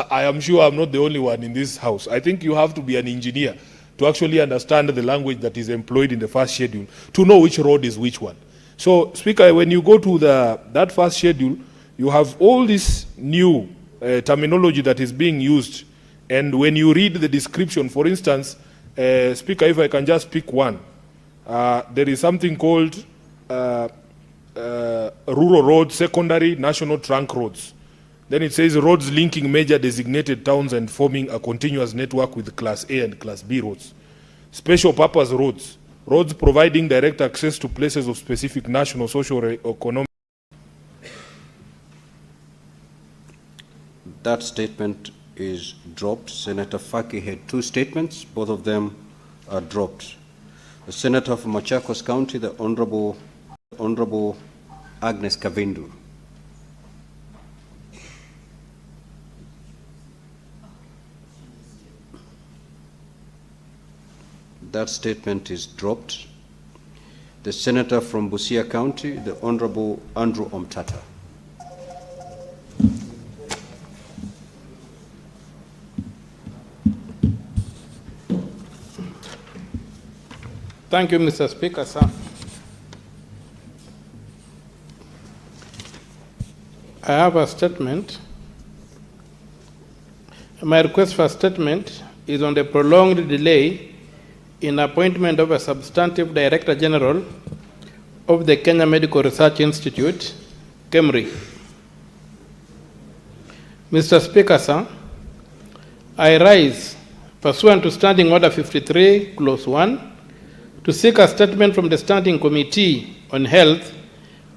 I am sure I'm not the only one in this house. I think you have to be an engineer to actually understand the language that is employed in the first schedule to know which road is which one. So, Speaker, when you go to that first schedule, you have all this new terminology that is being used. And when you read the description, for instance, Speaker, if I can just pick one, there is something called rural roads, secondary, national trunk roads. Then it says roads linking major designated towns and forming a continuous network with Class A and Class B roads. Special purpose roads, roads providing direct access to places of specific national, social, or economic. That statement is dropped. Senator Faki had two statements. Both of them are dropped. The Senator from Machakos County, the Honorable Agnes Kavindu. That statement is dropped. The Senator from Busia County, the Honorable Andrew Omtata. Thank you, Mr. Speaker, sir. I have a statement. My request for a statement is on the prolonged delay in appointment of a substantive Director General of the Kenya Medical Research Institute, KEMRI. Mr. Speaker, sir, I rise pursuant to Standing Order 53, Clause 1, to seek a statement from the Standing Committee on Health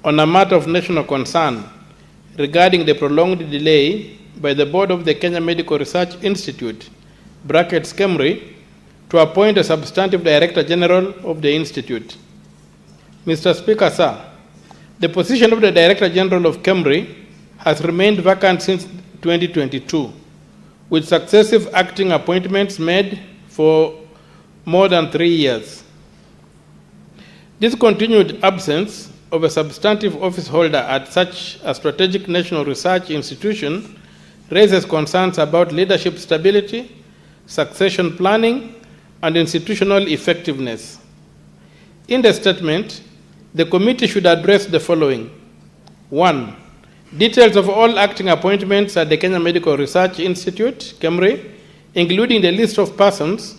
on a matter of national concern regarding the prolonged delay by the Board of the Kenya Medical Research Institute, brackets KEMRI, to appoint a substantive Director General of the Institute. Mr. Speaker, sir, the position of the Director General of KEMRI has remained vacant since 2022, with successive acting appointments made for more than 3 years. This continued absence of a substantive office holder at such a strategic national research institution raises concerns about leadership stability, succession planning, and institutional effectiveness. In the statement, the committee should address the following. 1. Details of all acting appointments at the Kenya Medical Research Institute, KEMRI, including the list of persons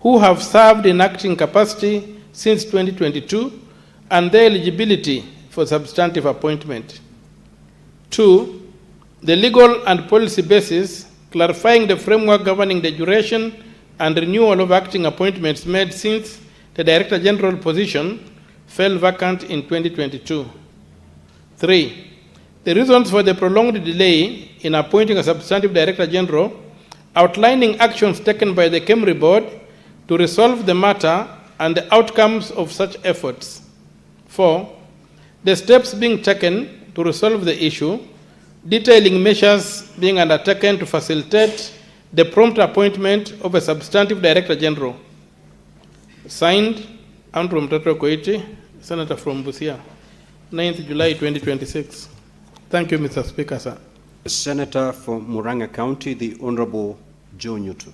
who have served in acting capacity since 2022 and their eligibility for substantive appointment. 2. The legal and policy basis clarifying the framework governing the duration and renewal of acting appointments made since the Director General position fell vacant in 2022. 3. The reasons for the prolonged delay in appointing a substantive Director General, outlining actions taken by the KEMRI Board to resolve the matter and the outcomes of such efforts. 4. The steps being taken to resolve the issue, detailing measures being undertaken to facilitate the prompt appointment of a substantive Director General. Signed, Andrew Mtato Koiti, Senator from Busia, 9th July 2026. Thank you, Mr. Speaker, sir. The Senator from Murang'a County, the Honorable Joe Nyutu.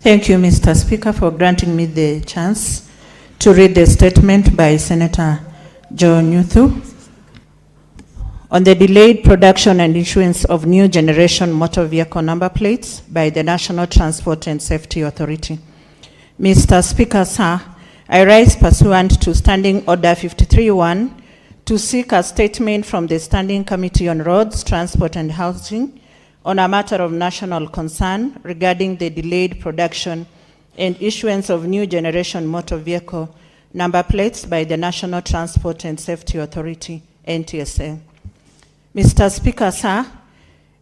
Thank you, Mr. Speaker, for granting me the chance to read the statement by Senator Joe Nyutu on the delayed production and issuance of new generation motor vehicle number plates by the National Transport and Safety Authority. Mr. Speaker, sir, I rise pursuant to Standing Order 53.1 to seek a statement from the Standing Committee on Roads, Transport and Housing on a matter of national concern regarding the delayed production and issuance of new generation motor vehicle number plates by the National Transport and Safety Authority, NTSA. Mr. Speaker, sir,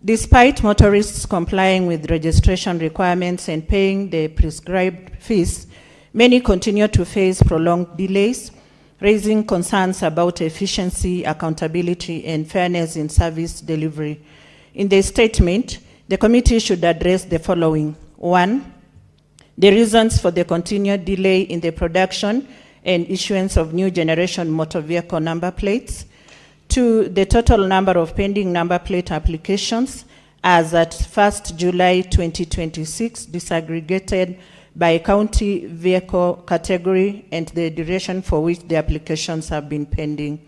despite motorists complying with registration requirements and paying the prescribed fees, many continue to face prolonged delays, raising concerns about efficiency, accountability, and fairness in service delivery. In the statement, the committee should address the following. 1. The reasons for the continued delay in the production and issuance of new generation motor vehicle number plates. 2, the total number of pending number plate applications as at 1st July 2026, disaggregated by county vehicle category and the duration for which the applications have been pending.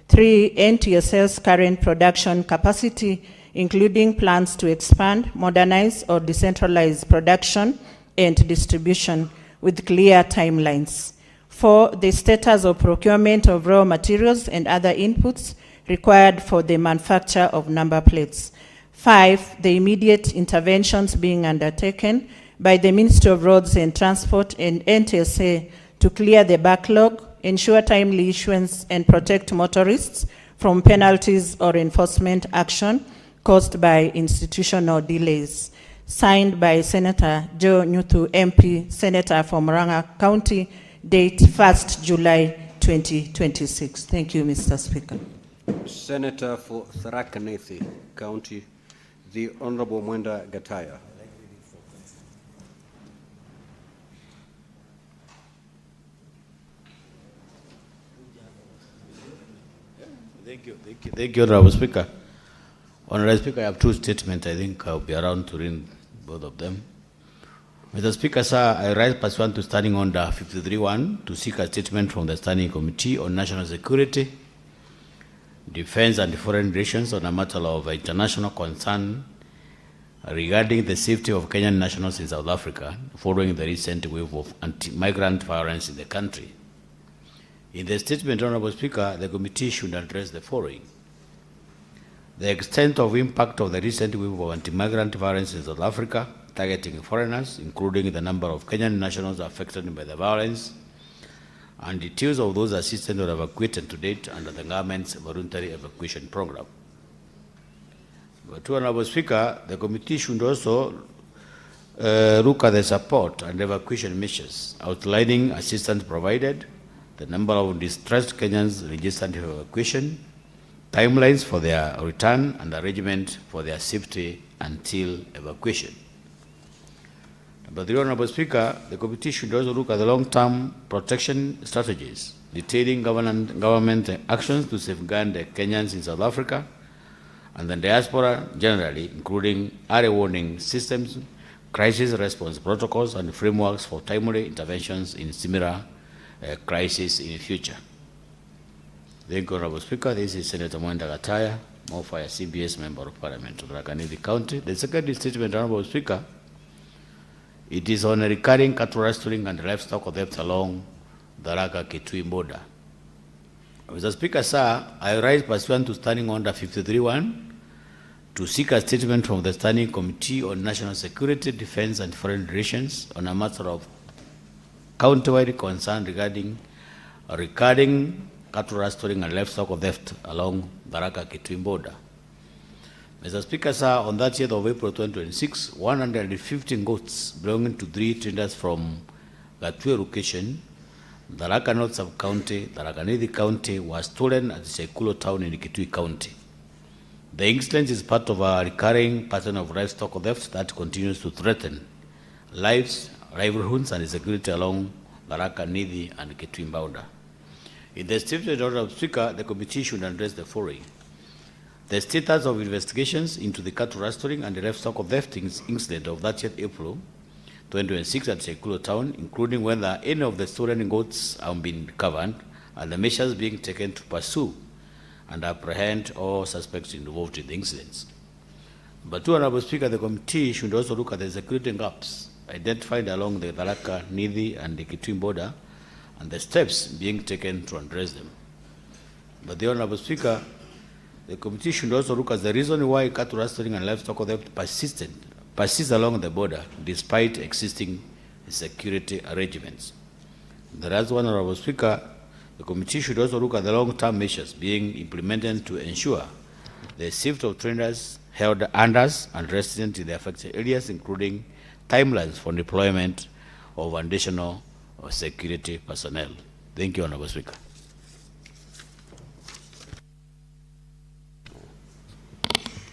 3, NTSL's current production capacity, including plans to expand, modernize, or decentralize production and distribution with clear timelines. 4, the status of procurement of raw materials and other inputs required for the manufacture of number plates. 5, the immediate interventions being undertaken by the Ministry of Roads and Transport and NTSA to clear the backlog, ensure timely issuance, and protect motorists from penalties or enforcement action caused by institutional delays. Signed by Senator Joe Nyuthu, MP, Senator from Murang'a County, date 1st July 2026. Thank you, Mr. Speaker. Senator for Tharaka Nithi County, the Honorable Mwenda Gataya. Thank you, Honorable Speaker. Honorable Speaker, I have two statements. I think I'll be around to read both of them. Mr. Speaker, sir, I rise pursuant to Standing Order 53-1 to seek a statement from the Standing Committee on National Security, Defense and Foreign Relations on a matter of international concern regarding the safety of Kenyan nationals in South Africa following the recent wave of anti-migrant violence in the country. In the statement, Honorable Speaker, the committee should address the following: the extent of impact of the recent wave of anti-migrant violence in South Africa, targeting foreigners, including the number of Kenyan nationals affected by the violence, and details of those assisted or evacuated to date under the government's voluntary evacuation program. But, Honorable Speaker, the committee should also look at the support and evacuation measures, outlining assistance provided, the number of distressed Kenyans registered for evacuation, timelines for their return, and arrangement for their safety until evacuation. Number 3, Honorable Speaker, the committee should also look at the long-term protection strategies, detailing government actions to safeguard the Kenyans in South Africa and the diaspora generally, including early warning systems, crisis response protocols, and frameworks for timely interventions in similar crisis in the future. Thank you, Honorable Speaker. This is Senator Mwenda Gataya, Mofire CBS Member of Parliament of Tharaka Nithi County. The second statement, Honorable Speaker, it is on a recurring cattle rustling and livestock theft along the Tharaka-Kitui border. Mr. Speaker, sir, I rise pursuant to Standing Order 53-1 to seek a statement from the Standing Committee on National Security, Defense and Foreign Relations on a matter of county-wide concern regarding a recurring cattle rustling and livestock theft along the Tharaka-Kitui border. Mr. Speaker, sir, on 30th of April 2026, 115 goats belonging to 3 traders from Gatue location, Tharaka North Sub-County, Tharaka Nithi County, was stolen at Sekulo town in Kitui County. The incident is part of a recurring pattern of livestock theft that continues to threaten lives, livelihoods, and security along Tharaka Nithi and Kitui border. In the statement, Honorable Speaker, the committee should address the following: the status of investigations into the cattle rustling and the livestock theft incident of 30th April 2026 at Sekulo town, including whether any of the stolen goats have been recovered, and the measures being taken to pursue and apprehend all suspects involved in the incidents. But, Honorable Speaker, the committee should also look at the security gaps identified along the Tharaka Nithi and the Kitui border and the steps being taken to address them. But, the Honorable Speaker, the committee should also look at the reason why cattle rustling and livestock theft persists along the border despite existing security arrangements. The last one, Honorable Speaker, the committee should also look at the long-term measures being implemented to ensure the safety of traders, held unders, and residents in the affected areas, including timelines for deployment of additional security personnel. Thank you, Honorable Speaker.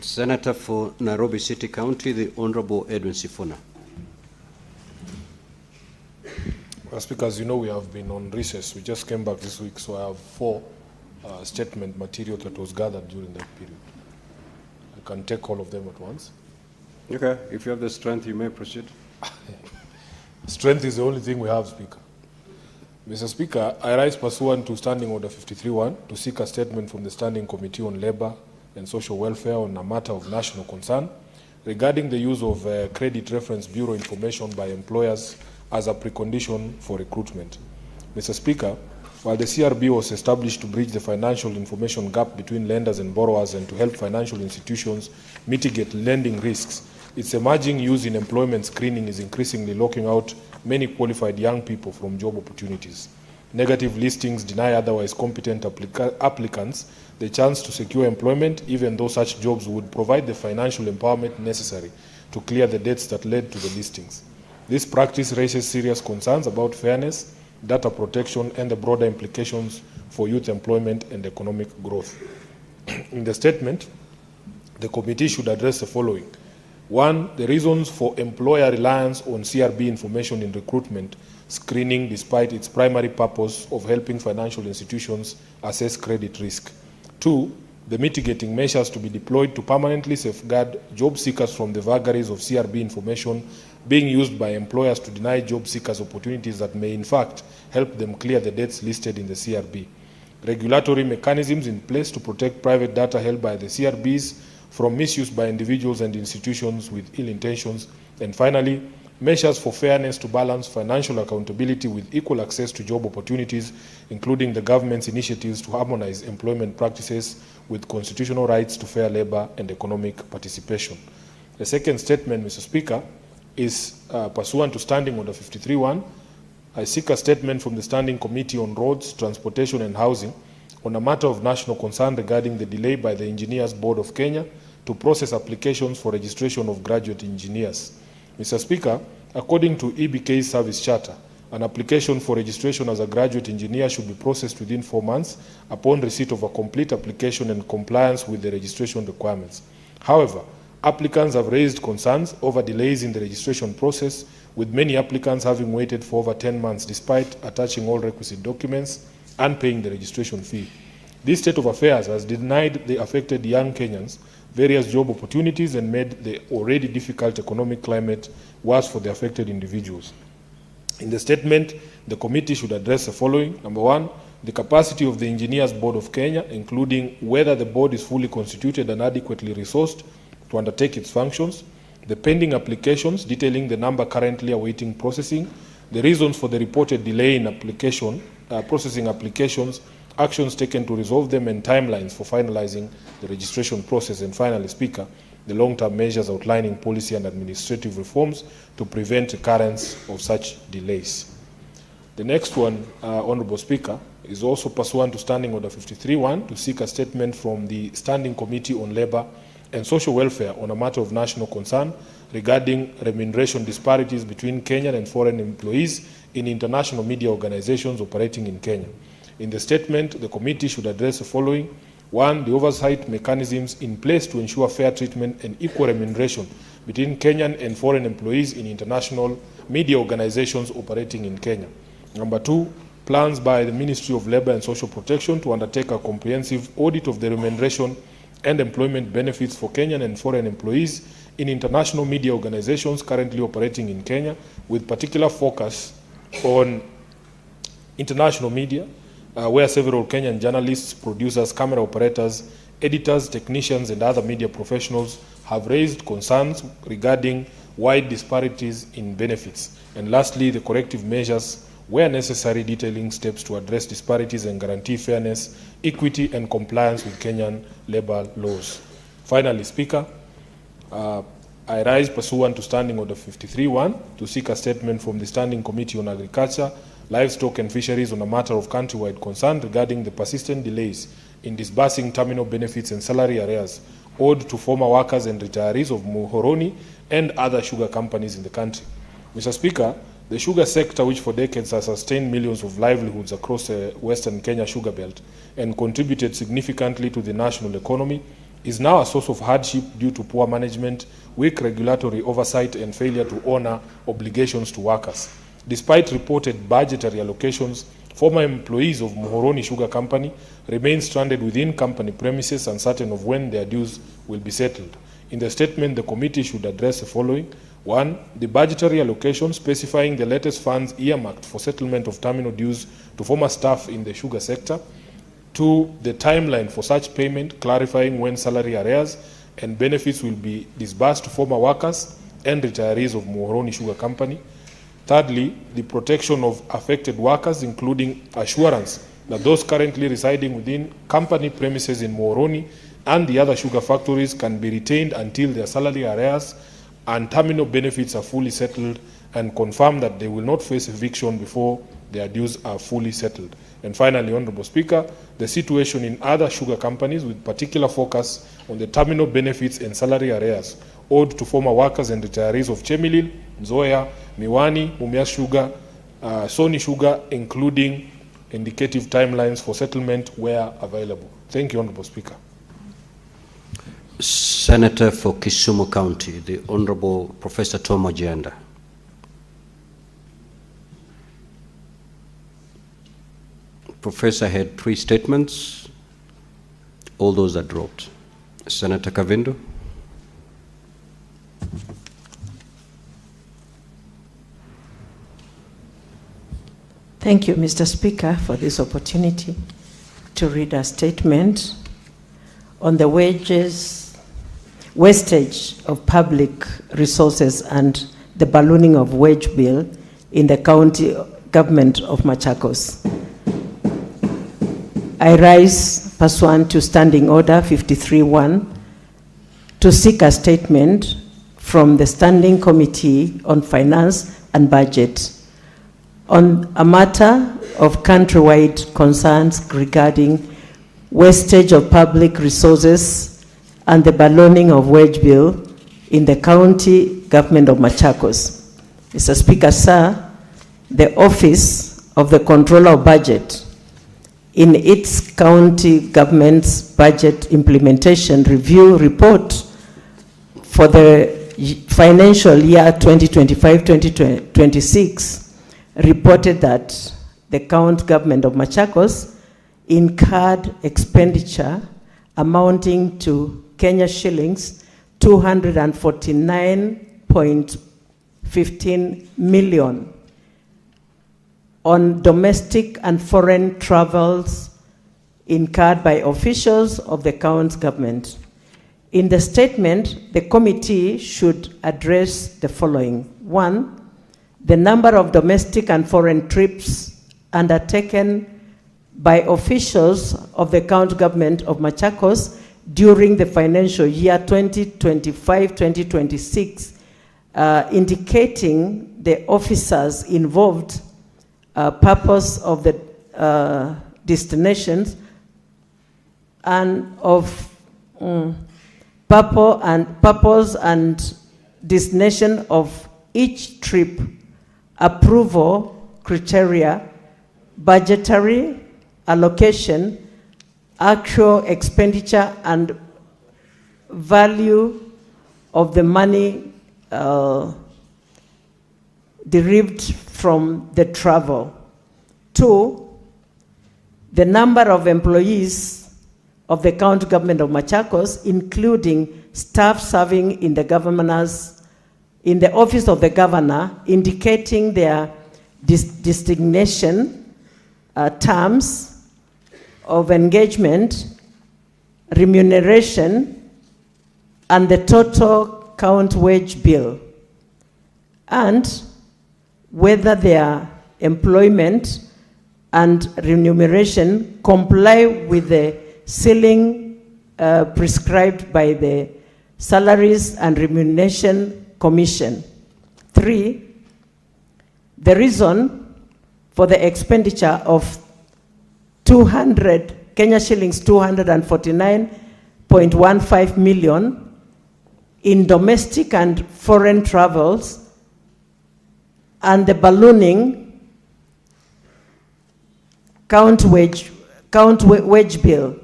Senator for Nairobi City County, the Honorable Edwin Sifuna. Speaker, as you know, we have been on recess. We just came back this week, so I have 4 statement material that was gathered during that period. I can take all of them at once. Okay, if you have the strength, you may proceed. Strength is the only thing we have, Speaker. Mr. Speaker, I rise pursuant to Standing Order 53-1 to seek a statement from the Standing Committee on Labour and Social Welfare on a matter of national concern regarding the use of Credit Reference Bureau information by employers as a precondition for recruitment. Mr. Speaker, while the CRB was established to bridge the financial information gap between lenders and borrowers and to help financial institutions mitigate lending risks, its emerging use in employment screening is increasingly locking out many qualified young people from job opportunities. Negative listings deny otherwise competent applicants the chance to secure employment, even though such jobs would provide the financial empowerment necessary to clear the debts that led to the listings. This practice raises serious concerns about fairness, data protection, and the broader implications for youth employment and economic growth. In the statement, the committee should address the following. 1, the reasons for employer reliance on CRB information in recruitment screening despite its primary purpose of helping financial institutions assess credit risk. 2, the mitigating measures to be deployed to permanently safeguard job seekers from the vagaries of CRB information being used by employers to deny job seekers opportunities that may in fact help them clear the debts listed in the CRB. Regulatory mechanisms in place to protect private data held by the CRBs from misuse by individuals and institutions with ill intentions. And finally, measures for fairness to balance financial accountability with equal access to job opportunities, including the government's initiatives to harmonize employment practices with constitutional rights to fair labor and economic participation. The second statement, Mr. Speaker, is pursuant to Standing Order 53-1. I seek a statement from the Standing Committee on Roads, Transportation and Housing on a matter of national concern regarding the delay by the Engineers Board of Kenya to process applications for registration of graduate engineers. Mr. Speaker, according to EBK's service charter, an application for registration as a graduate engineer should be processed within 4 months upon receipt of a complete application and compliance with the registration requirements. However, applicants have raised concerns over delays in the registration process, with many applicants having waited for over 10 months despite attaching all requisite documents and paying the registration fee. This state of affairs has denied the affected young Kenyans various job opportunities and made the already difficult economic climate worse for the affected individuals. In the statement, the committee should address the following. Number 1, the capacity of the Engineers Board of Kenya, including whether the board is fully constituted and adequately resourced to undertake its functions, the pending applications detailing the number currently awaiting processing, the reasons for the reported delay in processing applications, actions taken to resolve them, and timelines for finalizing the registration process. And finally, Speaker, the long-term measures outlining policy and administrative reforms to prevent recurrence of such delays. The next one, Honourable Speaker, is also pursuant to Standing Order 53-1 to seek a statement from the Standing Committee on Labour and Social Welfare on a matter of national concern regarding remuneration disparities between Kenyan and foreign employees in international media organizations operating in Kenya. In the statement, the committee should address the following. 1, the oversight mechanisms in place to ensure fair treatment and equal remuneration between Kenyan and foreign employees in international media organizations operating in Kenya. Number 2, plans by the Ministry of Labour and Social Protection to undertake a comprehensive audit of the remuneration and employment benefits for Kenyan and foreign employees in international media organizations currently operating in Kenya, with particular focus on international media, where several Kenyan journalists, producers, camera operators, editors, technicians, and other media professionals have raised concerns regarding wide disparities in benefits. And lastly, the corrective measures, where necessary, detailing steps to address disparities and guarantee fairness, equity, and compliance with Kenyan labor laws. Finally, Speaker, I rise pursuant to Standing Order 53-1 to seek a statement from the Standing Committee on Agriculture, Livestock and Fisheries on a matter of countrywide concern regarding the persistent delays in disbursing terminal benefits and salary arrears owed to former workers and retirees of Muhoroni and other sugar companies in the country. Mr. Speaker, the sugar sector, which for decades has sustained millions of livelihoods across the Western Kenya sugar belt and contributed significantly to the national economy, is now a source of hardship due to poor management, weak regulatory oversight, and failure to honor obligations to workers. Despite reported budgetary allocations, former employees of Muhoroni Sugar Company remain stranded within company premises, uncertain of when their dues will be settled. In the statement, the committee should address the following. 1. The budgetary allocation specifying the latest funds earmarked for settlement of terminal dues to former staff in the sugar sector. 2. The timeline for such payment, clarifying when salary arrears and benefits will be disbursed to former workers and retirees of Muhoroni Sugar Company. Thirdly, the protection of affected workers, including assurance that those currently residing within company premises in Muhoroni and the other sugar factories can be retained until their salary arrears and terminal benefits are fully settled, and confirm that they will not face eviction before their dues are fully settled. And finally, Honorable Speaker, the situation in other sugar companies with particular focus on the terminal benefits and salary arrears owed to former workers and retirees of Chemilil, Nzoia, Miwani, Mumias Sugar, Sony Sugar, including indicative timelines for settlement where available. Thank you, Honorable Speaker. Senator for Kisumu County, the Honorable Professor Tom Ojienda. Professor had 3 statements. All those are dropped. Senator Kavindu. Thank you, Mr. Speaker, for this opportunity to read a statement on the wastage of public resources and the ballooning of wage bill in the county government of Machakos. I rise pursuant to Standing Order 53-1 to seek a statement from the Standing Committee on Finance and Budget on a matter of countrywide concerns regarding wastage of public resources and the ballooning of wage bill in the county government of Machakos. Mr. Speaker, sir, the Office of the Controller of Budget in its county government's budget implementation review report for the financial year 2025-2026 reported that the county government of Machakos incurred expenditure amounting to Kenya shillings 249.15 million on domestic and foreign travels incurred by officials of the county government. In the statement, the committee should address the following. 1, the number of domestic and foreign trips undertaken by officials of the county government of Machakos during the financial year 2025-2026, indicating the officers involved, purpose of the destinations, and of purpose and destination of each trip, approval criteria, budgetary allocation, actual expenditure, and value of the money derived from the travel. 2, the number of employees of the county government of Machakos, including staff serving in the office of the governor, indicating their designation, terms of engagement, remuneration, and the total count wage bill, and whether their employment and remuneration comply with the ceiling prescribed by the Salaries and Remuneration Commission. 3, the reason for the expenditure of Kenya shillings 249.15 million in domestic and foreign travels and the ballooning count wage bill,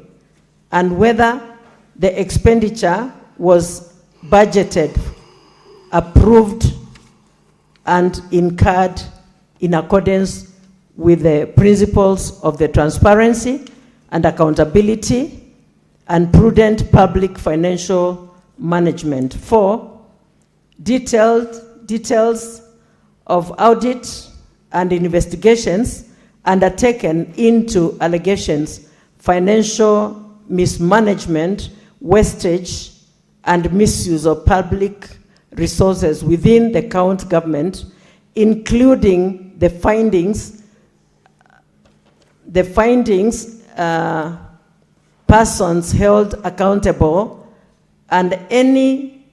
and whether the expenditure was budgeted, approved, and incurred in accordance with the principles of the transparency and accountability and prudent public financial management. 4, details of audit and investigations undertaken into allegations, financial mismanagement, wastage, and misuse of public resources within the county government, including the findings, persons held accountable, and any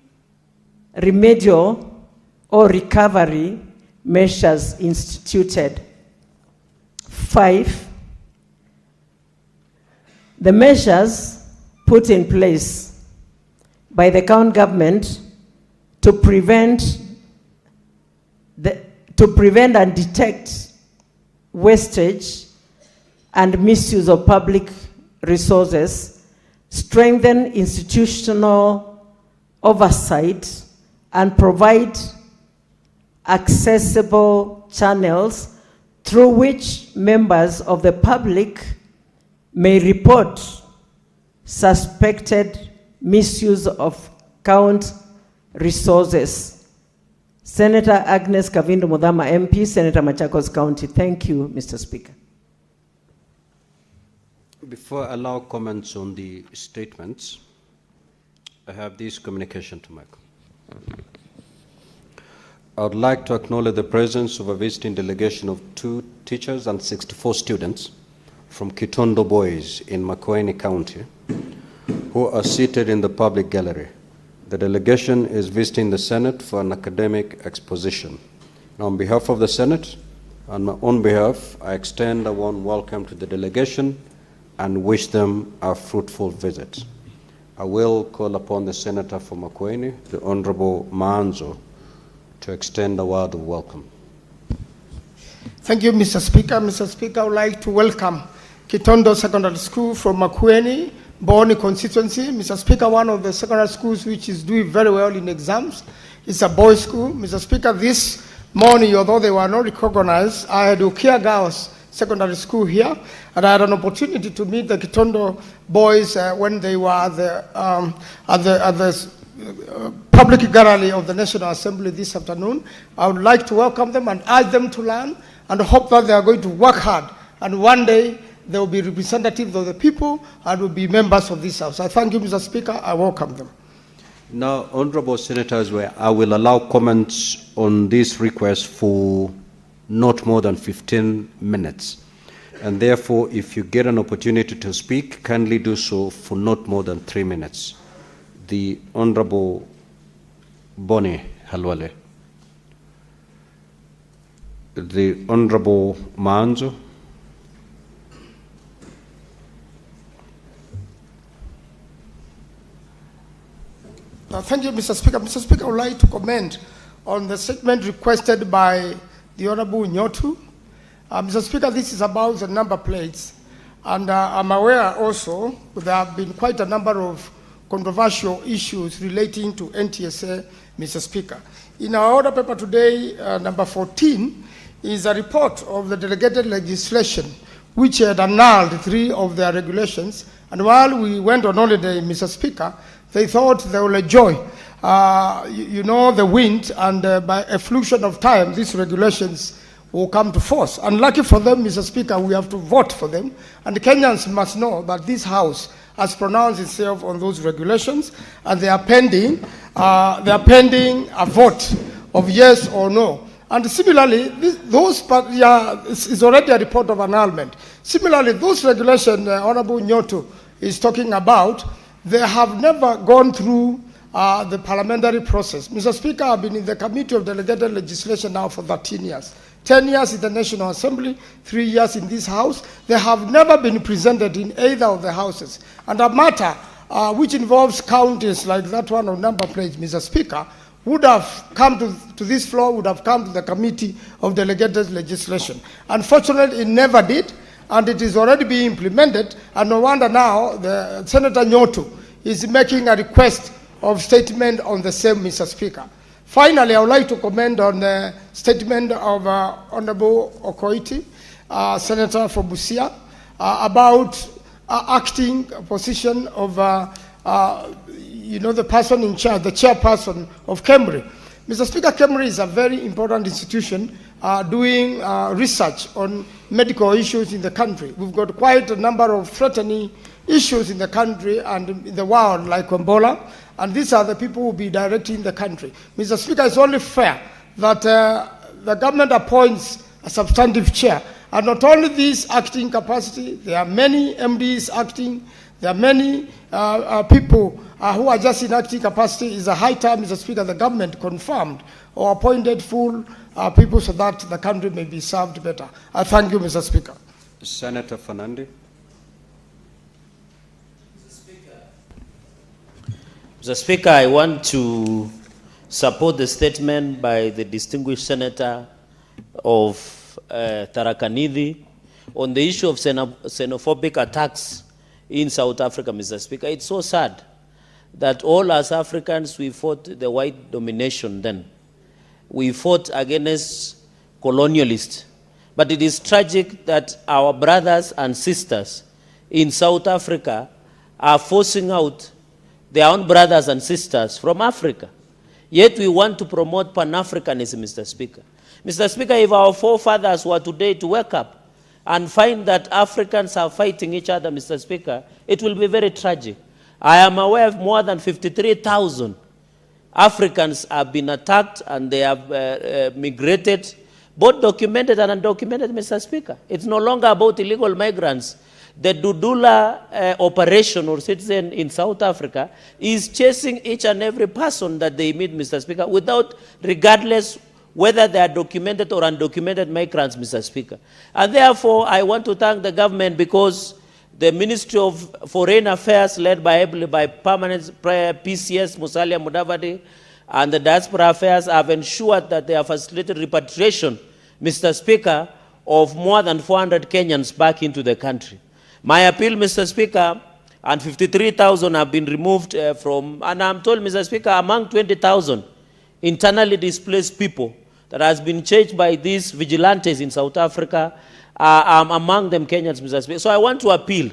remedial or recovery measures instituted. 5, the measures put in place by the county government to prevent and detect wastage and misuse of public resources, strengthen institutional oversight, and provide accessible channels through which members of the public may report suspected misuse of county resources. Senator Agnes Kavindu Mudhama, MP, Senator Machakos County. Thank you, Mr. Speaker. Before I allow comments on the statements, I have this communication to make. I would like to acknowledge the presence of a visiting delegation of 2 teachers and 64 students from Kitondo Boys in Makwiny County who are seated in the public gallery. The delegation is visiting the Senate for an academic exposition. Now, on behalf of the Senate and my own behalf, I extend a warm welcome to the delegation and wish them a fruitful visit. I will call upon the Senator for Makwiny, the Honorable Manzo, to extend a word of welcome. Thank you, Mr. Speaker. Mr. Speaker, I would like to welcome Kitondo Secondary School from Makwiny, Boni constituency. Mr. Speaker, one of the secondary schools which is doing very well in exams is a boys' school. Mr. Speaker, this morning, although they were not recognized, I had Ukia Girls Secondary School here, and I had an opportunity to meet the Kitondo boys when they were at the public gallery of the National Assembly this afternoon. I would like to welcome them and urge them to learn and hope that they are going to work hard, and one day they will be representatives of the people and will be members of this House. I thank you, Mr. Speaker. I welcome them. Now, Honorable Senators, I will allow comments on this request for not more than 15 minutes. And therefore, if you get an opportunity to speak, kindly do so for not more than 3 minutes. The Honorable Boni Halwale. The Honorable Manzo. Thank you, Mr. Speaker. Mr. Speaker, I would like to comment on the statement requested by the Honorable Nyotu. Mr. Speaker, this is about the number plates. And I'm aware also there have been quite a number of controversial issues relating to NTSA, Mr. Speaker. In our order paper today, number 14, is a report of the delegated legislation which had annulled 3 of their regulations. And while we went on holiday, Mr. Speaker, they thought they will enjoy, the wind, and by a fluxion of time, these regulations will come to force. Unlucky for them, Mr. Speaker, we have to vote for them. And the Kenyans must know that this House has pronounced itself on those regulations, and they are pending a vote of yes or no. And similarly, it's already a report of annulment. Similarly, those regulations Honorable Nyoto is talking about, they have never gone through the parliamentary process. Mr. Speaker, I've been in the Committee of Delegated Legislation now for 13 years. 10 years in the National Assembly, 3 years in this House. They have never been presented in either of the Houses. And a matter which involves counties like that one of number plates, Mr. Speaker, would have come to this floor, would have come to the Committee of Delegated Legislation. Unfortunately, it never did, and it is already being implemented, and no wonder now the Senator Nyoto is making a request of statement on the same, Mr. Speaker. Finally, I would like to comment on the statement of Honorable Okoiti, Senator for Busia, about acting position of the person in charge, the chairperson of KEMRI. Mr. Speaker, KEMRI is a very important institution doing research on medical issues in the country. We've got quite a number of threatening issues in the country and in the world, like Ebola, and these are the people who will be directing the country. Mr. Speaker, it's only fair that the government appoints a substantive chair, and not only this acting capacity, there are many MDs acting, there are many people who are just in acting capacity. It's a high time, Mr. Speaker, the government confirmed or appointed full people so that the country may be served better. I thank you, Mr. Speaker. Senator Fernandez. Mr. Speaker, I want to support the statement by the distinguished senator of Tharaka Nithi on the issue of xenophobic attacks in South Africa, Mr. Speaker. It's so sad that all as Africans, we fought the white domination then. We fought against colonialists. But it is tragic that our brothers and sisters in South Africa are forcing out their own brothers and sisters from Africa. Yet we want to promote Pan-Africanism, Mr. Speaker. Mr. Speaker, if our forefathers were today to wake up and find that Africans are fighting each other, Mr. Speaker, it will be very tragic. I am aware of more than 53,000 Africans have been attacked and they have migrated, both documented and undocumented, Mr. Speaker. It's no longer about illegal migrants. The Dudula operation or citizen in South Africa is chasing each and every person that they meet, Mr. Speaker, regardless whether they are documented or undocumented migrants, Mr. Speaker. And therefore, I want to thank the government because the Ministry of Foreign Affairs, led by permanent PCS Musalia Mudavadi, and the Diaspora Affairs have ensured that they have facilitated repatriation, Mr. Speaker, of more than 400 Kenyans back into the country. My appeal, Mr. Speaker, and 53,000 have been removed from, and I'm told, Mr. Speaker, among 20,000 internally displaced people that has been changed by these vigilantes in South Africa, among them Kenyans, Mr. Speaker. So I want to appeal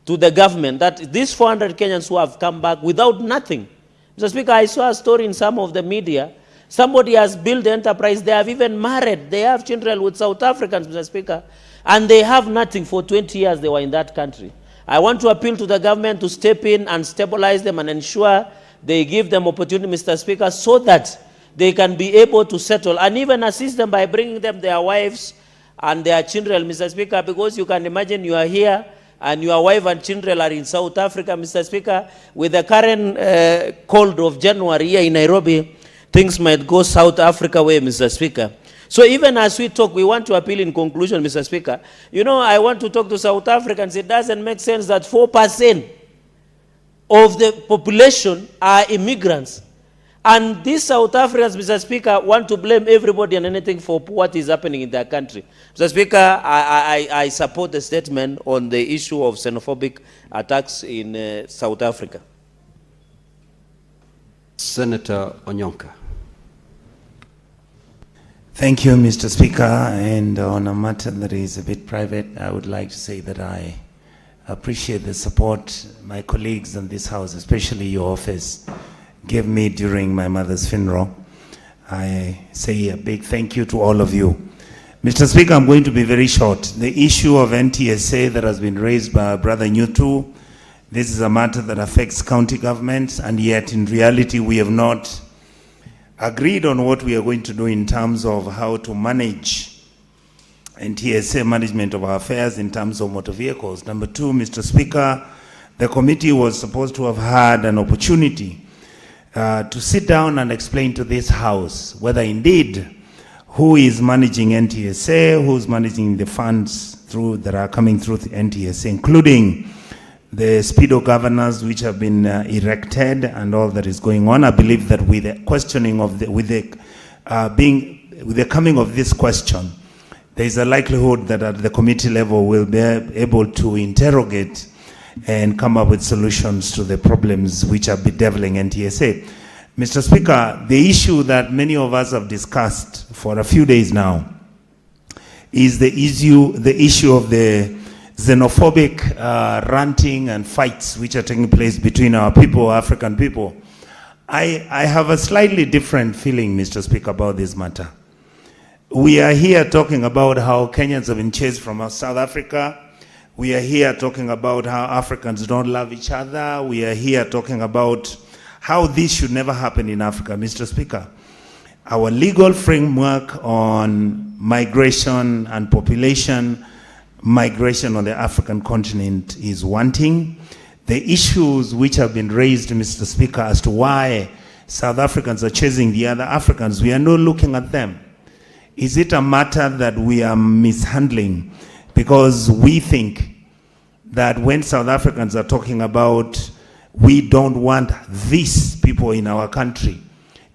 to the government that these 400 Kenyans who have come back without nothing. Mr. Speaker, I saw a story in some of the media. Somebody has built the enterprise. They have even married. They have children with South Africans, Mr. Speaker. And they have nothing. For 20 years they were in that country. I want to appeal to the government to step in and stabilize them and ensure they give them opportunity, Mr. Speaker, so that they can be able to settle and even assist them by bringing them their wives and their children, Mr. Speaker, because you can imagine you are here and your wife and children are in South Africa, Mr. Speaker. With the current cold of January here in Nairobi, things might go South Africa way, Mr. Speaker. So even as we talk, we want to appeal in conclusion, Mr. Speaker. You know, I want to talk to South Africans. It doesn't make sense that 4% of the population are immigrants. And these South Africans, Mr. Speaker, want to blame everybody and anything for what is happening in their country. Mr. Speaker, I support the statement on the issue of xenophobic attacks in South Africa. Senator Onyonka. Thank you, Mr. Speaker. And on a matter that is a bit private, I would like to say that I appreciate the support my colleagues in this House, especially your office, gave me during my mother's funeral. I say a big thank you to all of you. Mr. Speaker, I'm going to be very short. The issue of NTSA that has been raised by our brother Nyutu, this is a matter that affects county governments, and yet in reality we have not agreed on what we are going to do in terms of how to manage NTSA management of our affairs in terms of motor vehicles. Number two, Mr. Speaker, the committee was supposed to have had an opportunity to sit down and explain to this House whether indeed who is managing NTSA, who's managing the funds that are coming through the NTSA, including the speedo governors which have been erected and all that is going on. I believe that with the questioning of with the coming of this question, there is a likelihood that at the committee level we'll be able to interrogate and come up with solutions to the problems which are bedeviling NTSA. Mr. Speaker, the issue that many of us have discussed for a few days now is the issue of the xenophobic ranting and fights which are taking place between our people, African people. I have a slightly different feeling, Mr. Speaker, about this matter. We are here talking about how Kenyans have been chased from South Africa. We are here talking about how Africans don't love each other. We are here talking about how this should never happen in Africa. Mr. Speaker, our legal framework on migration and population migration on the African continent is wanting. The issues which have been raised, Mr. Speaker, as to why South Africans are chasing the other Africans, we are not looking at them. Is it a matter that we are mishandling? Because we think that when South Africans are talking about we don't want these people in our country,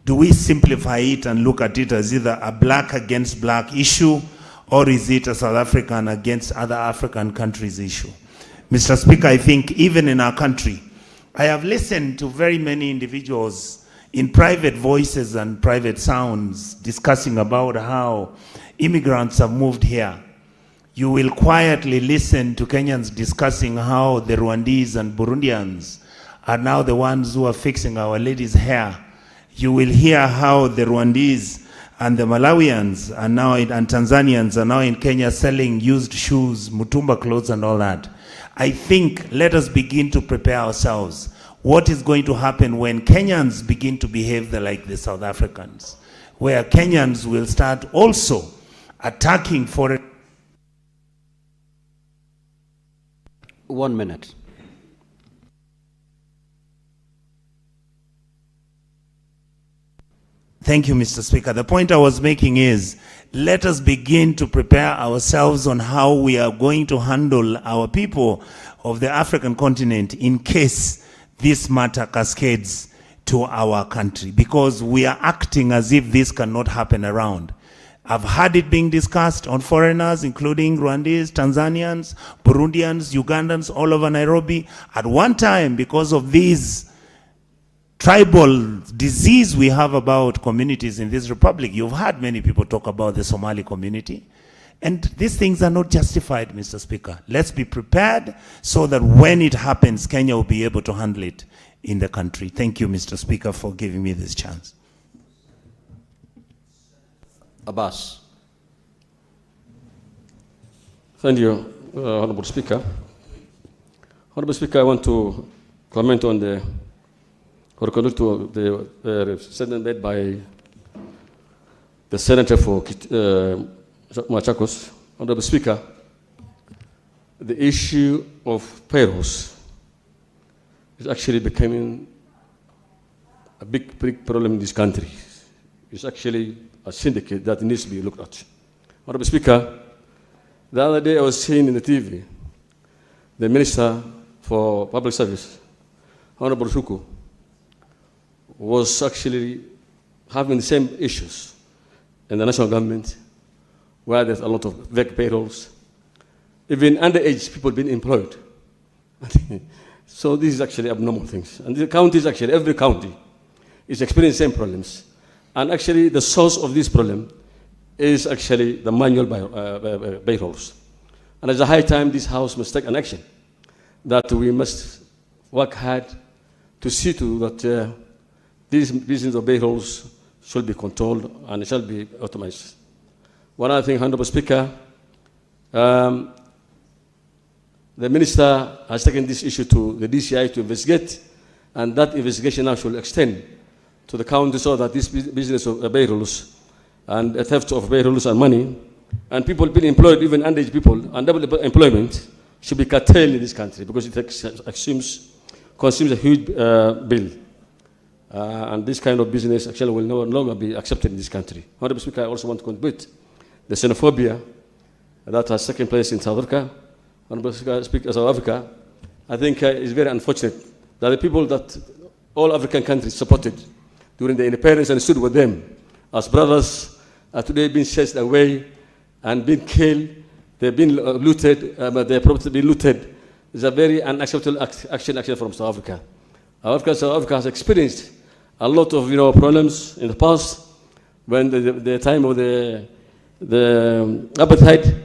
do we simplify it and look at it as either a black against black issue, or is it a South African against other African countries issue? Mr. Speaker, I think even in our country, I have listened to very many individuals in private voices and private sounds discussing about how immigrants have moved here. You will quietly listen to Kenyans discussing how the Rwandese and Burundians are now the ones who are fixing our ladies' hair. You will hear how the Rwandese and the Malawians are now and Tanzanians are now in Kenya selling used shoes, mutumba clothes and all that. I think let us begin to prepare ourselves. What is going to happen when Kenyans begin to behave like the South Africans, where Kenyans will start also attacking foreign. 1 minute. Thank you, Mr. Speaker. The point I was making is, let us begin to prepare ourselves on how we are going to handle our people of the African continent in case this matter cascades to our country, because we are acting as if this cannot happen around. I've heard it being discussed on foreigners, including Rwandese, Tanzanians, Burundians, Ugandans, all over Nairobi. At one time, because of these tribal disease we have about communities in this republic, you've heard many people talk about the Somali community. And these things are not justified, Mr. Speaker. Let's be prepared so that when it happens, Kenya will be able to handle it in the country. Thank you, Mr. Speaker, for giving me this chance. Abbas. Thank you, Honorable Speaker. Honorable Speaker, I want to comment on the statement made by the Senator for Machakos. Honorable Speaker, the issue of payrolls is actually becoming a big problem in this country. It's actually a syndicate that needs to be looked at. Honorable Speaker, the other day I was seeing in the TV the Minister for Public Service, Honorable Shuku, was actually having the same issues in the national government, where there's a lot of vague payrolls, even underage people being employed. So this is actually abnormal things. And the counties, actually, every county is experiencing the same problems. And actually, the source of this problem is actually the manual payrolls. And it's a high time this House must take an action, that we must work hard to see to that these business of payrolls should be controlled and shall be automated. One other thing, Honorable Speaker, the Minister has taken this issue to the DCI to investigate, and that investigation now should extend to the county so that this business of payrolls and theft of payrolls and money, and people being employed, even underage people, and double employment should be curtailed in this country, because it consumes a huge bill. And this kind of business actually will no longer be accepted in this country. Honorable Speaker, I also want to contribute the xenophobia that has taken place in South Africa. Honorable Speaker, South Africa, I think it's very unfortunate that the people that all African countries supported during the independence and stood with them as brothers are today being chased away and being killed. They've been looted, their property been looted. It's a very unacceptable action from South Africa. South Africa has experienced a lot of problems in the past when the time of the apartheid,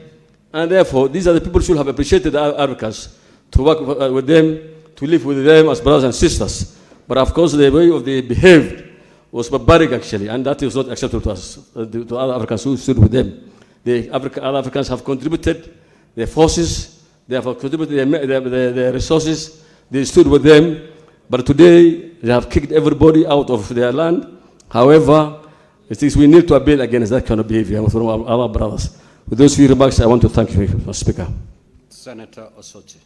and therefore these are the people who should have appreciated Africans, to work with them, to live with them as brothers and sisters. But of course, the way they behaved was barbaric actually, and that is not acceptable to us, to other Africans who stood with them. Other Africans have contributed their forces, they have contributed their resources, they stood with them, but today they have kicked everybody out of their land. However, it is we need to appeal against that kind of behavior from our other brothers. With those few remarks, I want to thank you, Mr. Speaker. Senator Osoti.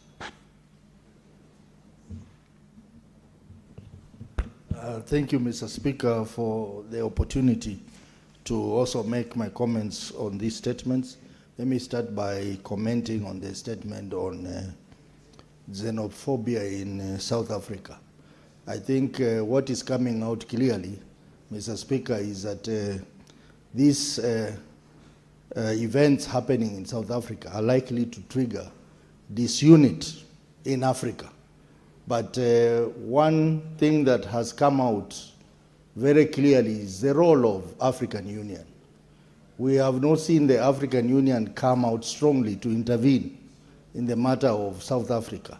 Thank you, Mr. Speaker, for the opportunity to also make my comments on these statements. Let me start by commenting on the statement on xenophobia in South Africa. I think what is coming out clearly, Mr. Speaker, is that these events happening in South Africa are likely to trigger disunity in Africa. But one thing that has come out very clearly is the role of African Union. We have not seen the African Union come out strongly to intervene in the matter of South Africa.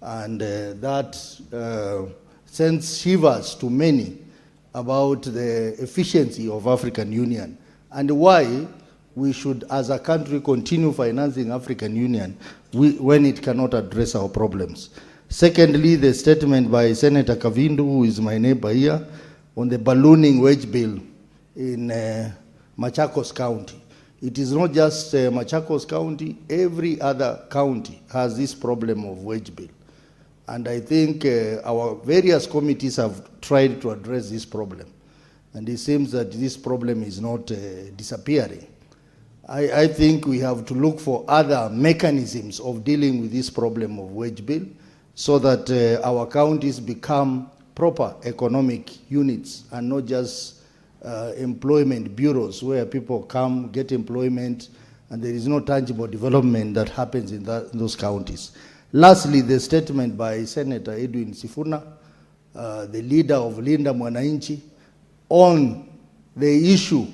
And that sends shivers to many about the efficiency of African Union and why we should, as a country, continue financing African Union when it cannot address our problems. Secondly, the statement by Senator Kavindu, who is my neighbor here, on the ballooning wage bill in Machakos County. It is not just Machakos County, every other county has this problem of wage bill. And I think our various committees have tried to address this problem. And it seems that this problem is not disappearing. I think we have to look for other mechanisms of dealing with this problem of wage bill, so that our counties become proper economic units and not just employment bureaus where people come, get employment, and there is no tangible development that happens in those counties. Lastly, the statement by Senator Edwin Sifuna, the leader of Linda Mwananchi, on the issue.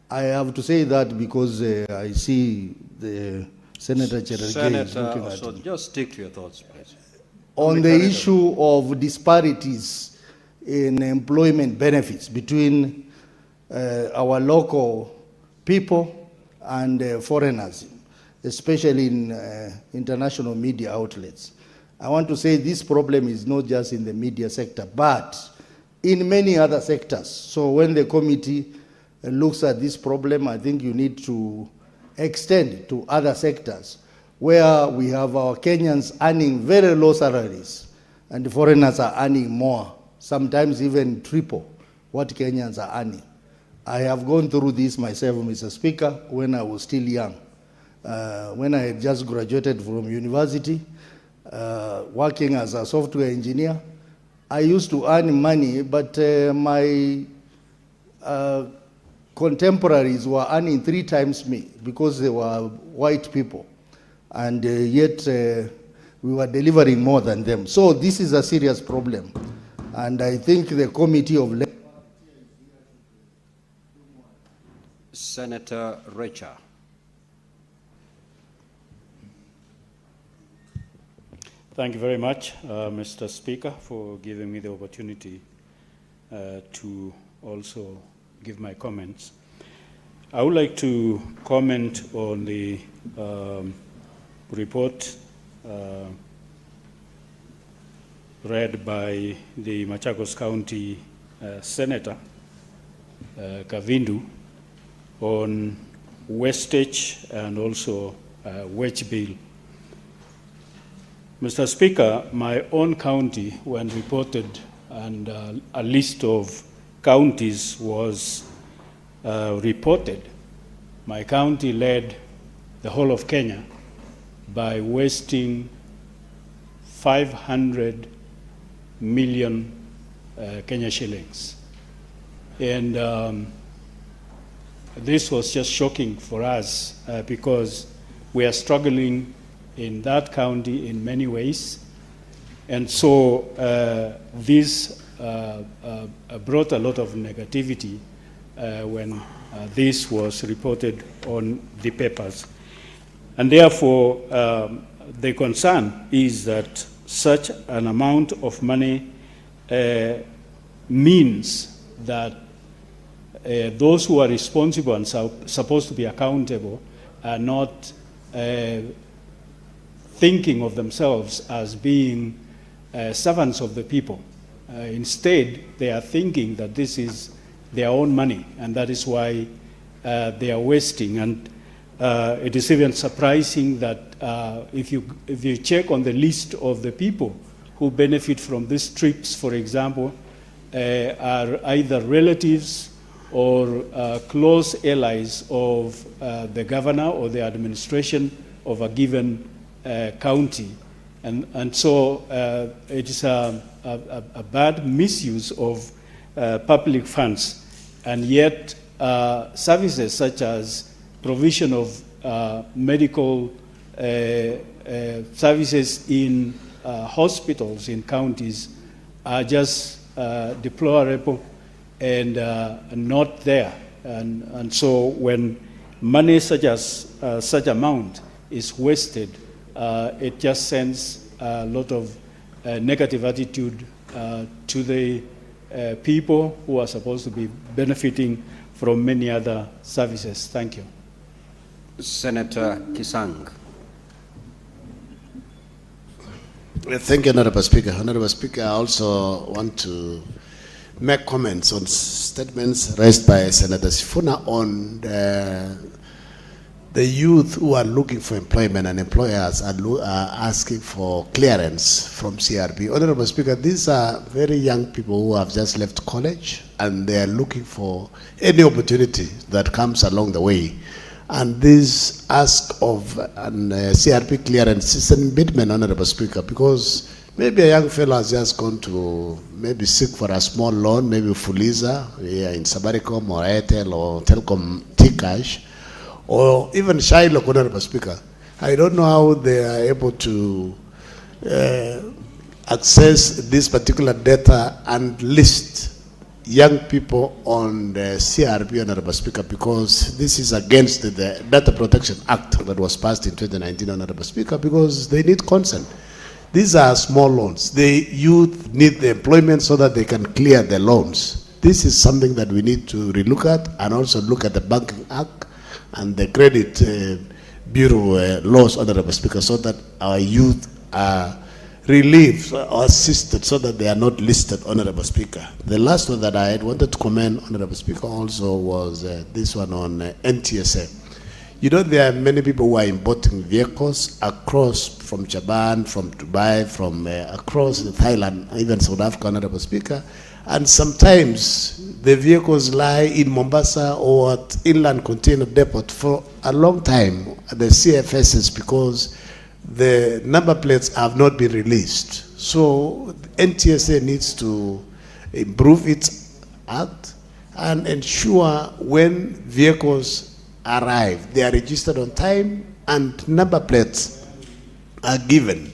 I have to say that because I see the Senator Cherargei is looking at me. Just stick to your thoughts, please. On the issue of disparities in employment benefits between our local people and foreigners, especially in international media outlets. I want to say this problem is not just in the media sector, but in many other sectors. So when the committee looks at this problem, I think you need to extend to other sectors where we have our Kenyans earning very low salaries and the foreigners are earning more, sometimes even triple what Kenyans are earning. I have gone through this myself, Mr. Speaker, when I was still young. When I had just graduated from university, working as a software engineer, I used to earn money, but my contemporaries were earning 3 times me because they were white people. And yet we were delivering more than them. So this is a serious problem. And I think the Committee of Labor... Senator Recha. Thank you very much, Mr. Speaker, for giving me the opportunity to also give my comments. I would like to comment on the report read by the Machakos County Senator Kavindu on wastage and also wage bill. Mr. Speaker, my own county, when reported, and a list of counties was reported, my county led the whole of Kenya by wasting 500 million Kenya shillings. And this was just shocking for us because we are struggling in that county in many ways. And so this brought a lot of negativity when this was reported on the papers. And therefore, the concern is that such an amount of money means that those who are responsible and supposed to be accountable are not thinking of themselves as being servants of the people. Instead, they are thinking that this is their own money, and that is why they are wasting. And it is even surprising that if you check on the list of the people who benefit from these trips, for example, are either relatives or close allies of the governor or the administration of a given county. And so it is a bad misuse of public funds. And yet services such as provision of medical services in hospitals in counties are just deplorable and not there. And so when money such amount is wasted, it just sends a lot of negative attitude to the people who are supposed to be benefiting from many other services. Thank you. Senator Kisang. Thank you, Honorable Speaker. Honorable Speaker, I also want to make comments on statements raised by Senator Sifuna on the youth who are looking for employment and employers are asking for clearance from CRB. Honorable Speaker, these are very young people who have just left college and they are looking for any opportunity that comes along the way. And this ask of an CRP clearance is an impediment, Honorable Speaker, because maybe a young fellow has just gone to maybe seek for a small loan, maybe Fuliza in Safaricom or Airtel or Telcom T-Cash, or even Shiloh, Honorable Speaker. I don't know how they are able to access this particular data and list young people on the CRB, Honorable Speaker, because this is against the Data Protection Act that was passed in 2019, Honorable Speaker, because they need consent. These are small loans. The youth need the employment so that they can clear the loans. This is something that we need to relook at and also look at the Banking Act and the Credit Bureau laws, Honorable Speaker, so that our youth are relieved or assisted so that they are not listed, Honorable Speaker. The last one that I had wanted to comment, Honorable Speaker, also was this one on NTSA. You know, there are many people who are importing vehicles across from Japan, from Dubai, from across Thailand, even South Africa, Honorable Speaker. And sometimes the vehicles lie in Mombasa or at Inland Container Depot for a long time at the CFSs because the number plates have not been released. So NTSA needs to improve its act and ensure when vehicles arrive, they are registered on time and number plates are given.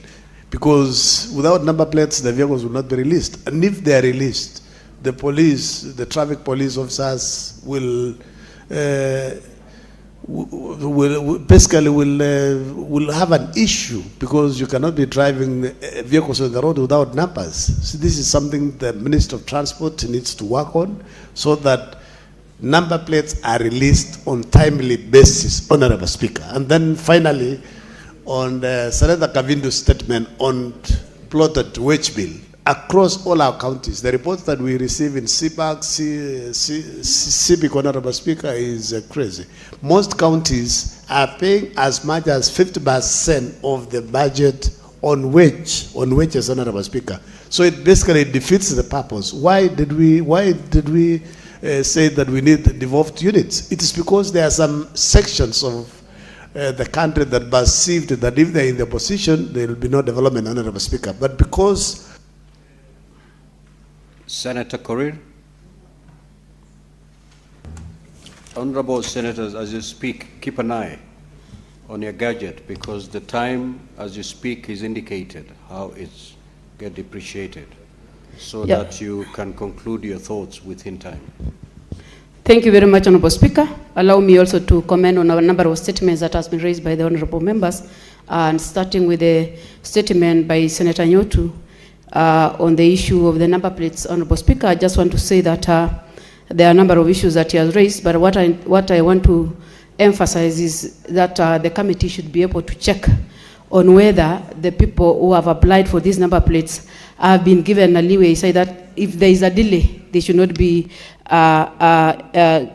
Because without number plates, the vehicles will not be released. And if they are released, the police, the traffic police officers will have an issue because you cannot be driving vehicles on the road without numbers. So this is something the Minister of Transport needs to work on so that number plates are released on timely basis, Honorable Speaker. And then finally, on Senator Kavindu's statement on plotted wage bill across all our counties, the reports that we receive in CPAC, CPIC, Honorable Speaker, is crazy. Most counties are paying as much as 50% of the budget on wages, Honorable Speaker. So it basically defeats the purpose. Why did we say that we need devolved units? It is because there are some sections of the country that perceived that if they're in the position, there will be no development, Honorable Speaker. But because Senator Korir. Honorable Senators, as you speak, keep an eye on your gadget because the time as you speak is indicated how it's get depreciated. so Yeah. that you can conclude your thoughts within time. Thank you very much, Honorable Speaker. Allow me also to comment on a number of statements that has been raised by the honorable members, and starting with the statement by Senator Nyotu on the issue of the number plates. Honorable Speaker, I just want to say that there are a number of issues that he has raised, but what I want to emphasize is that the committee should be able to check on whether the people who have applied for these number plates have been given a leeway, say that if there is a delay, they should not be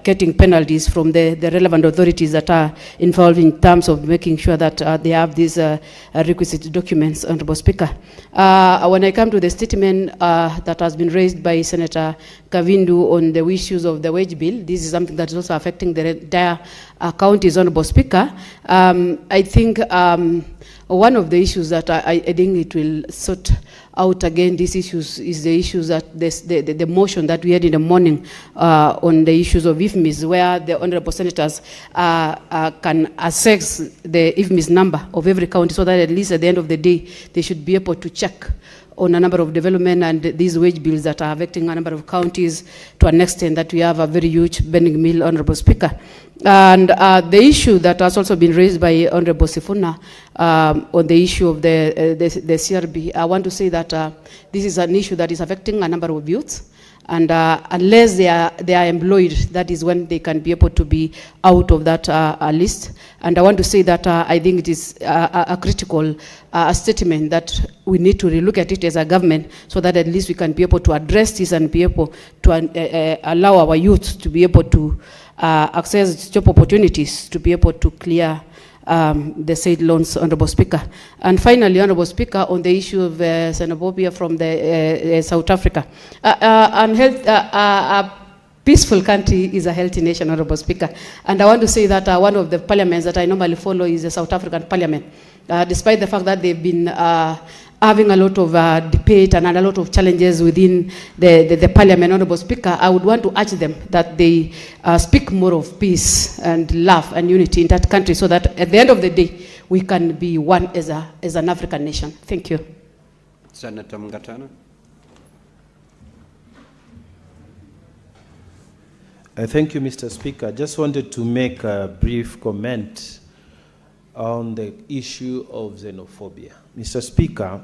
getting penalties from the relevant authorities that are involved in terms of making sure that they have these requisite documents, Honorable Speaker. When I come to the statement that has been raised by Senator Kavindu on the issues of the wage bill, this is something that is also affecting the entire counties, Honorable Speaker. I think one of the issues that I think it will sort out again these issues is the issues that the motion that we had in the morning on the issues of IFMIS, where the honorable senators can assess the IFMIS number of every county, so that at least at the end of the day they should be able to check on a number of development and these wage bills that are affecting a number of counties to an extent that we have a very huge bending mill, Honorable Speaker. And the issue that has also been raised by Honorable Sifuna on the issue of the CRB, I want to say that this is an issue that is affecting a number of youths. And unless they are employed, that is when they can be able to be out of that list. And I want to say that I think it is a critical statement that we need to relook at it as a government, so that at least we can be able to address this and be able to allow our youth to be able to access job opportunities, to be able to clear the said loans, Honorable Speaker. And finally, Honorable Speaker, on the issue of xenophobia from the South Africa. A peaceful country is a healthy nation, Honorable Speaker. And I want to say that one of the parliaments that I normally follow is the South African Parliament. Despite the fact that they've been having a lot of debate and a lot of challenges within the parliament, Honorable Speaker, I would want to urge them that they speak more of peace and love and unity in that country, so that at the end of the day, we can be one as an African nation. Thank you. Senator Mngatana. Thank you, Mr. Speaker. I just wanted to make a brief comment on the issue of xenophobia. Mr. Speaker,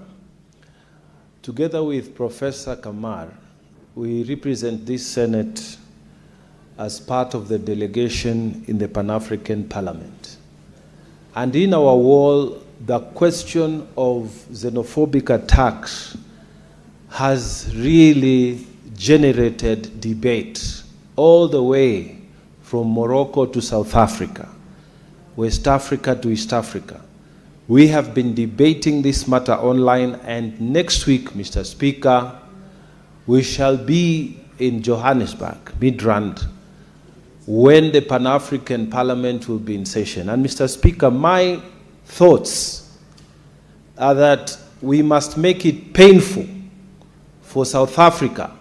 together with Professor Kamar, we represent this Senate as part of the delegation in the Pan-African Parliament. And in our world, the question of xenophobic attacks has really generated debate all the way from Morocco to South Africa, West Africa to East Africa. We have been debating this matter online, and next week, Mr. Speaker, we shall be in Johannesburg, Midrand, when the Pan-African Parliament will be in session. And Mr. Speaker, my thoughts are that we must make it painful for South Africa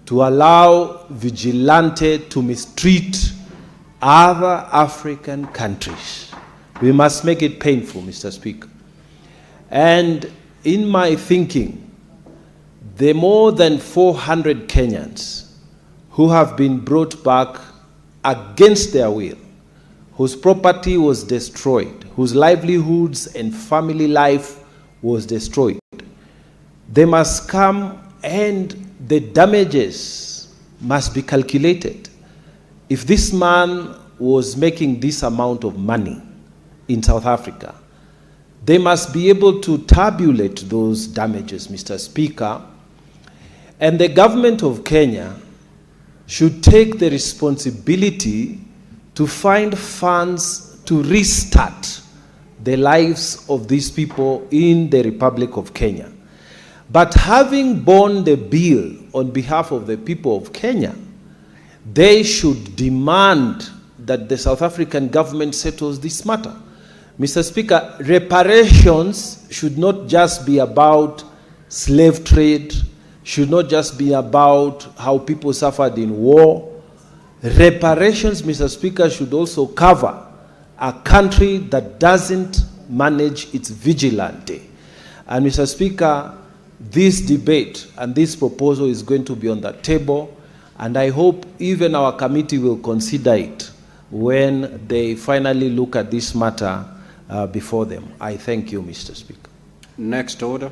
to allow vigilante to mistreat other African countries. We must make it painful, Mr. Speaker. And in my thinking, the more than 400 Kenyans who have been brought back against their will, whose property was destroyed, whose livelihoods and family life was destroyed, they must come and the damages must be calculated. If this man was making this amount of money in South Africa, they must be able to tabulate those damages, Mr. Speaker. And the government of Kenya should take the responsibility to find funds to restart the lives of these people in the Republic of Kenya. But having borne the bill on behalf of the people of Kenya, they should demand that the South African government settles this matter. Mr. Speaker, reparations should not just be about slave trade, should not just be about how people suffered in war. Reparations, Mr. Speaker, should also cover a country that doesn't manage its vigilante. And Mr. Speaker, this debate and this proposal is going to be on the table, and I hope even our committee will consider it when they finally look at this matter before them. I thank you, Mr. Speaker. Next order.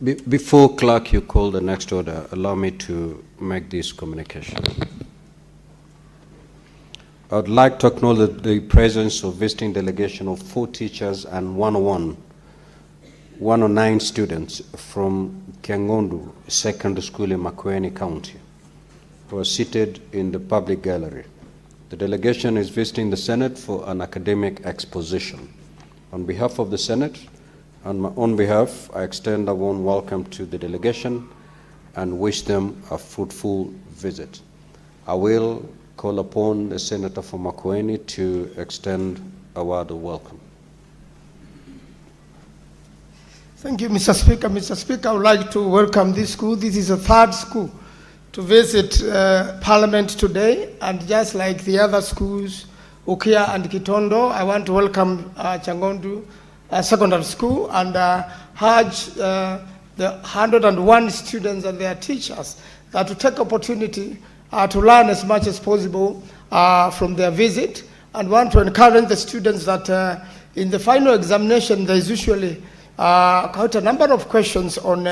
Before clerk, you call the next order, allow me to make this communication. I would like to acknowledge the presence of visiting delegation of 4 teachers and 109 students from Kiangondu Secondary School in Makwiny County, who are seated in the public gallery. The delegation is visiting the Senate for an academic exposition. On behalf of the Senate and my own behalf, I extend a warm welcome to the delegation and wish them a fruitful visit. I will call upon the Senator from Makwiny to extend a word of welcome. Thank you, Mr. Speaker. Mr. Speaker, I would like to welcome this school. This is the 3rd school to visit Parliament today, and just like the other schools, Ukia and Kitondo, I want to welcome Changondu Secondary School and urge the 101 students and their teachers to take opportunity to learn as much as possible from their visit, and want to encourage the students that in the final examination there is usually quite a number of questions on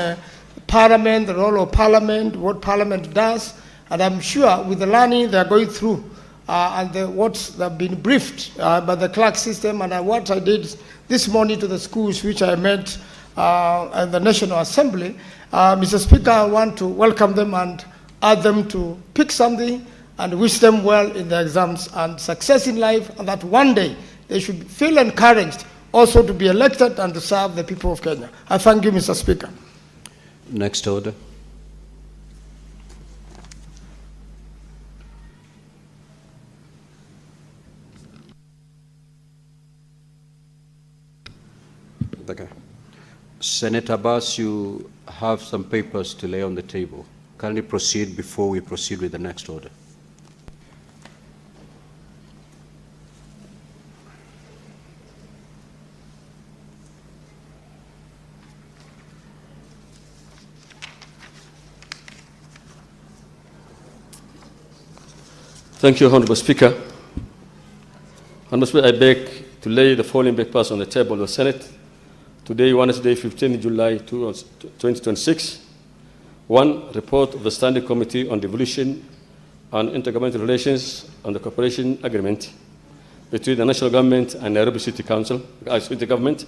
Parliament, the role of Parliament, what Parliament does, and I'm sure with the learning they are going through and what they've been briefed by the clerk system, and what I did this morning to the schools which I met at the National Assembly, Mr. Speaker, I want to welcome them and urge them to pick something and wish them well in their exams and success in life, and that one day they should feel encouraged also to be elected and to serve the people of Kenya. I thank you, Mr. Speaker. Next order. Okay. Senator Abbas, you have some papers to lay on the table. Kindly proceed before we proceed with the next order. Thank you, Honorable Speaker. Honorable Speaker, I beg to lay the following papers on the table of the Senate. Today, Wednesday, 15 July 2026. 1. Report of the Standing Committee on Devolution and Intergovernmental Relations on the Cooperation Agreement between the National Government and Nairobi City Council, City Government.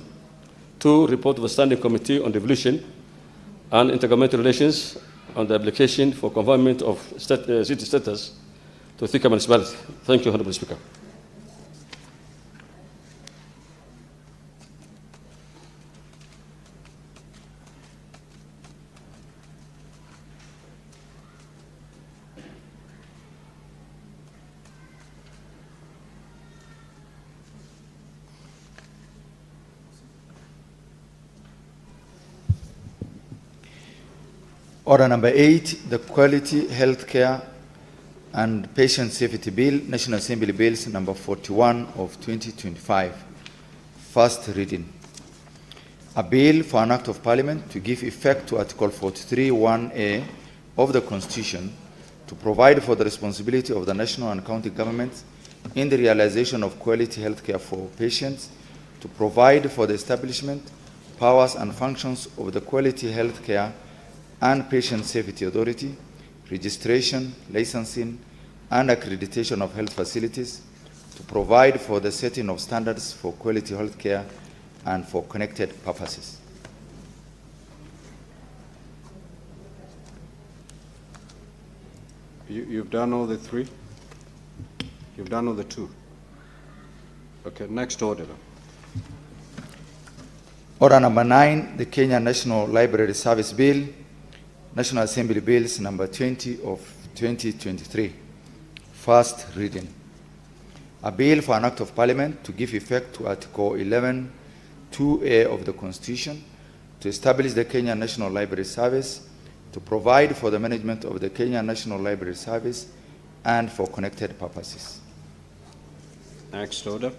2. Report of the Standing Committee on Devolution and Intergovernmental Relations on the application for conferment of city status to Thika municipality. Thank you, Honorable Speaker. Order number 8, the Quality Healthcare and Patient Safety Bill, National Assembly Bills number 41 of 2025. First reading. A bill for an act of Parliament to give effect to Article 43(1)(a) of the Constitution to provide for the responsibility of the national and county governments in the realization of quality healthcare for patients, to provide for the establishment, powers and functions of the Quality Healthcare and Patient Safety Authority, registration, licensing, and accreditation of health facilities, to provide for the setting of standards for quality health care and for connected purposes. You've done all the 3? You've done all the 2? Okay, next order. Order number 9, the Kenya National Library Service Bill, National Assembly Bills number 20 of 2023. First reading. A bill for an act of Parliament to give effect to Article 11(2)(a) of the Constitution, to establish the Kenya National Library Service, to provide for the management of the Kenya National Library Service, and for connected purposes. Next order.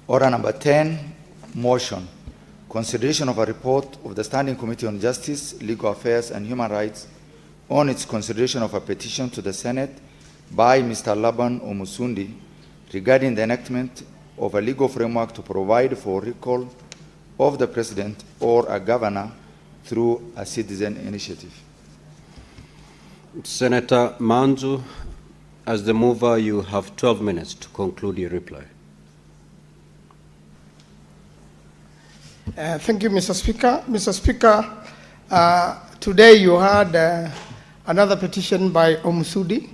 Order number 10, motion. Consideration of a report of the Standing Committee on Justice, Legal Affairs and Human Rights on its consideration of a petition to the Senate by Mr. Laban Omusundi regarding the enactment of a legal framework to provide for recall of the President or a governor through a citizen initiative. Senator Manzu, as the mover, you have 12 minutes to conclude your reply. Thank you, Mr. Speaker. Mr. Speaker, today you had another petition by Omusudi,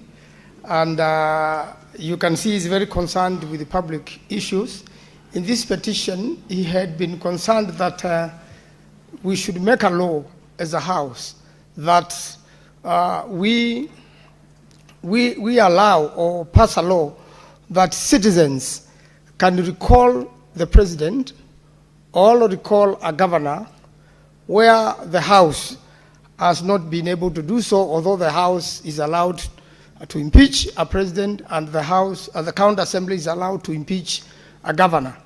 and you can see he's very concerned with the public issues. In this petition, he had been concerned that we should make a law as a House that we allow or pass a law that citizens can recall the President or recall a governor where the House has not been able to do so, although the House is allowed to impeach a president and the County Assembly is allowed to impeach a governor.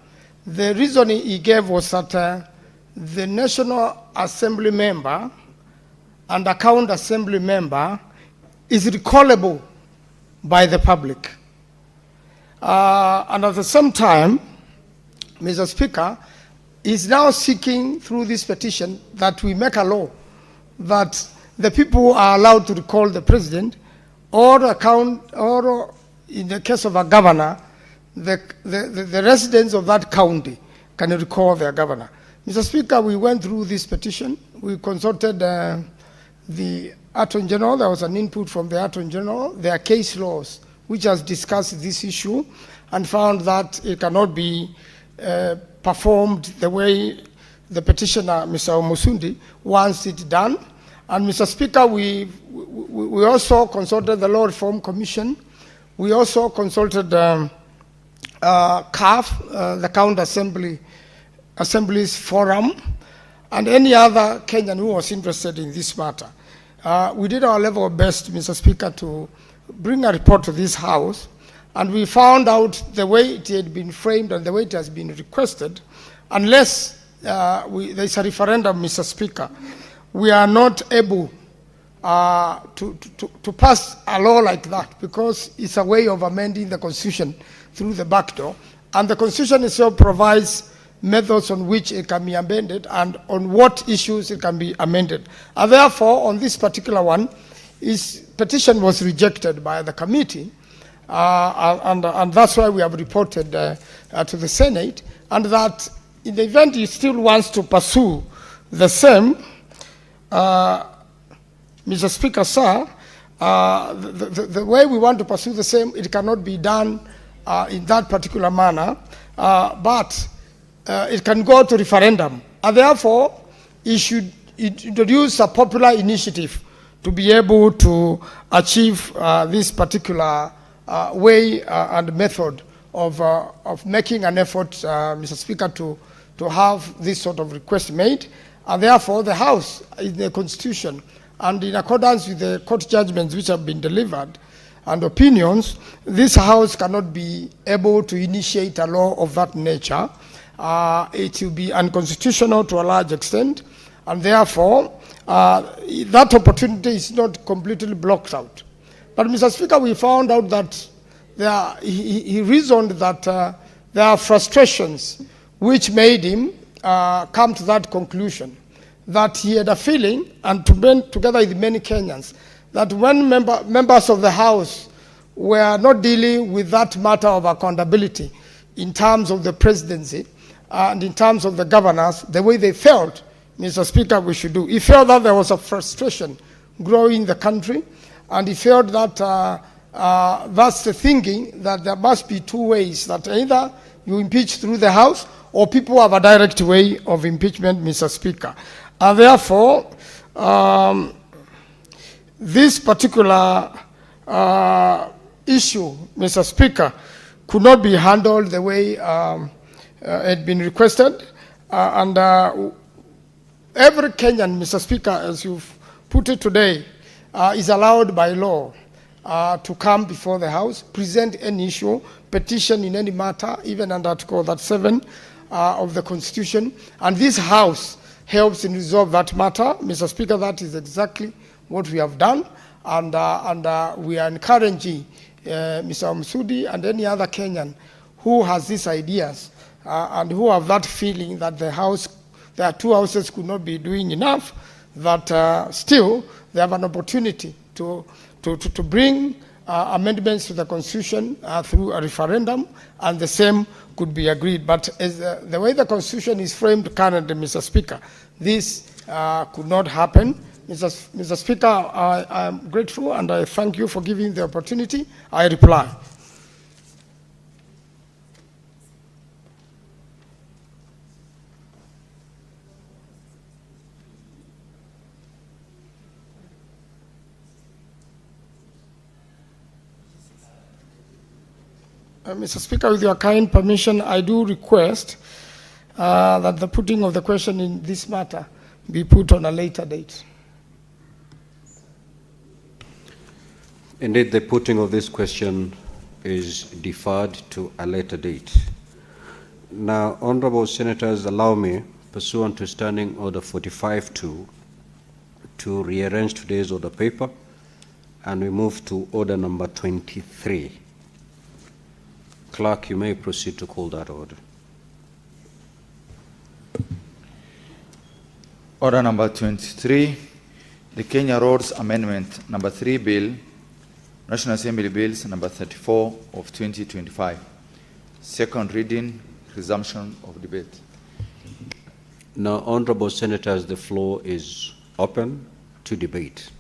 The reason he gave was that the National Assembly member and a County Assembly member is recallable by the public. And at the same time, Mr. Speaker, is now seeking through this petition that we make a law that the people are allowed to recall the president or in the case of a governor, the residents of that county can recall their governor. Mr. Speaker, we went through this petition. We consulted the Attorney General. There was an input from the Attorney General. There are case laws which has discussed this issue and found that it cannot be performed the way the petitioner, Mr. Omusundi, wants it done. And Mr. Speaker, we also consulted the Law Reform Commission. We also consulted CAF, the County Assembly's Forum, and any other Kenyan who was interested in this matter. We did our level best, Mr. Speaker, to bring a report to this House, and we found out the way it had been framed and the way it has been requested, unless there's a referendum, Mr. Speaker, we are not able to pass a law like that because it's a way of amending the Constitution through the back door. And the Constitution itself provides methods on which it can be amended and on what issues it can be amended. And therefore, on this particular one, his petition was rejected by the committee, and that's why we have reported to the Senate, and that in the event he still wants to pursue the same, Mr. Speaker, sir, the way we want to pursue the same, it cannot be done in that particular manner, but it can go to referendum. And therefore, it should introduce a popular initiative to be able to achieve this particular way and method of making an effort, Mr. Speaker, to have this sort of request made. And therefore, the House, in the Constitution, and in accordance with the court judgments which have been delivered and opinions, this House cannot be able to initiate a law of that nature. It will be unconstitutional to a large extent, and therefore, that opportunity is not completely blocked out. But, Mr. Speaker, we found out that he reasoned that there are frustrations which made him come to that conclusion, that he had a feeling, and together with many Kenyans, that when members of the House were not dealing with that matter of accountability in terms of the presidency and in terms of the governors, the way they felt, Mr. Speaker, we should do. He felt that there was a frustration growing in the country, and he felt that that's the thinking, that there must be two ways, that either you impeach through the House or people have a direct way of impeachment, Mr. Speaker. And therefore, this particular issue, Mr. Speaker, could not be handled the way it had been requested. And every Kenyan, Mr. Speaker, as you've put it today, is allowed by law to come before the House, present any issue, petition in any matter, even under Article 7, of the Constitution, and this House helps in resolve that matter. Mr. Speaker, that is exactly what we have done, and we are encouraging Mr. Msudi and any other Kenyan who has these ideas and who have that feeling that their two houses could not be doing enough, that still they have an opportunity to bring amendments to the Constitution through a referendum, and the same could be agreed. But as the way the Constitution is framed currently, Mr. Speaker, this could not happen. Mr. Speaker, I am grateful and I thank you for giving the opportunity. I reply. Mr. Speaker, with your kind permission, I do request that the putting of the question in this matter be put on a later date. Indeed, the putting of this question is deferred to a later date. Now, honorable senators, allow me, pursuant to Standing Order 45-2, to rearrange today's order paper, and we move to order number 23. Clerk, you may proceed to call that order. Order number 23, the Kenya Roads Amendment number 3 Bill, National Assembly Bills number 34 of 2025. Second reading, resumption of debate. Now, honorable senators, the floor is open to debate.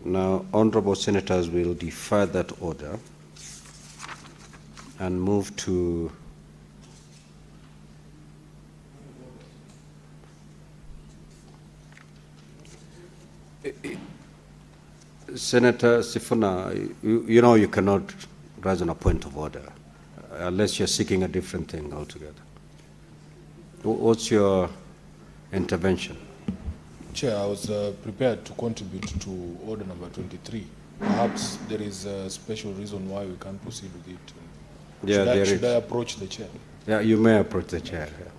Now, honorable senators will defer that order and move to Senator Sifuna. You know you cannot raise on a point of order unless you're seeking a different thing altogether. What's your intervention? Chair, I was prepared to contribute to order number 23. Perhaps there is a special reason why we can't proceed with it. Yeah, should I approach the chair? Yeah, you may approach the chair. Yeah.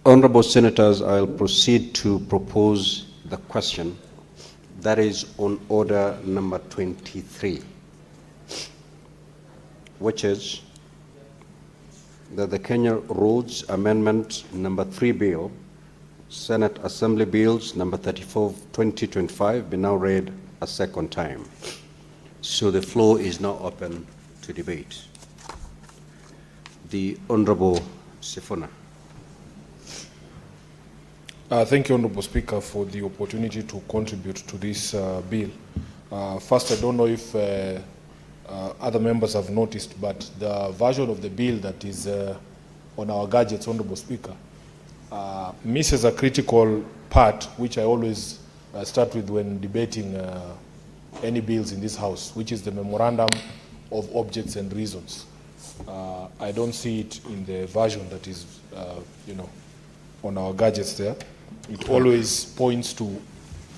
Honorable senators, I'll proceed to propose the question that is on order number 23, which is that the Kenya Roads Amendment number 3 Bill, Senate Assembly Bills number 34 of 2025 be now read a second time. So the floor is now open to debate. The Honorable Sifuna. Thank you, Honorable Speaker, for the opportunity to contribute to this bill. First, I don't know if other members have noticed, but the version of the bill that is on our gadgets, Honorable Speaker, misses a critical part, which I always start with when debating any bills in this House, which is the memorandum of objects and reasons. I don't see it in the version that is, on our gadgets there. It always points to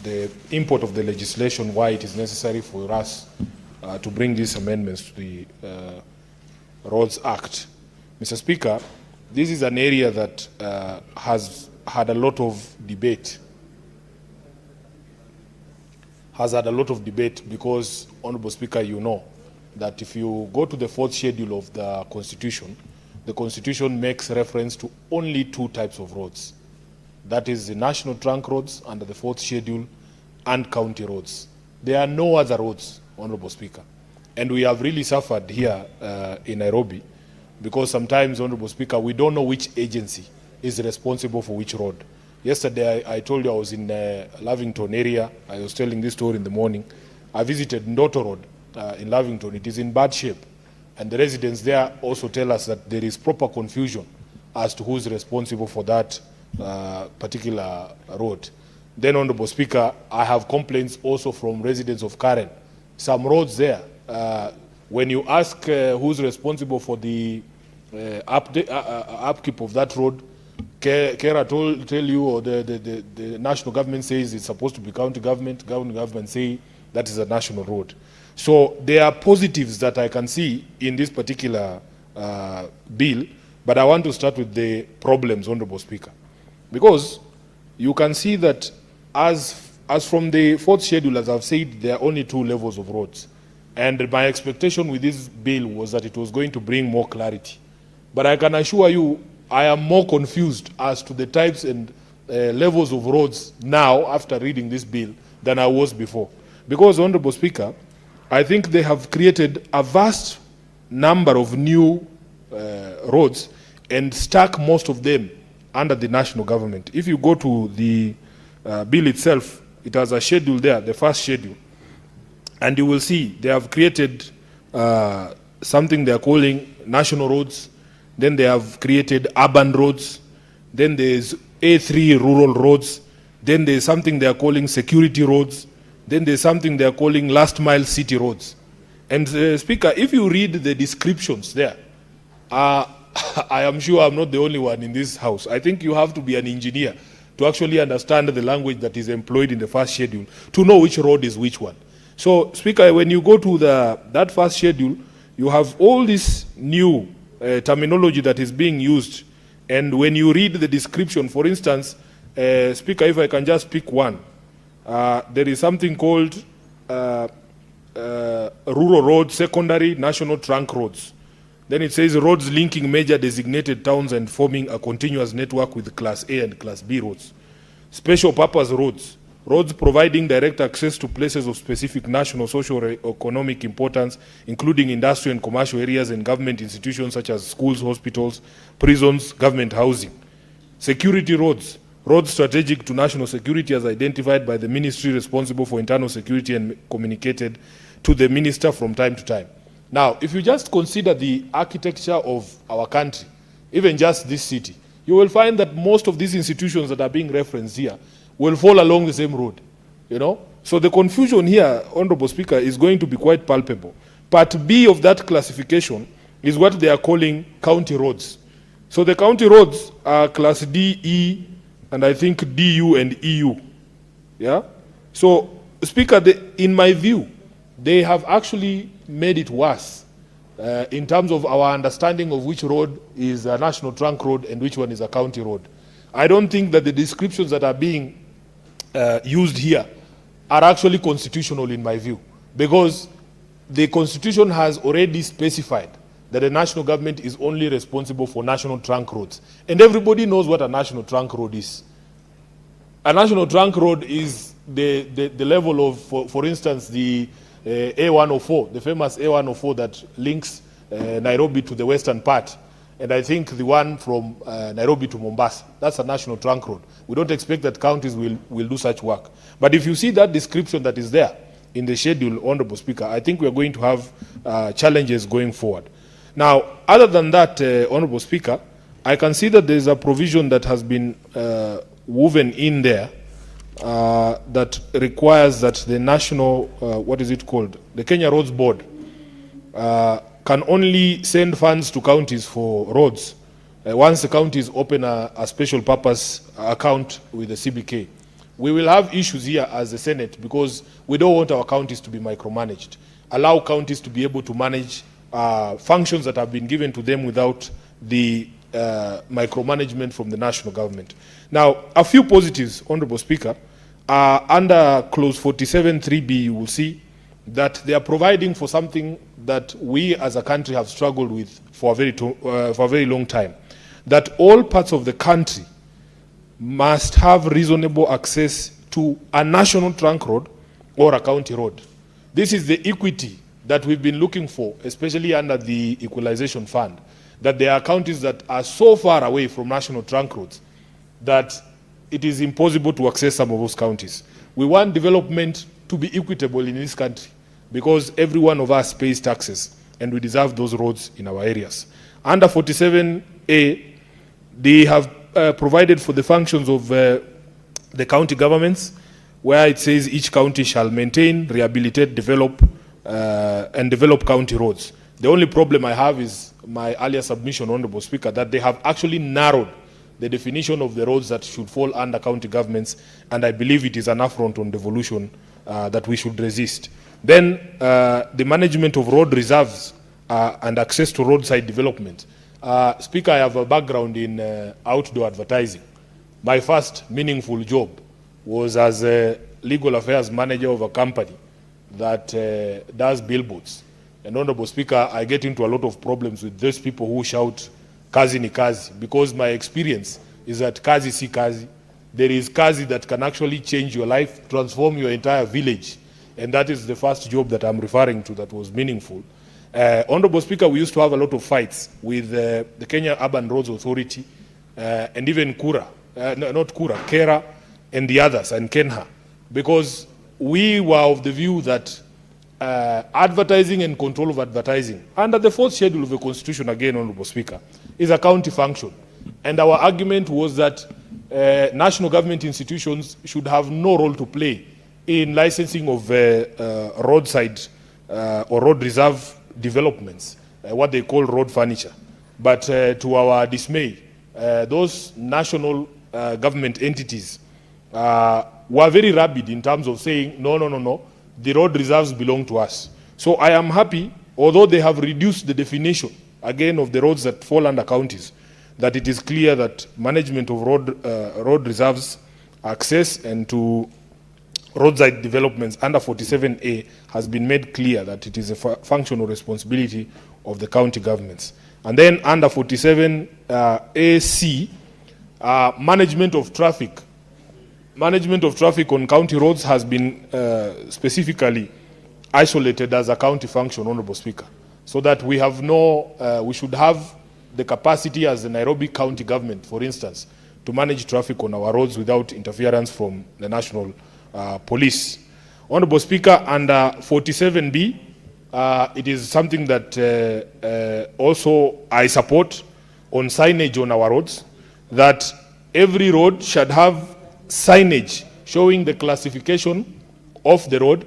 the import of the legislation, why it is necessary for us to bring these amendments to the Roads Act. Mr. Speaker, this is an area that has had a lot of debate. Because, Honorable Speaker, you know that if you go to the 4th schedule of the Constitution makes reference to only 2 types of roads. That is the national trunk roads under the 4th schedule and county roads. There are no other roads, Honorable Speaker. And we have really suffered here in Nairobi because sometimes, Honorable Speaker, we don't know which agency is responsible for which road. Yesterday, I told you I was in Lavington area. I was telling this story in the morning. I visited Ndoto Road in Lavington. It is in bad shape. And the residents there also tell us that there is proper confusion as to who is responsible for that particular road. Then, Honorable Speaker, I have complaints also from residents of Karen. Some roads there, when you ask who's responsible for the upkeep of that road, Kera tell you, or the national government says it's supposed to be county government say that is a national road. So there are positives that I can see in this particular bill, but I want to start with the problems, Honorable Speaker. Because you can see that as from the 4th schedule, as I've said, there are only 2 levels of roads. And my expectation with this bill was that it was going to bring more clarity. But I can assure you, I am more confused as to the types and levels of roads now after reading this bill than I was before. Because, Honorable Speaker, I think they have created a vast number of new roads and stuck most of them under the national government. If you go to the bill itself, it has a schedule there, the 1st schedule, and you will see they have created something they are calling national roads, then they have created urban roads, then there's A3 rural roads, then there's something they are calling security roads, then there's something they are calling last mile city roads. And Speaker, if you read the descriptions there, I am sure I'm not the only one in this House. I think you have to be an engineer to actually understand the language that is employed in the 1st schedule to know which road is which one. So, Speaker, when you go to that 1st schedule, you have all this new terminology that is being used. And when you read the description, for instance, Speaker, if I can just pick one, there is something called rural roads, secondary, national trunk roads. Then it says roads linking major designated towns and forming a continuous network with Class A and Class B roads. Special purpose roads, roads providing direct access to places of specific national, social, or economic importance, including industrial and commercial areas and government institutions such as schools, hospitals, prisons, government housing. Security roads, roads strategic to national security as identified by the ministry responsible for internal security and communicated to the minister from time to time. Now, if you just consider the architecture of our country, even just this city, you will find that most of these institutions that are being referenced here will fall along the same road, So the confusion here, Honorable Speaker, is going to be quite palpable. Part B of that classification is what they are calling county roads. So the county roads are Class D, E, and I think DU and EU. Yeah? So, Speaker, in my view, they have actually made it worse in terms of our understanding of which road is a national trunk road and which one is a county road. I don't think that the descriptions that are being used here are actually constitutional in my view, because the Constitution has already specified that the national government is only responsible for national trunk roads. And everybody knows what a national trunk road is. A national trunk road is the level of, for instance, the A104, the famous A104 that links Nairobi to the western part. And I think the one from Nairobi to Mombasa, that's a national trunk road. We don't expect that counties will do such work. But if you see that description that is there in the schedule, Honorable Speaker, I think we are going to have challenges going forward. Now, other than that, Honorable Speaker, I can see that there is a provision that has been woven in there that requires that the national, what is it called? The Kenya Roads Board can only send funds to counties for roads once the counties open a special purpose account with the CBK. We will have issues here as the Senate because we don't want our counties to be micromanaged. Allow counties to be able to manage functions that have been given to them without the micromanagement from the national government. Now, a few positives, Honorable Speaker. Under clause 47(3)(b), you will see that they are providing for something that we as a country have struggled with for a very long time, that all parts of the country must have reasonable access to a national trunk road or a county road. This is the equity that we've been looking for, especially under the Equalization Fund, that there are counties that are so far away from national trunk roads that it is impossible to access some of those counties. We want development to be equitable in this country because every one of us pays taxes and we deserve those roads in our areas. Under 47A, they have provided for the functions of the county governments, where it says each county shall maintain, rehabilitate, develop, and develop county roads. The only problem I have is my earlier submission, Honorable Speaker, that they have actually narrowed the definition of the roads that should fall under county governments, and I believe it is an affront on devolution that we should resist. Then the management of road reserves and access to roadside development. Speaker, I have a background in outdoor advertising. My first meaningful job was as a legal affairs manager of a company that does billboards. And Honorable Speaker, I get into a lot of problems with those people who shout kazi ni kazi, because my experience is that kazi si kazi. There is kazi that can actually change your life, transform your entire village. And that is the first job that I'm referring to that was meaningful. Honorable Speaker, we used to have a lot of fights with the Kenya Urban Roads Authority and even Kura, not Kura, Kera and the others, and Kenha, because we were of the view that advertising and control of advertising, under the fourth schedule of the Constitution, again, Honorable Speaker, is a county function. And our argument was that national government institutions should have no role to play in licensing of roadside or road reserve developments, what they call road furniture. But to our dismay, those national government entities were very rabid in terms of saying, no, the road reserves belong to us. So I am happy, although they have reduced the definition, again, of the roads that fall under counties, that it is clear that management of road reserves, access, and to roadside developments under 47A has been made clear that it is a functional responsibility of the county governments. And then under 47AC, management of traffic. Management of traffic on county roads has been specifically isolated as a county function, Honorable Speaker, so that we have we should have the capacity as the Nairobi County government, for instance, to manage traffic on our roads without interference from the national police. Honorable Speaker, under 47B, it is something that also I support on signage on our roads, that every road should have signage showing the classification of the road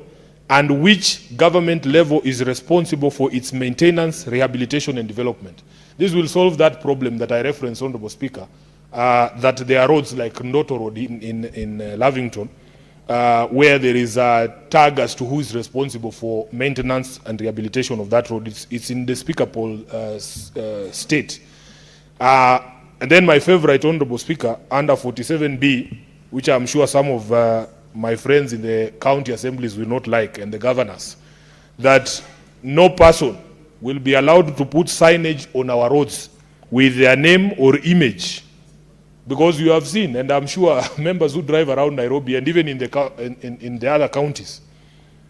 and which government level is responsible for its maintenance, rehabilitation, and development. This will solve that problem that I referenced, Honorable Speaker, that there are roads like Ndoto Road in Lavington, where there is a tag as to who is responsible for maintenance and rehabilitation of that road. It's in the Speaker poll state. And then my favorite, Honorable Speaker, under 47B, which I'm sure some of my friends in the county assemblies will not like, and the governors, that no person will be allowed to put signage on our roads with their name or image. Because you have seen, and I'm sure members who drive around Nairobi and even in the other counties,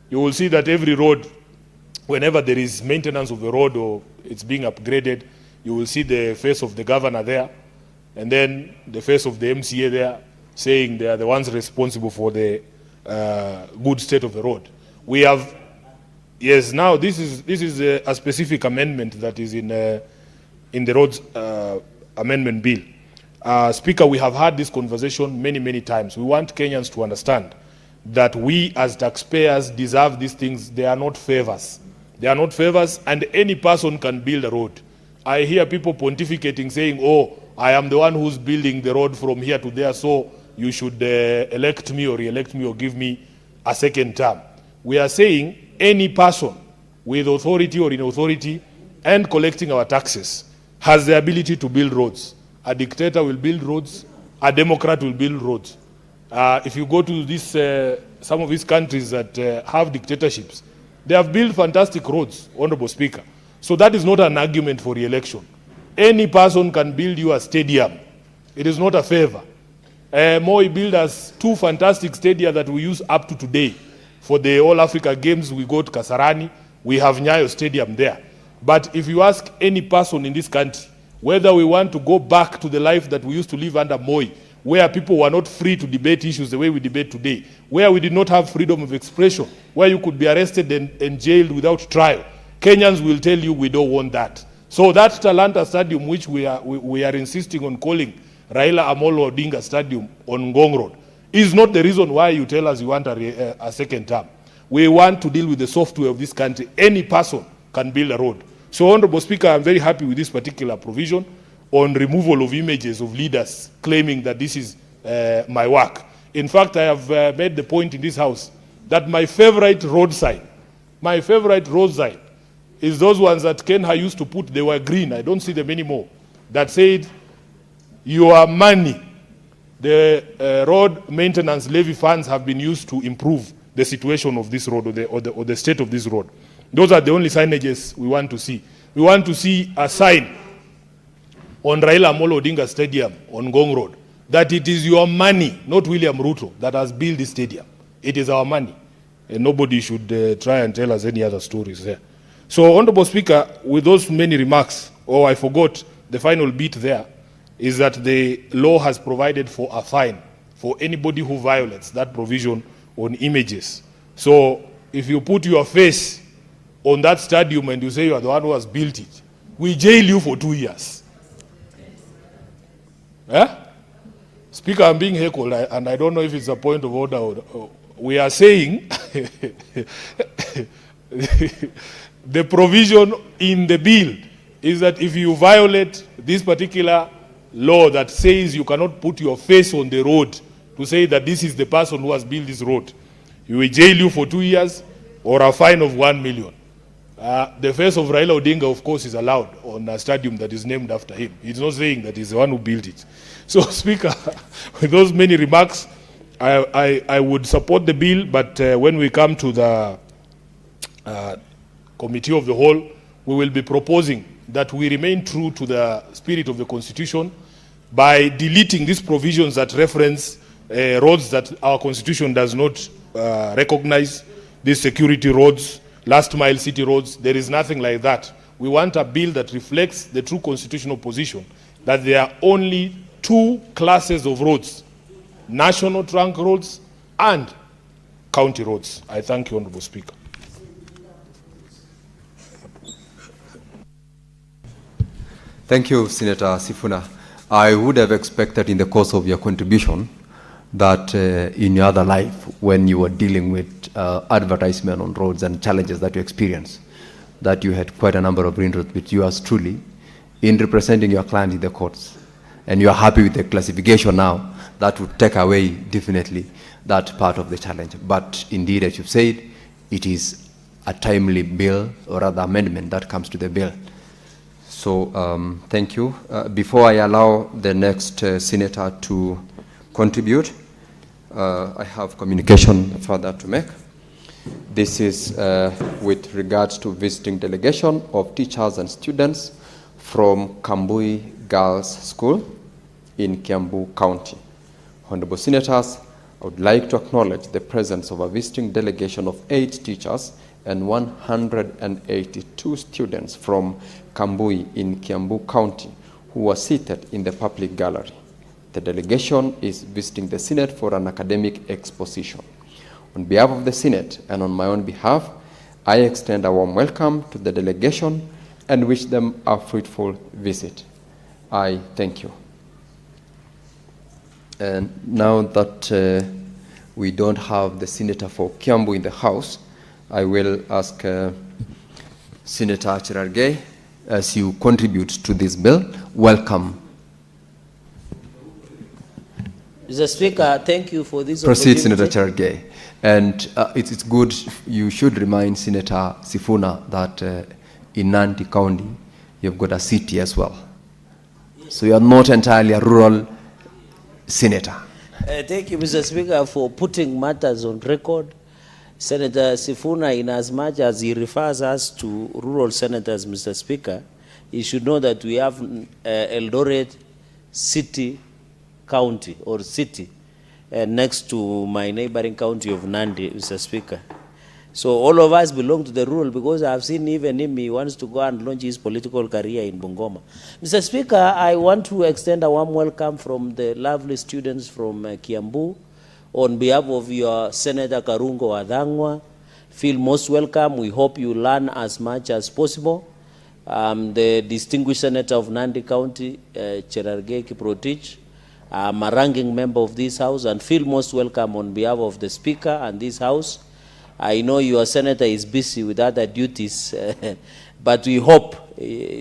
you will see that every road, whenever there is maintenance of the road or it's being upgraded, you will see the face of the governor there, and then the face of the MCA there, saying they are the ones responsible for the good state of the road. We have, yes, now this is a specific amendment that is in the roads amendment bill. Speaker, we have had this conversation many times. We want Kenyans to understand that we as taxpayers deserve these things. They are not favors. They are not favors, and any person can build a road. I hear people pontificating, saying, oh, I am the one who's building the road from here to there, so you should elect me or re-elect me or give me a second term. We are saying any person with authority or in authority and collecting our taxes has the ability to build roads. A dictator will build roads, a democrat will build roads. If you go to this, some of these countries that have dictatorships, they have built fantastic roads, Honorable Speaker. So that is not an argument for re-election. Any person can build you a stadium. It is not a favor. Moi built us 2 fantastic stadia that we use up to today. For the All Africa Games, we go to Kasarani. We have Nyayo Stadium there. But if you ask any person in this country whether we want to go back to the life that we used to live under Moi, where people were not free to debate issues the way we debate today, where we did not have freedom of expression, where you could be arrested and jailed without trial, Kenyans will tell you we don't want that. So that Talanta Stadium, which we are insisting on calling Raila Amolo Odinga Stadium on Ngong Road, is not the reason why you tell us you want a second term. We want to deal with the software of this country. Any person can build a road. So, Honorable Speaker, I'm very happy with this particular provision on removal of images of leaders claiming that this is my work. In fact, I have made the point in this house that my favorite road sign is those ones that Kenha used to put. They were green. I don't see them anymore. That said, your money, the road maintenance levy funds have been used to improve the situation of this road or the state of this road. Those are the only signages we want to see. We want to see a sign on Raila Amolo Odinga Stadium on Ngong Road that it is your money, not William Ruto, that has built this stadium. It is our money. And nobody should try and tell us any other stories there. So, Honorable Speaker, with those many remarks, I forgot the final bit there, is that the law has provided for a fine for anybody who violates that provision on images. So, if you put your face on that stadium and you say you are the one who has built it, we jail you for 2 years. Speaker, I'm being heckled, and I don't know if it's a point of order. We are saying the provision in the bill is that if you violate this particular law that says you cannot put your face on the road to say that this is the person who has built this road, we will jail you for 2 years or a fine of 1 million. The face of Raila Odinga, of course, is allowed on a stadium that is named after him. He's not saying that he's the one who built it. So, Speaker, with those many remarks, I would support the bill, but when we come to the Committee of the Whole, we will be proposing that we remain true to the spirit of the Constitution by deleting these provisions that reference roads that our Constitution does not recognize, these security roads, last mile city roads. There is nothing like that. We want a bill that reflects the true constitutional position, that there are only 2 classes of roads: national trunk roads and county roads. I thank you, Honorable Speaker. Thank you, Senator Sifuna. I would have expected in the course of your contribution that in your other life, when you were dealing with advertisement on roads and challenges that you experienced, that you had quite a number of inroads with yours truly in representing your client in the courts. And you are happy with the classification now, that would take away definitely that part of the challenge. But indeed, as you've said, it is a timely bill or rather amendment that comes to the bill. So thank you. Before I allow the next senator to contribute, I have communication further to make. This is with regards to visiting delegation of teachers and students from Kambui Girls School in Kiambu County. Honorable Senators, I would like to acknowledge the presence of a visiting delegation of 8 teachers and 182 students from Kambui in Kiambu County who were seated in the public gallery. The delegation is visiting the Senate for an academic exposition. On behalf of the Senate and on my own behalf, I extend a warm welcome to the delegation and wish them a fruitful visit. I thank you. And now that we don't have the Senator for Kiambu in the House, I will ask Senator Cherargei, as you contribute to this bill. Welcome. Mr. Speaker, thank you for this Proceed, opportunity. Senator Cherargei. And it's good, you should remind Senator Sifuna that in Nandi County, you've got a city as well. So you are not entirely a rural senator. Thank you, Mr. Speaker, for putting matters on record. Senator Sifuna, in as much as he refers us to rural senators, Mr. Speaker, he should know that we have Eldoret City County, or city, next to my neighboring county of Nandi, Mr. Speaker. So all of us belong to the rural, because I've seen even him, he wants to go and launch his political career in Bungoma. Mr. Speaker, I want to extend a warm welcome from the lovely students from Kiambu. On behalf of your Senator Karungo Wadhangwa, feel most welcome. We hope you learn as much as possible. The distinguished Senator of Nandi County, Cherargei Kiprotich, I'm a ranking member of this House, and feel most welcome on behalf of the Speaker and this House. I know your Senator is busy with other duties, but we hope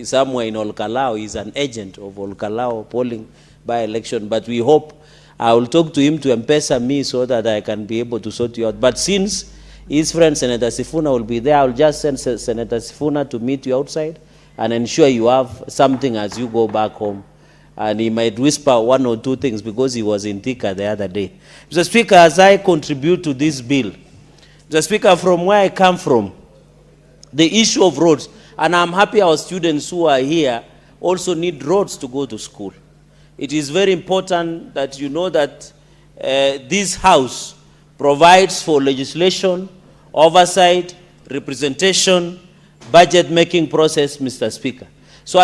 somewhere in Olkalao, he's an agent of Olkalao polling by-election, but we hope I will talk to him to M-Pesa me so that I can be able to sort you out. But since his friend Senator Sifuna will be there, I will just send Senator Sifuna to meet you outside and ensure you have something as you go back home. And he might whisper one or two things because he was in Thika the other day. Mr. Speaker, as I contribute to this bill, Mr. Speaker, from where I come from, the issue of roads, and I'm happy our students who are here also need roads to go to school. It is very important that you know that this House provides for legislation, oversight, representation, budget-making process, Mr. Speaker. So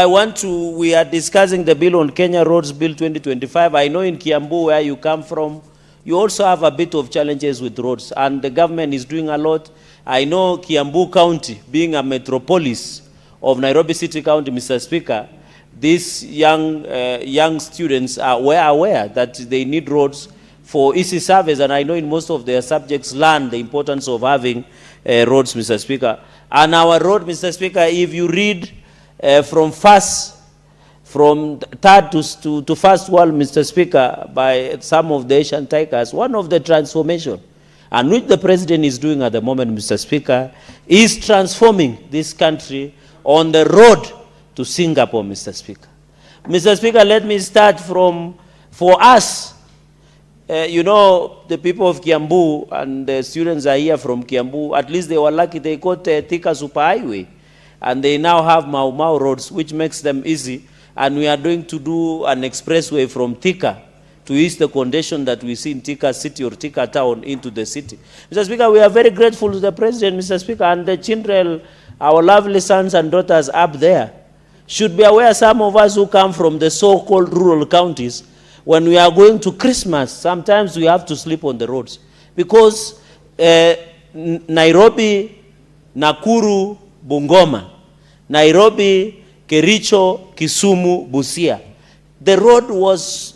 we are discussing the bill on Kenya Roads Bill 2025. I know in Kiambu, where you come from, you also have a bit of challenges with roads, and the government is doing a lot. I know Kiambu County, being a metropolis of Nairobi City County, Mr. Speaker, these young students are aware that they need roads for easy service, and I know in most of their subjects learn the importance of having roads, Mr. Speaker. And our road, Mr. Speaker, if you read from third to first world, Mr. Speaker, by some of the Asian tigers, one of the transformation, and which the president is doing at the moment, Mr. Speaker, is transforming this country on the road to Singapore, Mr. Speaker. Mr. Speaker, let me start for us, you know, the people of Kiambu, and the students are here from Kiambu, at least they were lucky they got Thika Superhighway, and they now have Mau Mau roads, which makes them easy, and we are going to do an expressway from Thika to ease the condition that we see in Thika city or Thika town into the city. Mr. Speaker, we are very grateful to the president, Mr. Speaker, and the children, our lovely sons and daughters up there, should be aware, some of us who come from the so-called rural counties, when we are going to Christmas, sometimes we have to sleep on the roads. Because Nairobi, Nakuru, Bungoma, Nairobi, Kericho, Kisumu, Busia, the road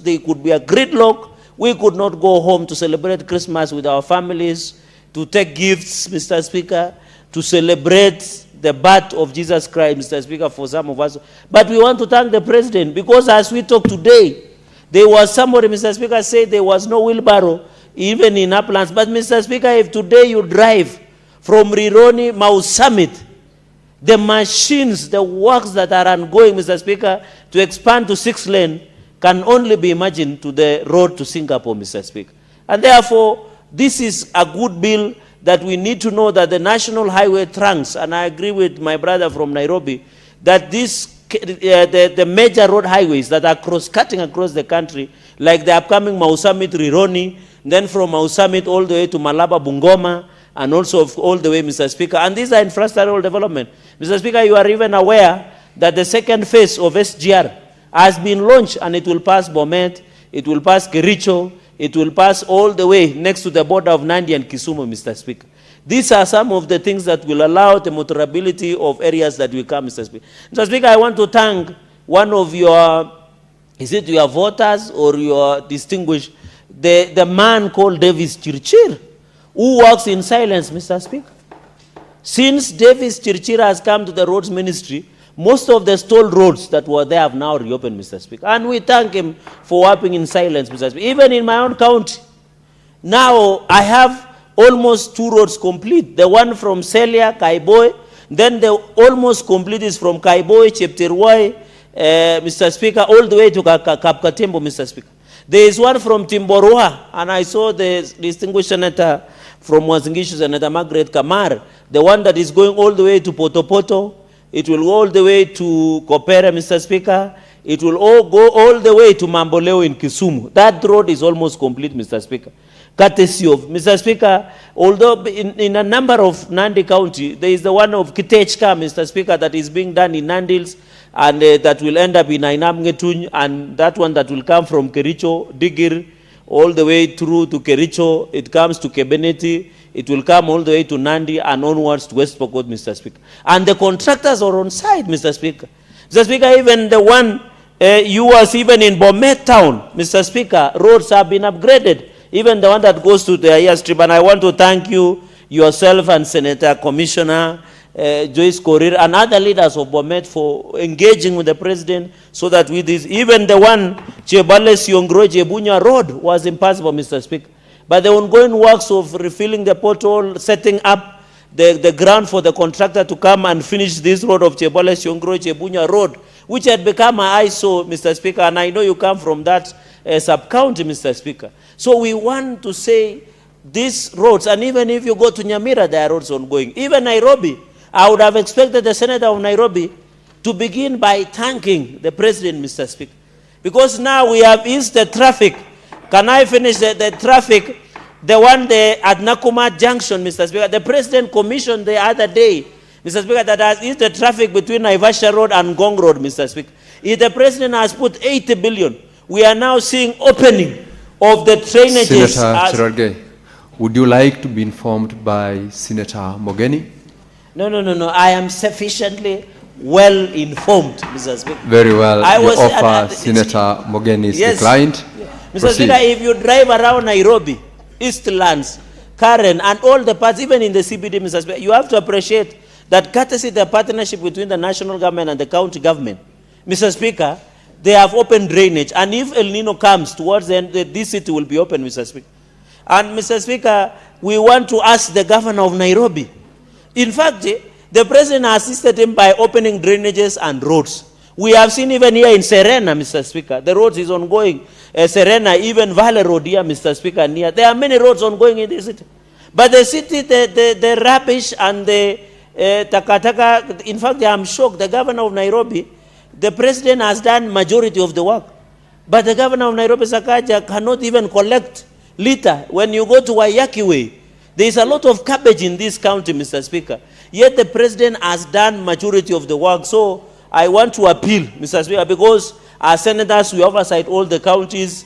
they could be a gridlock. We could not go home to celebrate Christmas with our families, to take gifts, Mr. Speaker, to celebrate the birth of Jesus Christ, Mr. Speaker, for some of us. But we want to thank the president, because as we talk today, there was somebody, Mr. Speaker, said there was no wheelbarrow, even in uplands. But, Mr. Speaker, if today you drive from Rironi, Mau Summit, the machines, the works that are ongoing, Mr. Speaker, to expand to 6-lane can only be imagined to the road to Singapore, Mr. Speaker. And therefore, this is a good bill that we need to know that the national highway trunks, and I agree with my brother from Nairobi, that the major road highways that are cutting across the country, like the upcoming Mau Summit Rironi, then from Mau Summit all the way to Malaba Bungoma, and also of all the way, Mr. Speaker. And these are infrastructural development. Mr. Speaker, you are even aware that the second phase of SGR has been launched, and it will pass Bomet, it will pass Kericho, it will pass all the way next to the border of Nandi and Kisumu, Mr. Speaker. These are some of the things that will allow the motorability of areas that will come, Mr. Speaker. Mr. Speaker, I want to thank one of your, is it your voters or your distinguished, the man called Davis Chirchir, who works in silence, Mr. Speaker. Since Davis Chirchir has come to the roads ministry, most of the stalled roads that were there have now reopened, Mr. Speaker. And we thank him for working in silence, Mr. Speaker. Even in my own county, now I have almost 2 roads complete. The one from Celia, Kaiboi, then the almost complete is from Kaiboi, Chepterwai, Mr. Speaker, all the way to Kapkatembo, Mr. Speaker. There is one from Timborua, and I saw the distinguished senator from Wazingishu, Senator Margaret Kamar, the one that is going all the way to Potopoto. It will go all the way to Kopere, Mr. Speaker. It will all go all the way to Mamboleo in Kisumu. That road is almost complete, Mr. Speaker. Courtesy of, Mr. Speaker, although in a number of Nandi County, there is the one of Kitechka, Mr. Speaker, that is being done in Nandils, and that will end up in Ainamngetuny, and that one that will come from Kericho, Digir, all the way through to Kericho, it comes to Kebeneti, it will come all the way to Nandi and onwards to West Pokot, Mr. Speaker. And the contractors are on site, Mr. Speaker. Mr. Speaker, even the one you was even in Bomet town, Mr. Speaker, roads have been upgraded. Even the one that goes to the airstrip. And I want to thank you, yourself and Senator Commissioner Joyce Korir and other leaders of Bomet for engaging with the President so that with this, even the one Chebale Siongro Jebunya Road was impossible, Mr. Speaker. But the ongoing works of refilling the pothole, setting up the ground for the contractor to come and finish this road of Chebale Siongro Jebunya Road, which had become an eyesore, Mr. Speaker, and I know you come from that sub-county, Mr. Speaker. So we want to say these roads, and even if you go to Nyamira, there are roads ongoing. Even Nairobi, I would have expected the Senator of Nairobi to begin by thanking the President, Mr. Speaker. Because now we have eased the traffic. Can I finish the traffic? The one there at Nakuma Junction, Mr. Speaker. The President commissioned the other day, Mr. Speaker, that has eased the traffic between Naivasha Road and Gong Road, Mr. Speaker. If the President has put 80 billion, we are now seeing opening of the drainages. Senator Cherargei, would you like to be informed by Senator Mogeni? No. I am sufficiently well informed, Mr. Speaker. Very well. Your offer, Senator Mogeni, is declined. Mr. Speaker, if you drive around Nairobi, Eastlands, Karen, and all the parts, even in the CBD, Mr. Speaker, you have to appreciate that courtesy the partnership between the national government and the county government, Mr. Speaker, they have open drainage, and if El Nino comes towards the end, this city will be open, Mr. Speaker. And Mr. Speaker, we want to ask the governor of Nairobi. In fact, the President assisted him by opening drainages and roads. We have seen even here in Serena, Mr. Speaker, the roads is ongoing. Serena, even Valley Road here, Mr. Speaker, near. There are many roads ongoing in the city. But the city, the rubbish and the takataka, in fact, I am shocked. The governor of Nairobi, the President has done majority of the work. But the governor of Nairobi, Sakaja, cannot even collect litter. When you go to Waiyaki Way, there is a lot of cabbage in this county, Mr. Speaker. Yet the President has done majority of the work. So I want to appeal, Mr. Speaker, because as senators, we oversight all the counties.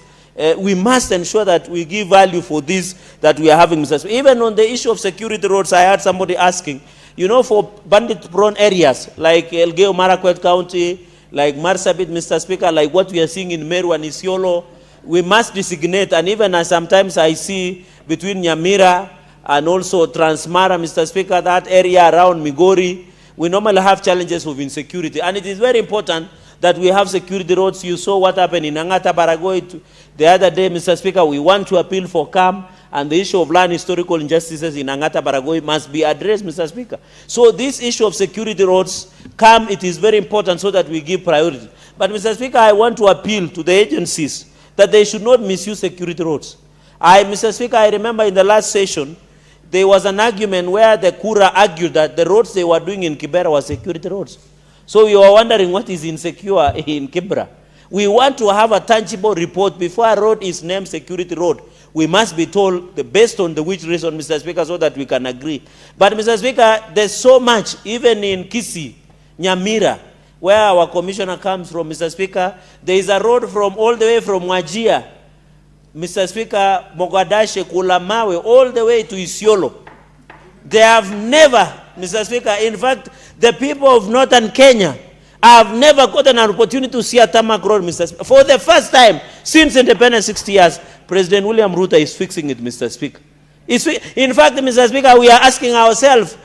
We must ensure that we give value for this that we are having, Mr. Speaker. Even on the issue of security roads, I had somebody asking, you know, for bandit-prone areas like Elgeyo Marakwet County, like Marsabit, Mr. Speaker, like what we are seeing in Meru and Isiolo, we must designate, and even as sometimes I see between Nyamira and also Transmara, Mr. Speaker, that area around Migori, we normally have challenges of insecurity. And it is very important that we have security roads. You saw what happened in Angata Baragoi the other day, Mr. Speaker. We want to appeal for calm, and the issue of land historical injustices in Angata Baragoi must be addressed, Mr. Speaker. So this issue of security roads, calm, it is very important so that we give priority. But Mr. Speaker, I want to appeal to the agencies that they should not misuse security roads. Mr. Speaker, I remember in the last session, there was an argument where the Kura argued that the roads they were doing in Kibera were security roads. So you are wondering what is insecure in Kibera. We want to have a tangible report before a road is named security road. we must be told based on the which reason, Mr. Speaker, so that we can agree. But, Mr. Speaker, there's so much, even in Kisii, Nyamira, where our commissioner comes from, Mr. Speaker, there is a road from all the way from Wajir, Mr. Speaker, Mogadashe, Kulamawe, all the way to Isiolo. They have never, Mr. Speaker, in fact, the people of northern Kenya have never gotten an opportunity to see a tarmac road, Mr. Speaker. For the first time since independence 60 years, President William Ruto is fixing it, Mr. Speaker. In fact, Mr. Speaker, we are asking ourselves,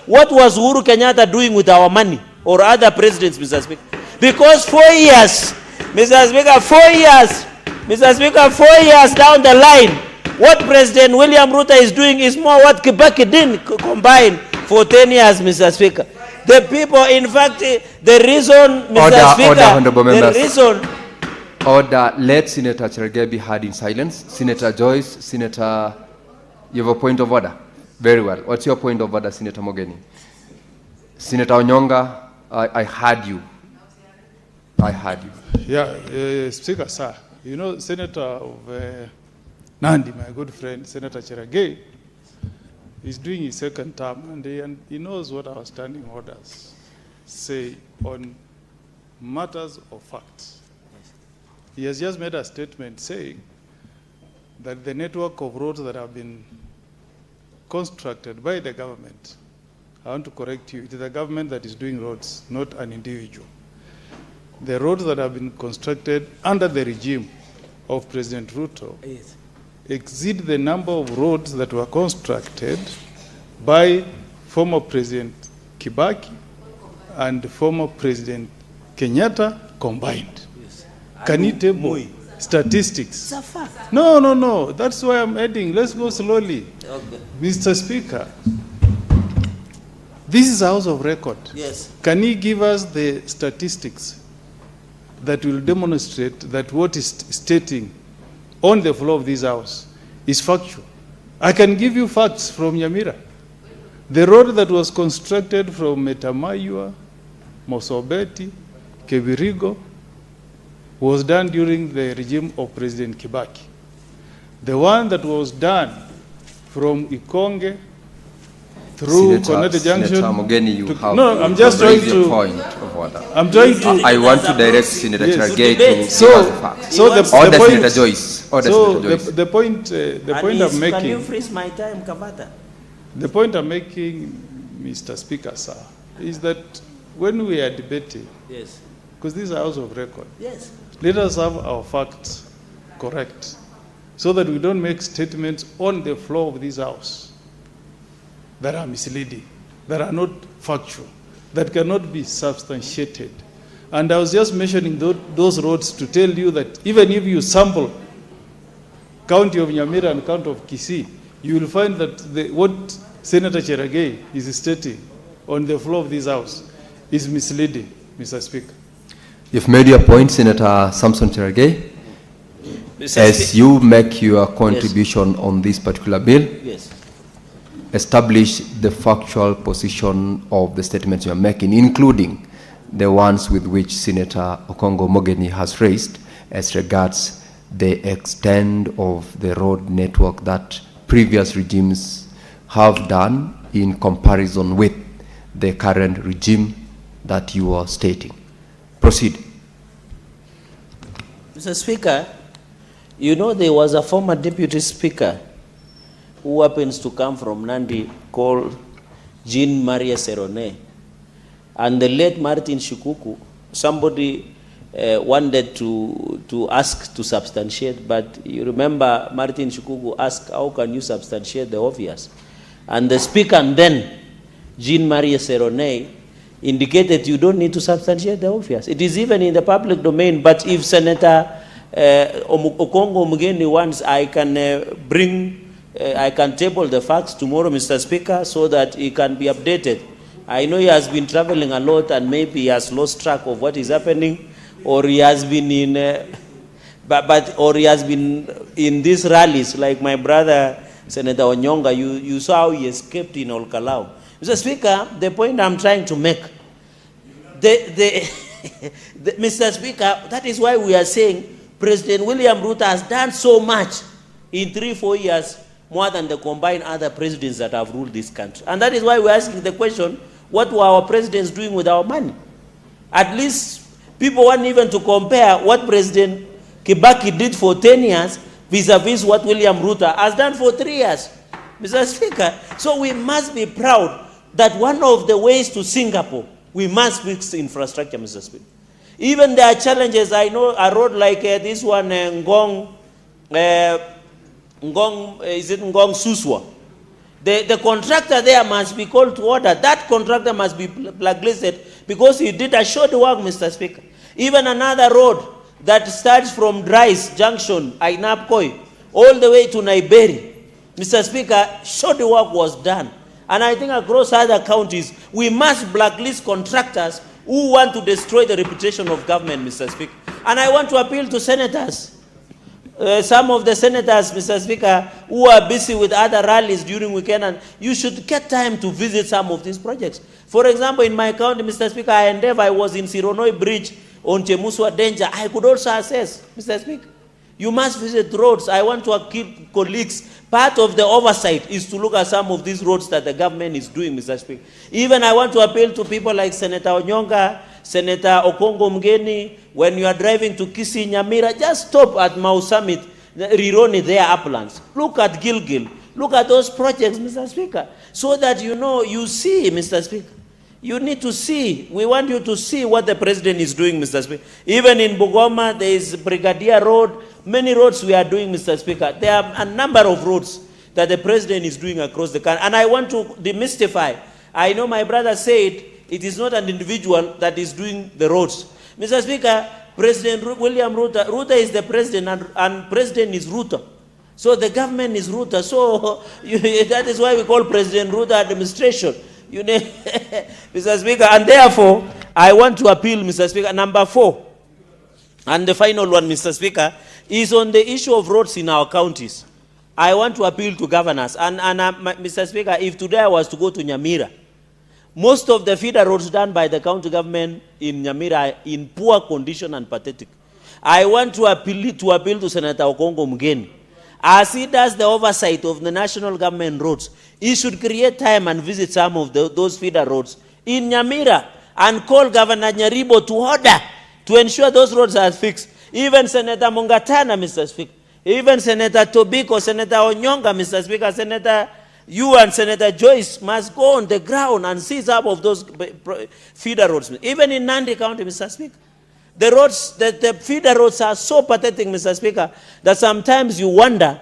what was Uhuru Kenyatta doing with our money, or other presidents, Mr. Speaker? Because 4 years, Mr. Speaker, 4 years, Mr. Speaker, 4 years down the line, what President William Ruto is doing is more what Kibaki did combined for 10 years, Mr. Speaker. The people, in fact, the reason, Mr. Speaker, the reason... Order, let Senator Cherargei be heard in silence. Senator Joyce, Senator, you have a point of order? Very well. What's your point of order, Senator Mogeni? Senator Onyonga, I heard you. I heard you. Yeah, Speaker, sir. You know, Senator of Nandi, my good friend, Senator Cherargei, is doing his second term, and he knows what our standing orders say on matters of facts. He has just made a statement saying that the network of roads that have been constructed by the government, I want to correct you, it is the government that is doing roads, not an individual. The roads that have been constructed under the regime of President Ruto exceed the number of roads that were constructed by former President Kibaki and former President Kenyatta combined. Can you table statistics? It's a fact. No. That's why I'm adding. Let's go slowly. Okay. Mr. Speaker, this is a House of Record. Yes. Can you give us the statistics that will demonstrate that what is stating on the floor of this House is factual? I can give you facts from Nyamira. The road that was constructed from Metamayua, Mosobeti, Kebirigo, was done during the regime of President Kibaki. The one that was done from Ikonge through Connecticut Junction. Senator Mogeni, you have no, I'm just trying to. Point of order. I'm trying to. I want to direct Senator Cherargei to give us the facts. So the point, Senator Joyce. Order, so Senator Joyce. the point I'm making. Can you freeze my time, Kavata? The point I'm making, Mr. Speaker, sir, is that when we are debating, yes, because this is a House of Record, yes, let us have our facts correct, so that we don't make statements on the floor of this House that are misleading, that are not factual, that cannot be substantiated. And I was just mentioning those roads to tell you that even if you sample county of Nyamira and county of Kisii, you will find that what Senator Cherargei is stating on the floor of this House is misleading, Mr. Speaker. You've made your point, Senator Samson Cherargei. As you make your contribution on this particular bill, yes, establish the factual position of the statements you are making, including the ones with which Senator Okongo Mogeni has raised as regards the extent of the road network that previous regimes have done in comparison with the current regime that you are stating. Proceed. Mr. Speaker, you know there was a former deputy speaker who happens to come from Nandi called Jean Maria Serone. And the late Martin Shikuku, somebody wanted to ask to substantiate, but you remember Martin Shikuku asked, how can you substantiate the obvious? And the speaker then, Jean Maria Serone, indicated you don't need to substantiate the obvious. It is even in the public domain, but if Senator Okongo Mugeni wants, I can I can table the facts tomorrow, Mr. Speaker, so that he can be updated. I know he has been traveling a lot and maybe he has lost track of what is happening, or he has been in, or he has been in these rallies, like my brother, Senator Onyonga, you saw how he escaped in Olkalau. Mr. Speaker, the point I'm trying to make, Mr. Speaker, that is why we are saying President William Ruto has done so much in 3-4 years more than the combined other presidents that have ruled this country. And that is why we're asking the question, what were our presidents doing with our money? At least people want even to compare what President Kibaki did for 10 years vis-a-vis what William Ruto has done for 3 years, Mr. Speaker. So we must be proud that one of the ways to Singapore, we must fix infrastructure, Mr. Speaker. Even there are challenges. I know a road like this one, Ngong Suswa. The contractor there must be called to order. That contractor must be blacklisted because he did a short work, Mr. Speaker. Even another road that starts from Dries Junction, Ainapkoi, all the way to Naiberi, Mr. Speaker, short work was done. And I think across other counties, we must blacklist contractors who want to destroy the reputation of government, Mr. Speaker. And I want to appeal to senators. Some of the senators, Mr. Speaker, who are busy with other rallies during weekend, and you should get time to visit some of these projects. For example, in my county, Mr. Speaker, I was in Sironoi Bridge on Chemuswa Danger. I could also assess, Mr. Speaker. You must visit roads. I want to appeal colleagues. Part of the oversight is to look at some of these roads that the government is doing, Mr. Speaker. Even I want to appeal to people like Senator Onyonga, Senator Okongo Mgeni. When you are driving to Kisii, Nyamira, just stop at Mau Summit, Rironi, there, uplands. Look at Gilgil. Look at those projects, Mr. Speaker, so that you see, Mr. Speaker. You need to see. We want you to see what the president is doing, Mr. Speaker. Even in Bugoma, there is Brigadier Road. Many roads we are doing, Mr. Speaker. There are a number of roads that the president is doing across the country. And I want to demystify. I know my brother said it is not an individual that is doing the roads. Mr. Speaker, President William Ruto is the president, and president is Ruto. So the government is Ruto. So that is why we call President Ruto administration. You know, Mr. Speaker, and therefore, I want to appeal, Mr. Speaker, number 4, and the final one, Mr. Speaker, is on the issue of roads in our counties. I want to appeal to governors. And Mr. Speaker, if today I was to go to Nyamira, most of the feeder roads done by the county government in Nyamira are in poor condition and pathetic. I want to appeal to Senator Okongo Mgeni. As he does the oversight of the national government roads, he should create time and visit some of those feeder roads in Nyamira and call Governor Nyaribo to order to ensure those roads are fixed. Even Senator Mungatana, Mr. Speaker, even Senator Tobiko, Senator Onyonga, Mr. Speaker, Senator, you and Senator Joyce must go on the ground and see some of those feeder roads. Even in Nandi County, Mr. Speaker, the roads, the feeder roads are so pathetic, Mr. Speaker, that sometimes you wonder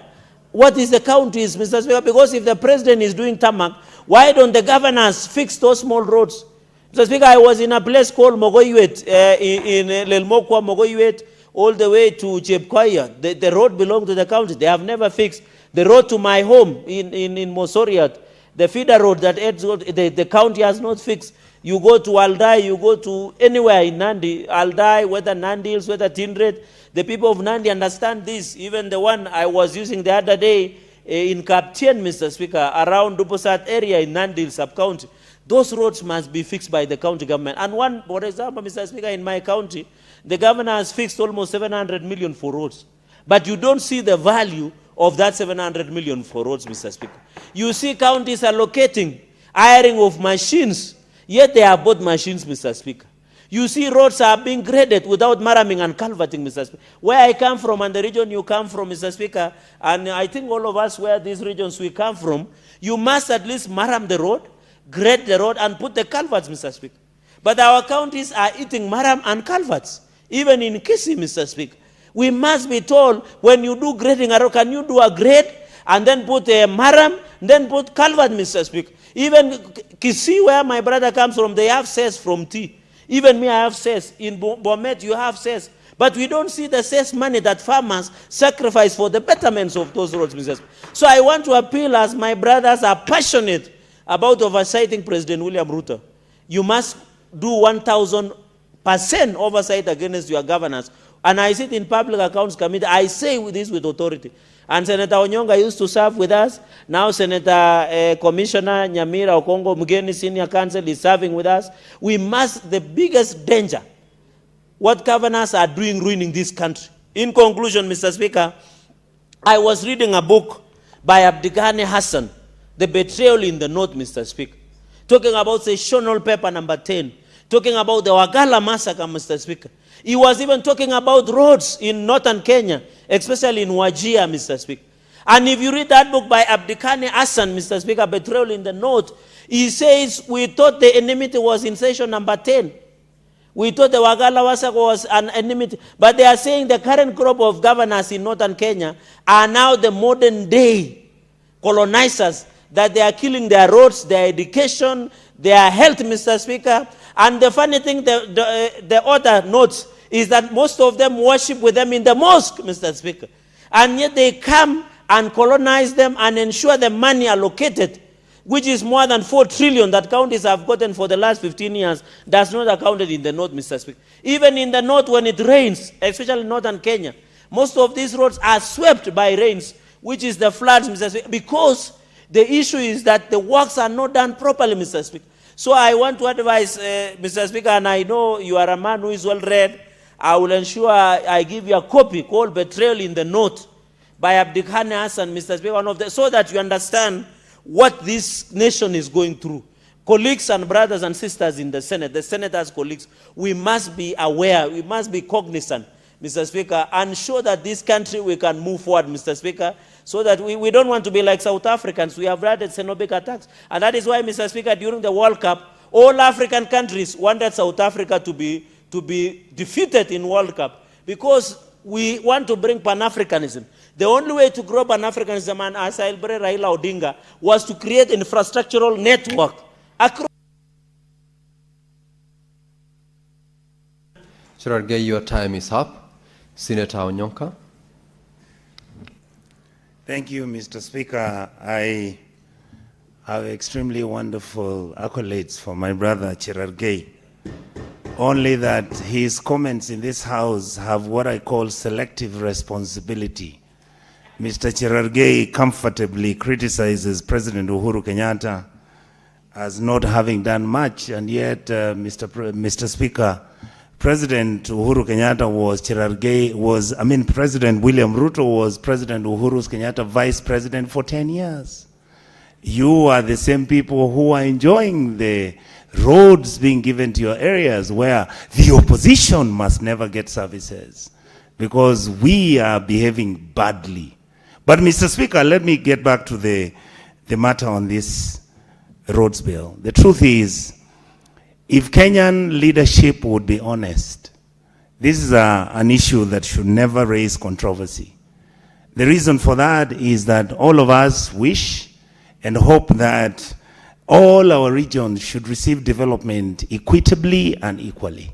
what is the counties, Mr. Speaker, because if the president is doing tarmac, why don't the governors fix those small roads? Mr. Speaker, I was in a place called Mogoyuet, in Lelmokwa, Mogoyuet, all the way to Chepkoya. The road belongs to the county. They have never fixed. The road to my home in Mosoriat, the feeder road that the county has not fixed. You go to Aldai, you go to anywhere in Nandi, Aldai, whether Nandi Hills, whether Tindred, the people of Nandi understand this. Even the one I was using the other day in Kaptien, Mr. Speaker, around Duposat area in Nandi Hills sub-county. Those roads must be fixed by the county government. And one, for example, Mr. Speaker, in my county, the governor has fixed almost 700 million for roads. But you don't see the value of that 700 million for roads, Mr. Speaker. You see counties allocating hiring of machines, yet they have bought machines, Mr. Speaker. You see roads are being graded without maraming and culverting, Mr. Speaker. Where I come from and the region you come from, Mr. Speaker, and I think all of us where these regions we come from, you must at least maram the road, grade the road, and put the culverts, Mr. Speaker. But our counties are eating maram and culverts, even in Kisii, Mr. Speaker. We must be told, when you do grading a road, can you do a grade and then put a maram, then put culvert, Mr. Speaker? Even Kisii, where my brother comes from, they have cess from tea. Even me, I have cess. In Bomet, you have cess. But we don't see the cess money that farmers sacrifice for the betterments of those roads, Mr. Speaker. So I want to appeal, as my brothers are passionate about oversighting President William Ruto. You must do 1,000% oversight against your governors. And I sit in Public Accounts Committee. I say this with authority. And Senator Onyonga used to serve with us. Now Senator Commissioner Nyamira Okongo Mgeni, Senior Counsel, is serving with us. We must, the biggest danger, what governors are doing, ruining this country. In conclusion, Mr. Speaker, I was reading a book by Abdigani Hassan, The Betrayal in the North, Mr. Speaker, talking about sessional paper number 10, talking about the Wagala massacre, Mr. Speaker. He was even talking about roads in northern Kenya, especially in Wajir, Mr. Speaker. And if you read that book by Abdigani Hassan, Mr. Speaker, Betrayal in the North, he says, we thought the enmity was in session number 10. We thought the Wagala massacre was an enmity. But they are saying the current crop of governors in northern Kenya are now the modern day colonizers, that they are killing their roads, their education, their health, Mr. Speaker. And the funny thing, the other notes, is that most of them worship with them in the mosque, Mr. Speaker. And yet they come and colonize them and ensure the money allocated, which is more than 4 trillion that counties have gotten for the last 15 years, does not accounted in the north, Mr. Speaker. Even in the north, when it rains, especially northern Kenya, most of these roads are swept by rains, which is the floods, Mr. Speaker, because the issue is that the works are not done properly, Mr. Speaker. So I want to advise, Mr. Speaker, and I know you are a man who is well read, I will ensure I give you a copy called Betrayal in the North by Abdigani Hassan, Mr. Speaker, so that you understand what this nation is going through. Colleagues and brothers and sisters in the Senate, the senators' colleagues, we must be aware, we must be cognizant, Mr. Speaker, and show that this country we can move forward, Mr. Speaker, so that we don't want to be like South Africans. We have raided xenophobic attacks. And that is why, Mr. Speaker, during the World Cup, all African countries wanted South Africa to be defeated in World Cup, because we want to bring Pan-Africanism. The only way to grow Pan-Africanism, and as I celebrate Raila Odinga, was to create an infrastructural network across. Cherargei, your time is up. Senator Onyonka. Thank you, Mr. Speaker. I have extremely wonderful accolades for my brother Cherargei. Only that his comments in this House have what I call selective responsibility. Mr. Cherargei comfortably criticizes President Uhuru Kenyatta as not having done much, and yet, Mr. Speaker, President Uhuru Kenyatta President William Ruto was President Uhuru Kenyatta vice president for 10 years. You are the same people who are enjoying the roads being given to your areas where the opposition must never get services because we are behaving badly. But Mr. Speaker, let me get back to the matter on this roads bill. The truth is, if Kenyan leadership would be honest, this is an issue that should never raise controversy. The reason for that is that all of us wish and hope that all our regions should receive development equitably and equally.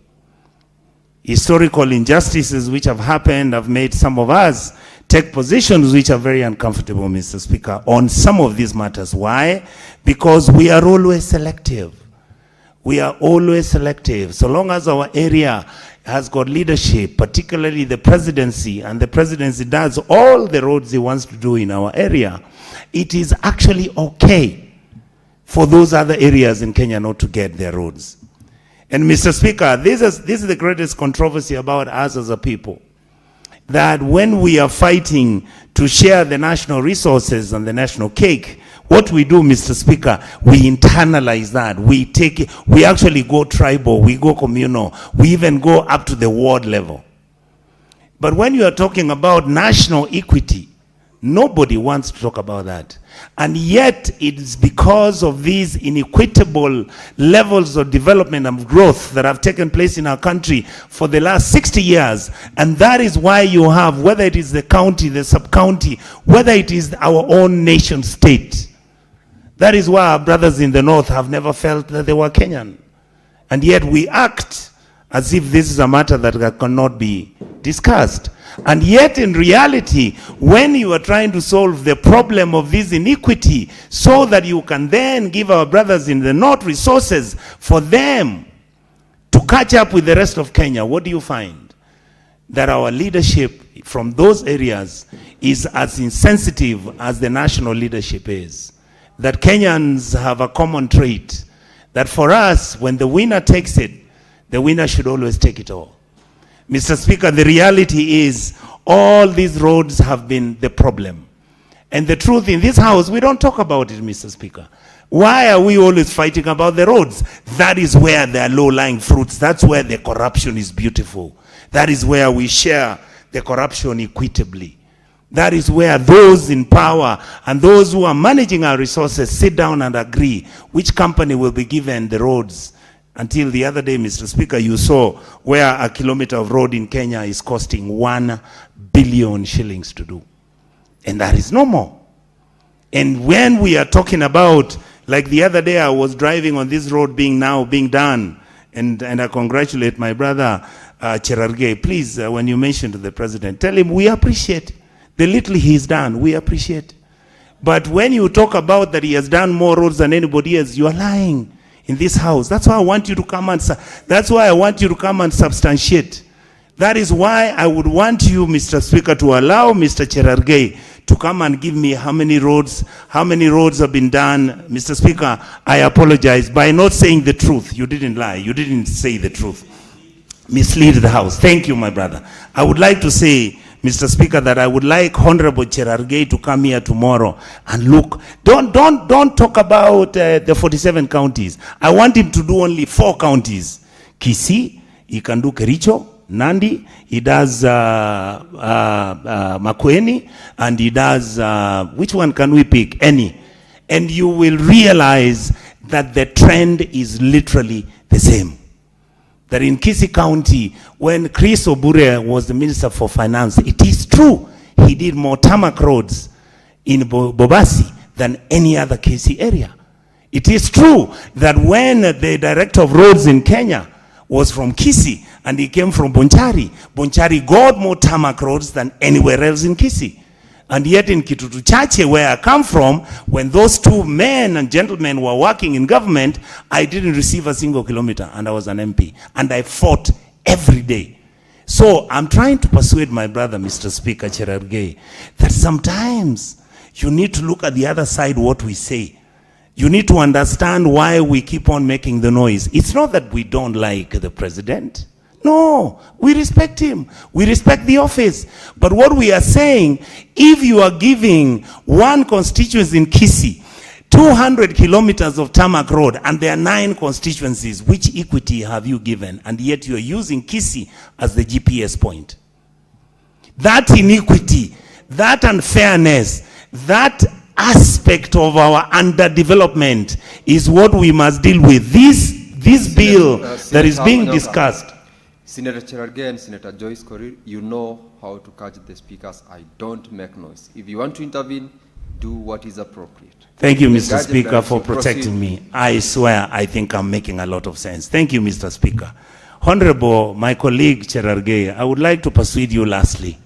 Historical injustices which have happened have made some of us take positions which are very uncomfortable, Mr. Speaker, on some of these matters. Why? Because we are always selective. We are always selective. So long as our area has got leadership, particularly the presidency, and the presidency does all the roads it wants to do in our area, it is actually okay for those other areas in Kenya not to get their roads. And Mr. Speaker, this is the greatest controversy about us as a people. That when we are fighting to share the national resources and the national cake, what we do, Mr. Speaker, we internalize that. We take it, we actually go tribal, we go communal, we even go up to the ward level. But when you are talking about national equity, nobody wants to talk about that. And yet it is because of these inequitable levels of development and growth that have taken place in our country for the last 60 years. And that is why you have, whether it is the county, the sub-county, whether it is our own nation state. That is why our brothers in the north have never felt that they were Kenyan. And yet we act as if this is a matter that cannot be discussed. And yet in reality, when you are trying to solve the problem of this inequity so that you can then give our brothers in the north resources for them to catch up with the rest of Kenya, what do you find? That our leadership from those areas is as insensitive as the national leadership is. That Kenyans have a common trait, that for us, when the winner takes it, the winner should always take it all. Mr. Speaker, the reality is all these roads have been the problem. And the truth, in this house, we don't talk about it, Mr. Speaker. Why are we always fighting about the roads? That is where there are low-lying fruits. That's where the corruption is beautiful. That is where we share the corruption equitably. That is where those in power and those who are managing our resources sit down and agree which company will be given the roads. Until the other day, Mr. Speaker, you saw where a kilometer of road in Kenya is costing 1 billion shillings to do. And that is no more. And when we are talking about, like the other day I was driving on this road being done, and I congratulate my brother Cherargei. Please, when you mention to the president, tell him we appreciate the little he's done, we appreciate. But when you talk about that he has done more roads than anybody else, you are lying in this house. That's why I want you to come and substantiate. That is why I would want you, Mr. Speaker, to allow Mr. Cherargei to come and give me how many roads have been done. Mr. Speaker, I apologize by not saying the truth. You didn't lie. You didn't say the truth. Mislead the House. Thank you, my brother. I would like to say, Mr. Speaker, that I would like Honorable Cherargei to come here tomorrow and look. Don't talk about the 47 counties. I want him to do only 4 counties. Kisii, he can do Kericho, Nandi, he does makwiny, and he does, which one can we pick? Any. And you will realize that the trend is literally the same. That in Kisii County, when Chris Obure was the Minister for Finance, it is true, he did more tarmac roads in Bobasi than any other Kisii area. It is true that when the Director of Roads in Kenya was from Kisii, and he came from Bonchari got more tarmac roads than anywhere else in Kisii. And yet in Kitutu Chache, where I come from, when those 2 men and gentlemen were working in government, I didn't receive a single kilometer, and I was an MP. And I fought every day. So I'm trying to persuade my brother, Mr. Speaker Cherargei, that sometimes you need to look at the other side what we say. You need to understand why we keep on making the noise. It's not that we don't like the president. No, we respect him. We respect the office. But what we are saying, if you are giving one constituency in Kisii 200 kilometers of tarmac road, and there are 9 constituencies, which equity have you given? And yet you are using Kisii as the GPS point. That inequity, that unfairness, that aspect of our underdevelopment is what we must deal with. This bill that is being discussed. Senator Cherargei and Senator Joyce Korir, you know how to catch the speakers. I don't make noise. If you want to intervene, do what is appropriate. Thank you, Mr. Speaker, for protecting me. I swear I think I'm making a lot of sense. Thank you, Mr. Speaker. Honorable, my colleague Cherargei, I would like to persuade you lastly.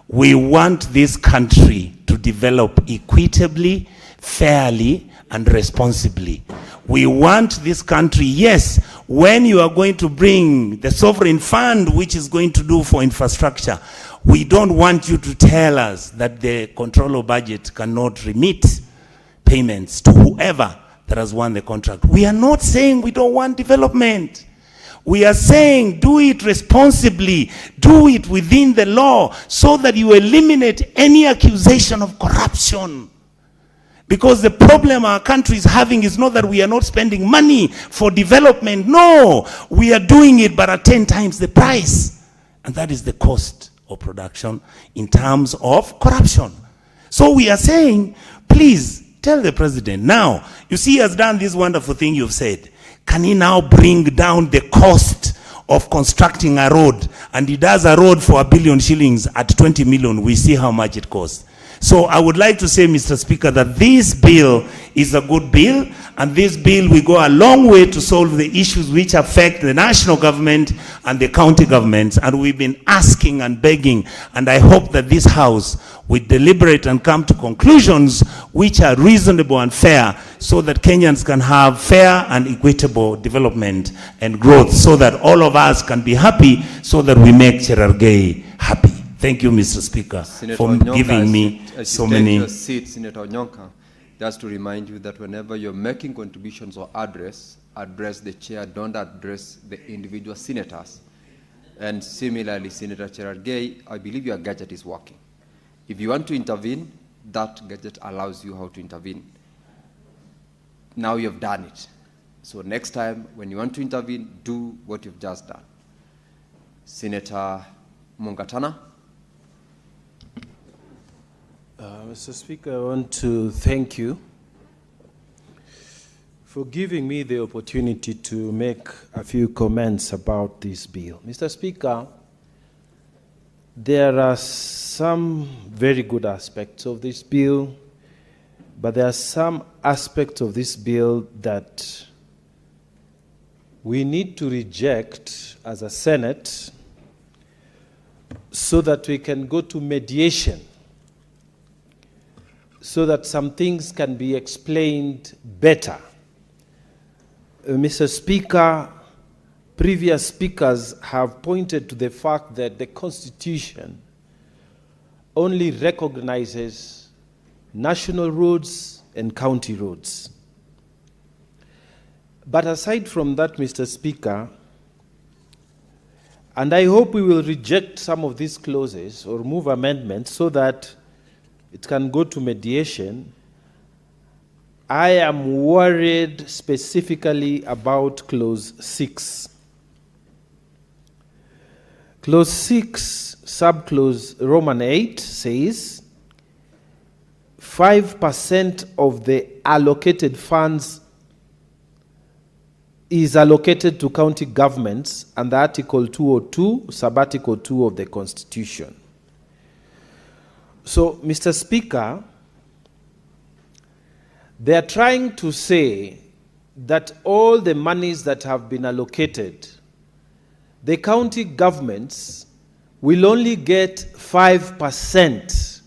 We want this country to develop equitably, fairly, and responsibly. We want this country, yes, when you are going to bring the sovereign fund, which is going to do for infrastructure, we don't want you to tell us that the controller budget cannot remit payments to whoever that has won the contract. We are not saying we don't want development. We are saying do it responsibly, do it within the law, so that you eliminate any accusation of corruption. Because the problem our country is having is not that we are not spending money for development. No, we are doing it, but at 10 times the price. And that is the cost of production in terms of corruption. So we are saying, please tell the president. Now, you see he has done this wonderful thing you've said. Can he now bring down the cost of constructing a road? And he does a road for 1 billion shillings at 20 million. We see how much it costs. So I would like to say, Mr. Speaker, that this bill is a good bill, and this bill will go a long way to solve the issues which affect the national government and the county governments. And we've been asking and begging, and I hope that this House will deliberate and come to conclusions which are reasonable and fair, so that Kenyans can have fair and equitable development and growth, so that all of us can be happy, so that we make Cherargei happy. Thank you, Mr. Speaker, Senator for Onyonka, giving me so many. Your seat, Senator Onyonka, just to remind you that whenever you're making contributions or address the chair, don't address the individual senators. And similarly, Senator Cherargei, I believe your gadget is working. If you want to intervene, that gadget allows you how to intervene. Now you've done it. So next time, when you want to intervene, do what you've just done. Senator Mungatana. Mr. Speaker, I want to thank you for giving me the opportunity to make a few comments about this bill. Mr. Speaker, there are some very good aspects of this bill, but there are some aspects of this bill that we need to reject as a Senate so that we can go to mediation, so that some things can be explained better. Mr. Speaker, previous speakers have pointed to the fact that the Constitution only recognizes national roads and county roads. But aside from that, Mr. Speaker, and I hope we will reject some of these clauses or move amendments so that it can go to mediation, I am worried specifically about Clause 6. Clause 6, subclause Roman 8 says 5% of the allocated funds is allocated to county governments under Article 202, Sub-Article 2 of the Constitution. So, Mr. Speaker, they are trying to say that all the monies that have been allocated, the county governments will only get 5%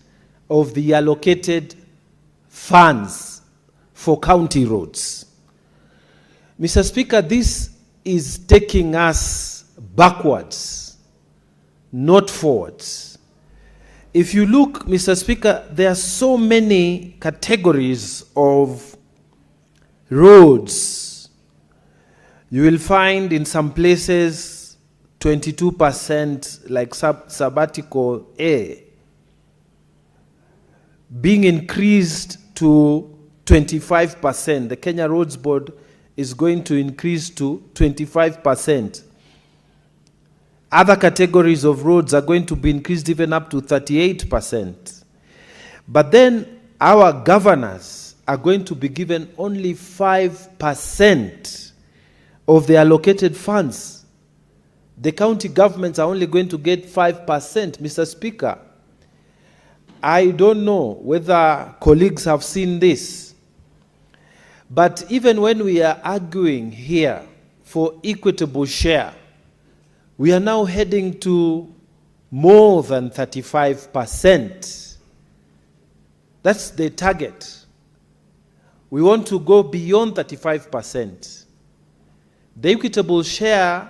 of the allocated funds for county roads. Mr. Speaker, this is taking us backwards, not forwards. If you look, Mr. Speaker, there are so many categories of roads. You will find in some places 22% like Sub-Article A being increased to 25%. The Kenya Roads Board is going to increase to 25%. Other categories of roads are going to be increased even up to 38%. But then our governors are going to be given only 5% of the allocated funds. The county governments are only going to get 5%. Mr. Speaker, I don't know whether colleagues have seen this, but even when we are arguing here for equitable share, we are now heading to more than 35%. That's the target. We want to go beyond 35%. The equitable share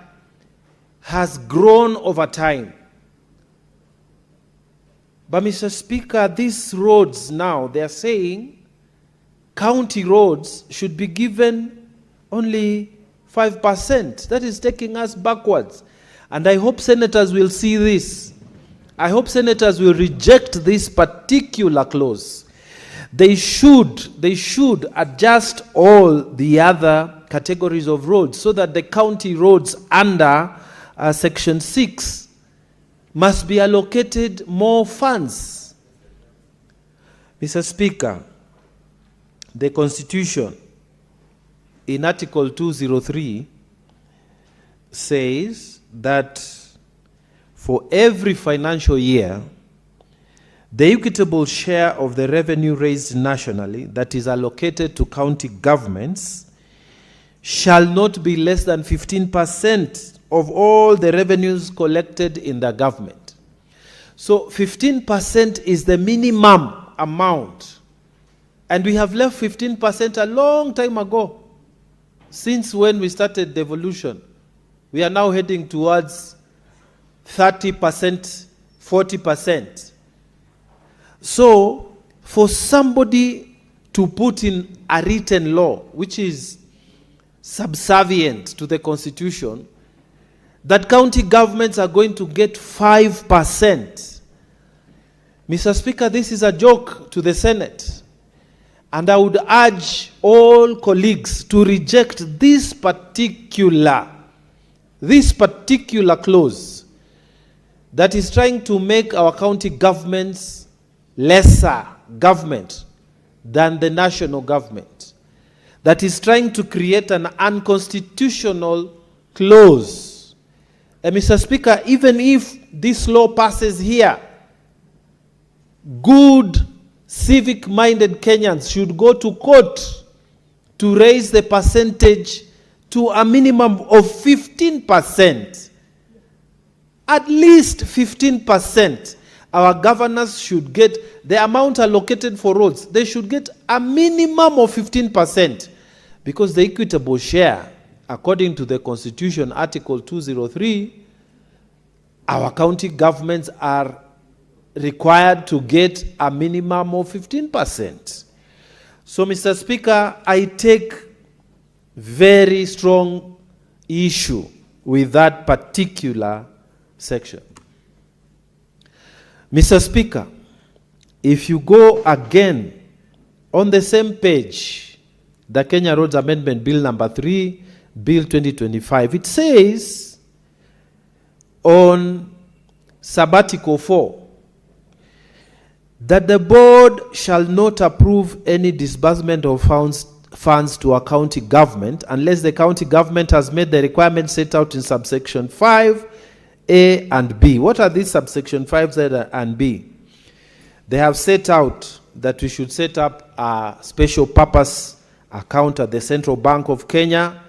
has grown over time. But Mr. Speaker, these roads now, they are saying county roads should be given only 5%. That is taking us backwards. And I hope senators will see this. I hope senators will reject this particular clause. They should adjust all the other categories of roads so that the county roads under Section 6 must be allocated more funds. Mr. Speaker, the Constitution in Article 203 says that for every financial year, the equitable share of the revenue raised nationally that is allocated to county governments shall not be less than 15% of all the revenues collected in the government. So 15% is the minimum amount. And we have left 15% a long time ago. Since when we started devolution, we are now heading towards 30%, 40%. So, for somebody to put in a written law, which is subservient to the Constitution, that county governments are going to get 5%. Mr. Speaker, this is a joke to the Senate. And I would urge all colleagues to reject this particular clause that is trying to make our county governments lesser government than the national government, that is trying to create an unconstitutional clause. And Mr. Speaker, even if this law passes here, good civic-minded Kenyans should go to court to raise the percentage to a minimum of 15%. At least 15%. Our governors should get the amount allocated for roads. They should get a minimum of 15%, because the equitable share, according to the Constitution, Article 203, our county governments are required to get a minimum of 15%. So, Mr. Speaker, I take very strong issue with that particular section. Mr. Speaker, if you go again on the same page, the Kenya Roads Amendment Bill number 3, Bill 2025, it says on sabbatical 4, that the board shall not approve any disbursement of funds to a county government unless the county government has made the requirements set out in subsection 5, A and B. What are these subsection 5, Z and B? They have set out that we should set up a special purpose account at the Central Bank of Kenya.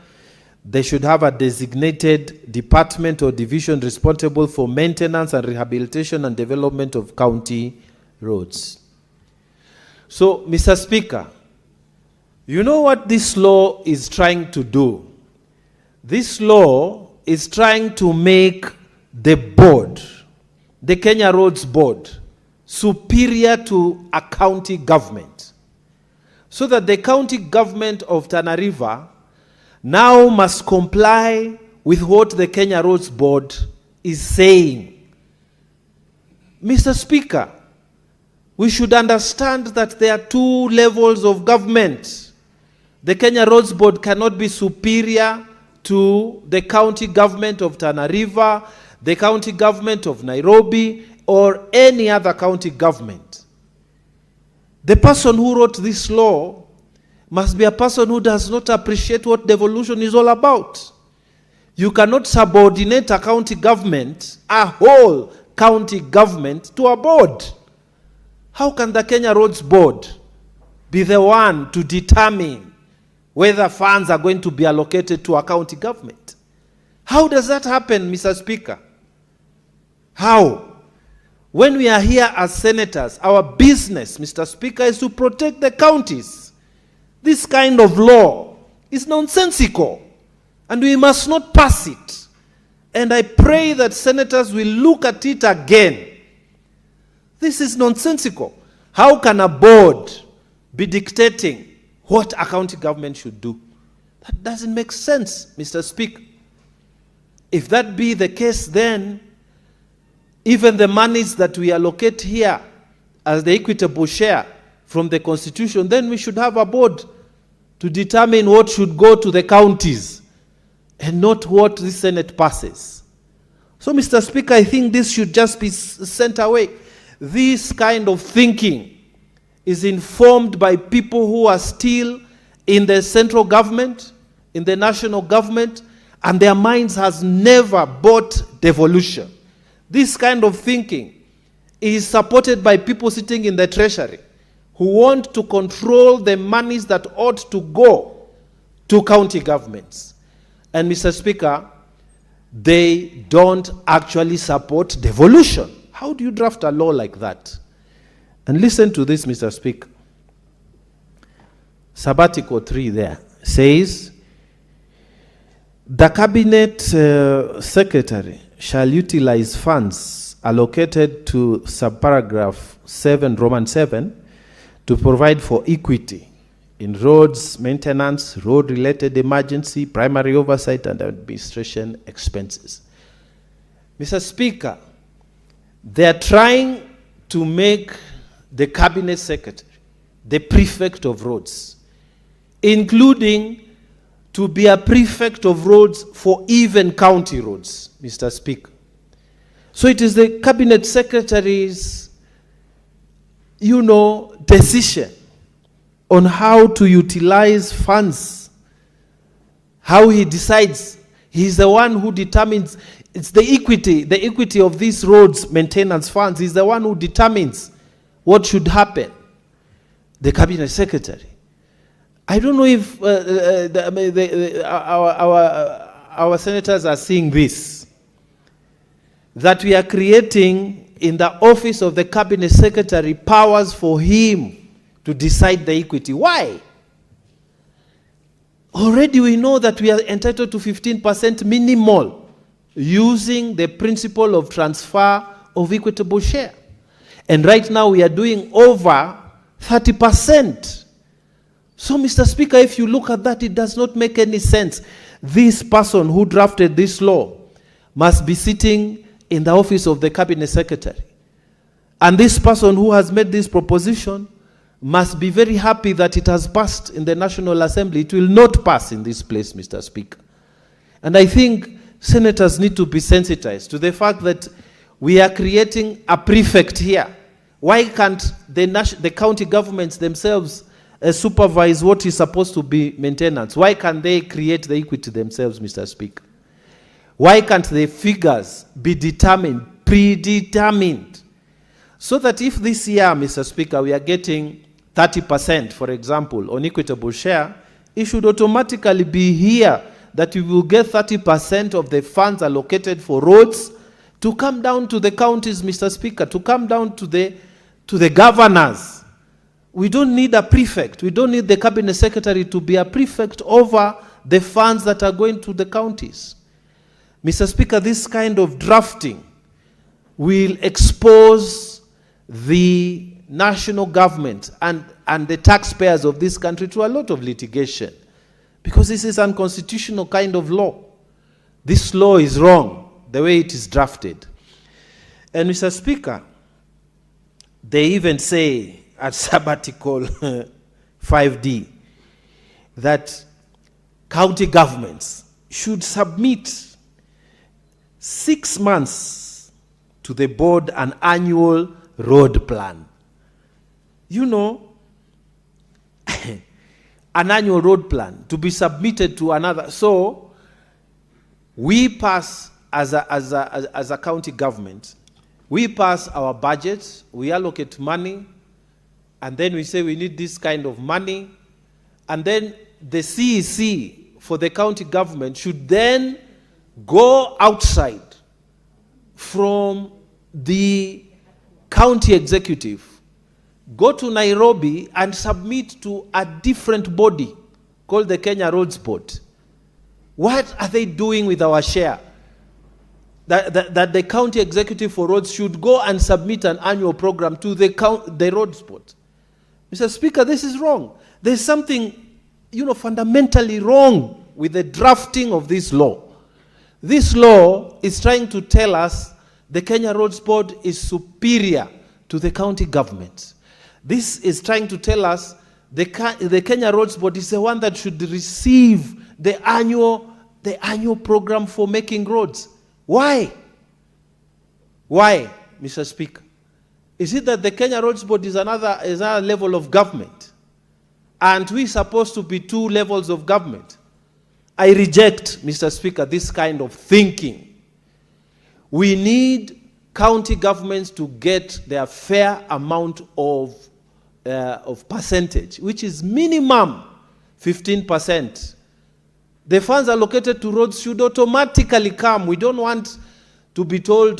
They should have a designated department or division responsible for maintenance and rehabilitation and development of county roads. So, Mr. Speaker, you know what this law is trying to do? This law is trying to make the board, the Kenya Roads Board, superior to a county government, so that the county government of Tana River now must comply with what the Kenya Roads Board is saying. Mr. Speaker, we should understand that there are two levels of government. The Kenya Roads Board cannot be superior to the county government of Tana River, the county government of Nairobi, or any other county government. The person who wrote this law must be a person who does not appreciate what devolution is all about. You cannot subordinate a county government, a whole county government, to a board. How can the Kenya Roads Board be the one to determine whether funds are going to be allocated to a county government? How does that happen, Mr. Speaker? How? When we are here as senators, our business, Mr. Speaker, is to protect the counties. This kind of law is nonsensical, and we must not pass it. And I pray that senators will look at it again. This is nonsensical. How can a board be dictating what a county government should do? That doesn't make sense, Mr. Speaker. If that be the case, then even the monies that we allocate here as the equitable share from the Constitution, then we should have a board to determine what should go to the counties and not what the Senate passes. So, Mr. Speaker, I think this should just be sent away. This kind of thinking is informed by people who are still in the central government, in the national government, and their minds has never bought devolution. This kind of thinking is supported by people sitting in the treasury who want to control the monies that ought to go to county governments. And Mr. Speaker, they don't actually support devolution. How do you draft a law like that? And listen to this, Mr. Speaker. Sabbatical 3 there says, the Cabinet Secretary shall utilize funds allocated to subparagraph 7, Roman 7, to provide for equity in roads, maintenance, road-related emergency, primary oversight, and administration expenses. Mr. Speaker, they are trying to make the cabinet secretary the prefect of roads, including to be a prefect of roads for even county roads, Mr. Speaker. So it is the cabinet secretary's, decision on how to utilize funds, how he decides. He's the one who determines. It's the equity of these roads maintenance funds. He's the one who determines what should happen. The cabinet secretary. I don't know if our senators are seeing this, that we are creating in the office of the cabinet secretary powers for him to decide the equity. Why? Already we know that we are entitled to 15% minimal using the principle of transfer of equitable share. And right now we are doing over 30%. So, Mr. Speaker, if you look at that, it does not make any sense. This person who drafted this law must be sitting in the office of the cabinet secretary. And this person who has made this proposition must be very happy that it has passed in the National Assembly. It will not pass in this place, Mr. Speaker. And I think senators need to be sensitized to the fact that we are creating a prefect here. Why can't the county governments themselves supervise what is supposed to be maintenance? Why can't they create the equity themselves, Mr. Speaker? Why can't the figures be determined, predetermined? So that if this year, Mr. Speaker, we are getting 30%, for example, on equitable share, it should automatically be here that we will get 30% of the funds allocated for roads to come down to the counties, Mr. Speaker, to come down to the governors. We don't need a prefect. We don't need the cabinet secretary to be a prefect over the funds that are going to the counties. Mr. Speaker, this kind of drafting will expose the national government and the taxpayers of this country to a lot of litigation, because this is an unconstitutional kind of law. This law is wrong, the way it is drafted. And Mr. Speaker, they even say at Sub-Article 5D that county governments should submit 6 months to the board an annual road plan. You know, an annual road plan to be submitted to another. So we pass as a county government, we pass our budget, we allocate money, and then we say we need this kind of money, and then the CEC for the county government should then go outside from the county executive, go to Nairobi and submit to a different body called the Kenya Roads Board. What are they doing with our share? That the county executive for roads should go and submit an annual program to the Roads Board. Mr. Speaker, this is wrong. There's something, fundamentally wrong with the drafting of this law. This law is trying to tell us the Kenya Roads Board is superior to the county government. This is trying to tell us the Kenya Roads Board is the one that should receive the annual program for making roads. Why? Why, Mr. Speaker? Is it that the Kenya Roads Board is another level of government? And we're supposed to be two levels of government? I reject, Mr. Speaker, this kind of thinking. We need county governments to get their fair amount of percentage, which is minimum 15%. The funds allocated to roads should automatically come. We don't want to be told,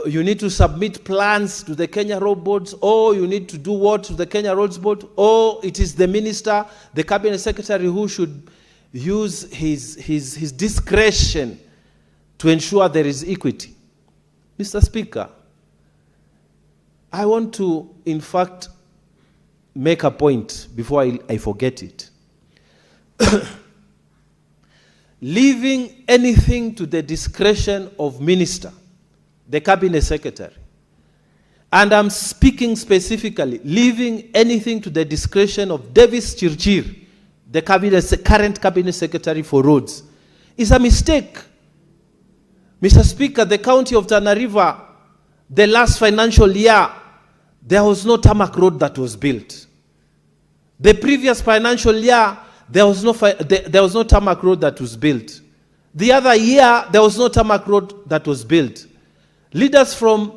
you need to submit plans to the Kenya Road Boards, you need to do what to the Kenya Roads Board, it is the minister, the cabinet secretary who should use his discretion to ensure there is equity. Mr. Speaker, I want to, in fact, make a point before I forget it. leaving anything to the discretion of minister, the cabinet secretary. And I'm speaking specifically, leaving anything to the discretion of Davis Chirchir, the current cabinet secretary for roads, is a mistake. Mr. Speaker, the county of Tana River, the last financial year, there was no tarmac road that was built. The previous financial year, there was no tarmac road that was built. The other year, there was no tarmac road that was built. Leaders from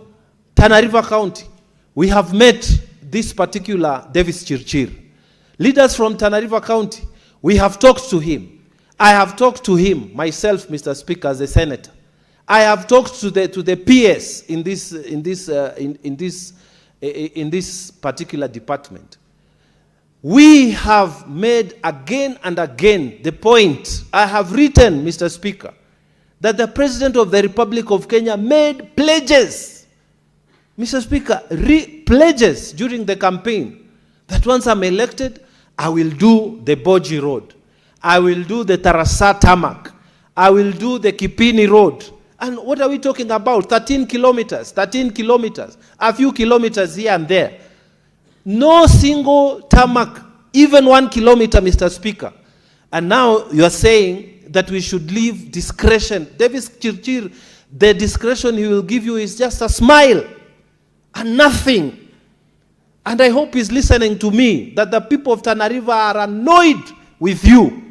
Tana River County, we have met this particular Davis Chirchir. Leaders from Tana River County, we have talked to him. I have talked to him myself, Mr. Speaker, as a senator. I have talked to the PS in this particular department. We have made again and again the point, I have written, Mr. Speaker, that the President of the Republic of Kenya made pledges, Mr. Speaker, pledges during the campaign that once I'm elected, I will do the Boji Road, I will do the Tarasa Tarmac, I will do the Kipini Road. And what are we talking about? 13 kilometers, a few kilometers here and there. No single tarmac, even 1 kilometer, Mr. Speaker. And now you are saying that we should leave discretion. Davis Chirchir, the discretion he will give you is just a smile and nothing. And I hope he's listening to me, that the people of Tana River are annoyed with you.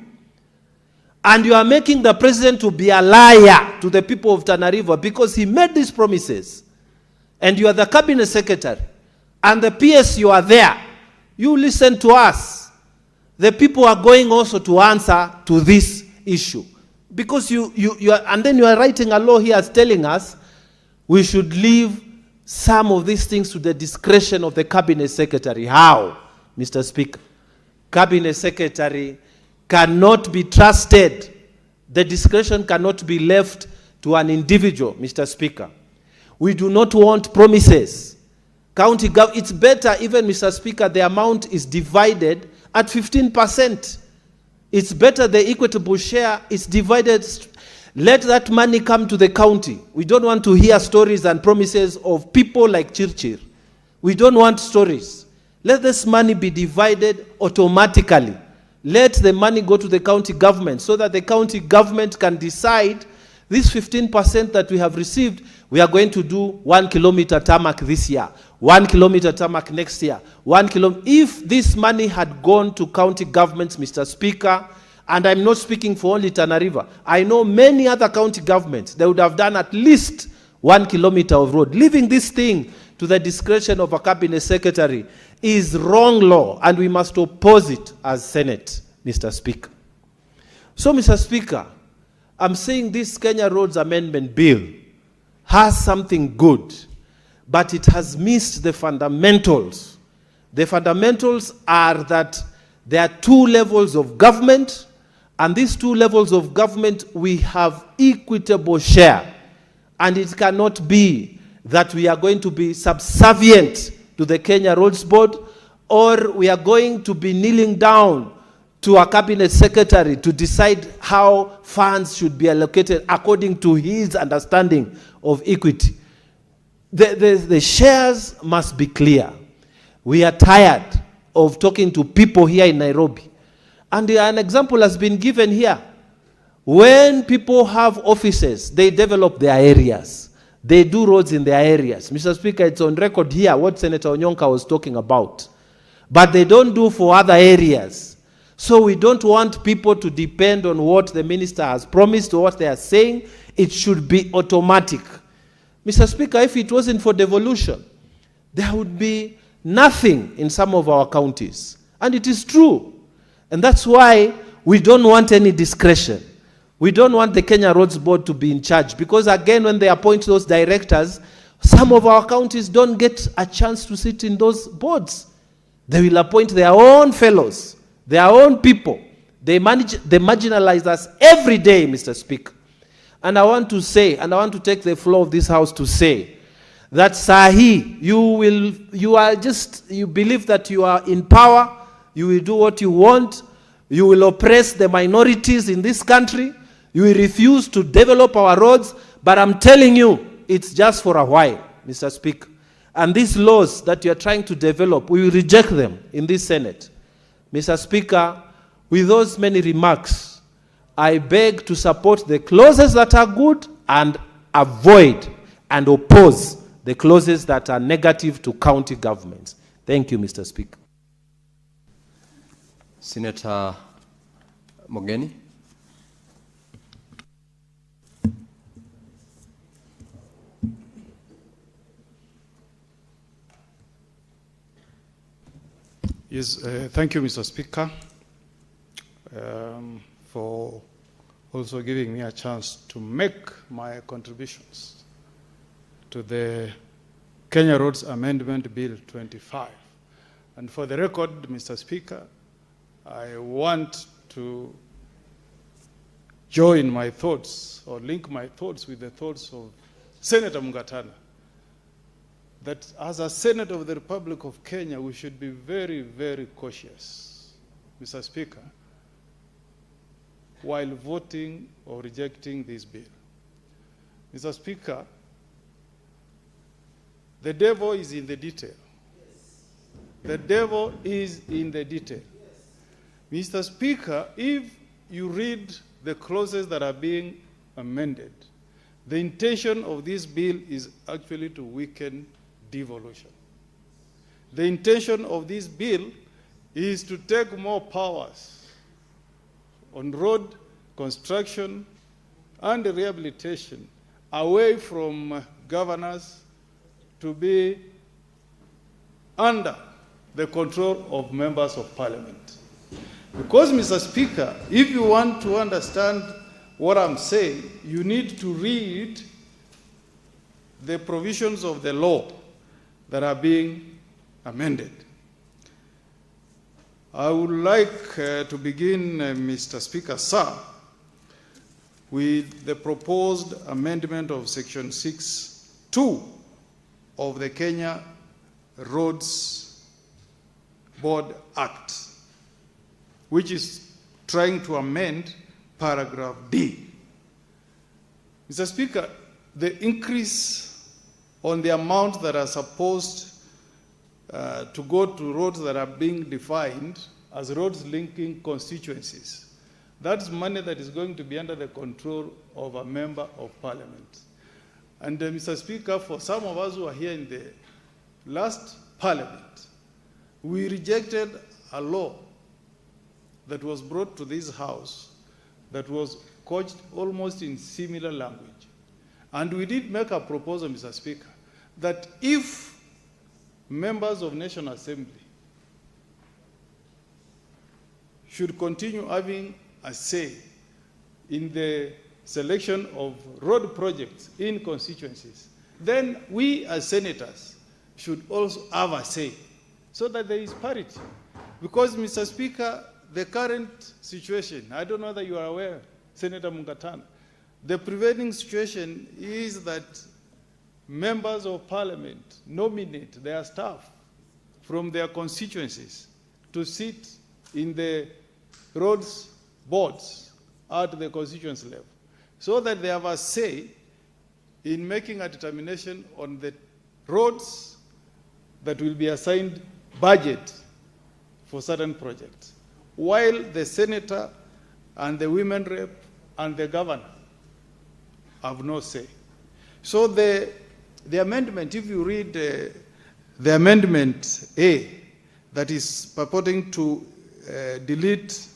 And you are making the president to be a liar to the people of Tana River because he made these promises. And you are the cabinet secretary. And the PS, you are there. You listen to us. The people are going also to answer to this issue. Because you are, and then you are writing a law here telling us we should leave some of these things to the discretion of the cabinet secretary. How, Mr. Speaker? Cabinet secretary cannot be trusted. The discretion cannot be left to an individual, Mr. Speaker. We do not want promises. County government, it's better even, Mr. Speaker, the amount is divided at 15%. It's better the equitable share is divided. Let that money come to the county. We don't want to hear stories and promises of people like Chirchir. We don't want stories. Let this money be divided automatically. Let the money go to the county government so that the county government can decide this 15% that we have received, we are going to do 1 kilometer tarmac this year, 1 kilometer tarmac next year, 1 kilometer. If this money had gone to county governments, Mr. Speaker, and I'm not speaking for only Tana River, I know many other county governments, they would have done at least 1 kilometer of road. Leaving this thing to the discretion of a cabinet secretary is wrong law, and we must oppose it as Senate, Mr. Speaker. So, Mr. Speaker, I'm saying this Kenya Roads Amendment Bill has something good, but it has missed the fundamentals. The fundamentals are that there are 2 levels of government, and these 2 levels of government, we have equitable share. And it cannot be that we are going to be subservient to the Kenya Roads Board, or we are going to be kneeling down to a cabinet secretary to decide how funds should be allocated according to his understanding of equity. The shares must be clear. We are tired of talking to people here in Nairobi. And an example has been given here. When people have offices, they develop their areas. They do roads in their areas. Mr. Speaker, it's on record here what Senator Onyonka was talking about. But they don't do for other areas. So we don't want people to depend on what the minister has promised or what they are saying. It should be automatic. Mr. Speaker, if it wasn't for devolution, there would be nothing in some of our counties. And it is true. And that's why we don't want any discretion. We don't want the Kenya Roads Board to be in charge, because again, when they appoint those directors, some of our counties don't get a chance to sit in those boards. They will appoint their own fellows, their own people. They marginalize us every day, Mr. Speaker. And I want to say, and I want to take the floor of this house to say, that Sahi, you believe that you are in power, you will do what you want, you will oppress the minorities in this country, You will refuse to develop our roads, but I'm telling you, it's just for a while, Mr. Speaker. And these laws that you are trying to develop, we will reject them in this Senate. Mr. Speaker, with those many remarks, I beg to support the clauses that are good and avoid and oppose the clauses that are negative to county governments. Thank you, Mr. Speaker. Senator Mogeni. Yes, thank you, Mr. Speaker, for also giving me a chance to make my contributions to the Kenya Roads Amendment Bill 25. And for the record, Mr. Speaker, I want to join my thoughts or link my thoughts with the thoughts of Senator Mungatana, that as a Senator of the Republic of Kenya, we should be very, very cautious, Mr. Speaker, while voting or rejecting this bill. Mr. Speaker, the devil is in the detail. The devil is in the detail. Mr. Speaker, if you read the clauses that are being amended, the intention of this bill is actually to weaken devolution. The intention of this bill is to take more powers on road construction and rehabilitation away from governors to be under the control of members of parliament. Because, Mr. Speaker, if you want to understand what I'm saying, you need to read the provisions of the law that are being amended. I would like to begin, Mr. Speaker, sir, with the proposed amendment of Section 6(2) of the Kenya Roads Board Act, which is trying to amend paragraph D. Mr. Speaker, the increase on the amount that are supposed to go to roads that are being defined as roads linking constituencies. That's money that is going to be under the control of a member of parliament. And Mr. Speaker, for some of us who are here in the last parliament, we rejected a law that was brought to this house that was couched almost in similar language. And we did make a proposal, Mr. Speaker, that if members of National Assembly should continue having a say in the selection of road projects in constituencies, then we as senators should also have a say so that there is parity. Because, Mr. Speaker, the current situation, I don't know whether you are aware, Senator Mungatana, the prevailing situation is that members of parliament nominate their staff from their constituencies to sit in the roads boards at the constituency level, so that they have a say in making a determination on the roads that will be assigned budget for certain projects, while the senator and the women rep and the governor have no say. So the amendment, if you read the amendment A, that is purporting to delete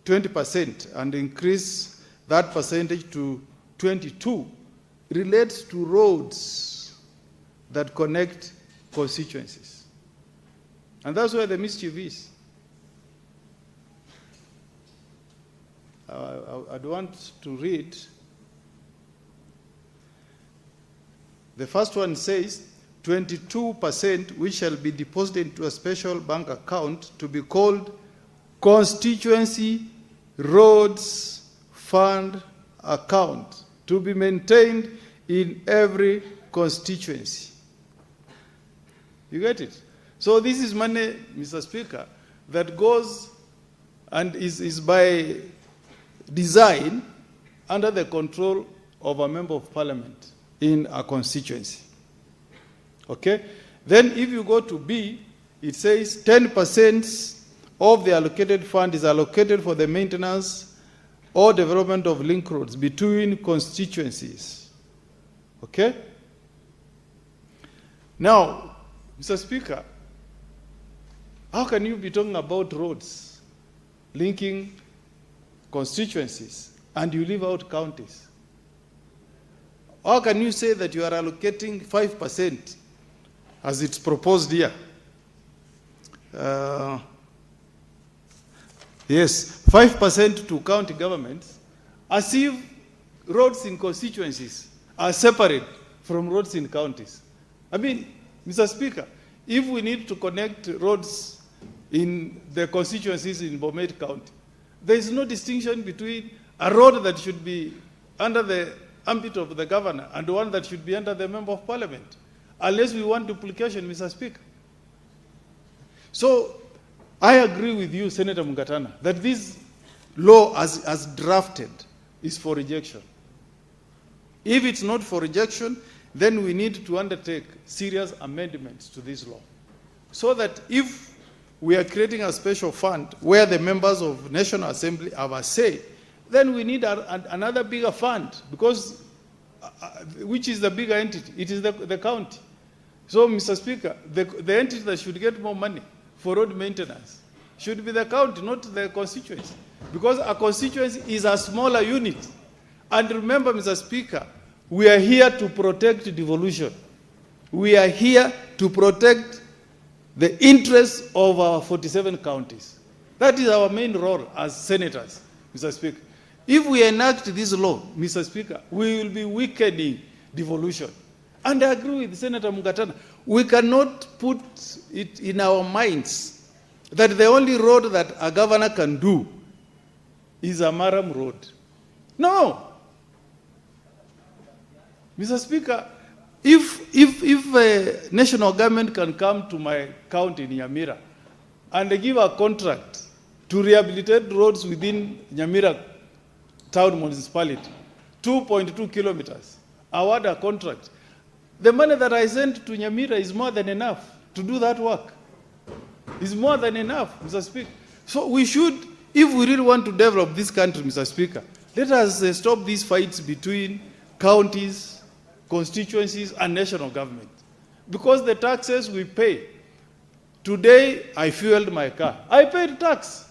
20% and increase that percentage to 22, relates to roads that connect constituencies. And that's where the mischief is. I'd want to read. The first one says 22% which shall be deposited into a special bank account to be called constituency roads fund account to be maintained in every constituency. You get it? So this is money, Mr. Speaker, that goes and is by design under the control of a member of parliament in a constituency. Okay? Then if you go to B, it says 10% of the allocated fund is allocated for the maintenance or development of link roads between constituencies. Okay? Now, Mr. Speaker, how can you be talking about roads linking constituencies and you leave out counties? How can you say that you are allocating 5% as it's proposed here? Yes, 5% to county governments, as if roads in constituencies are separate from roads in counties. I mean, Mr. Speaker, if we need to connect roads in the constituencies in Bomet County, there is no distinction between a road that should be under the ambit of the governor and one that should be under the member of parliament, unless we want duplication, Mr. Speaker. So, I agree with you, Senator Mungatana, that this law as drafted is for rejection. If it's not for rejection, then we need to undertake serious amendments to this law. So that if we are creating a special fund where the members of National Assembly have a say, then we need another bigger fund, because which is the bigger entity? It is the county. So, Mr. Speaker, the entity that should get more money for road maintenance should be the county, not the constituency. Because a constituency is a smaller unit. And remember, Mr. Speaker, we are here to protect devolution. We are here to protect the interests of our 47 counties. That is our main role as senators, Mr. Speaker. If we enact this law, Mr. Speaker, we will be weakening devolution. And I agree with Senator Mungatana. We cannot put it in our minds that the only road that a governor can do is a Maram road. No. Mr. Speaker, if a national government can come to my county in Nyamira and give a contract to rehabilitate roads within Nyamira town municipality, 2.2 kilometers, award a contract, the money that I sent to Nyamira is more than enough to do that work. It's more than enough, Mr. Speaker. So we should, if we really want to develop this country, Mr. Speaker, let us stop these fights between counties, constituencies, and national government. Because the taxes we pay, today I fueled my car. I paid tax.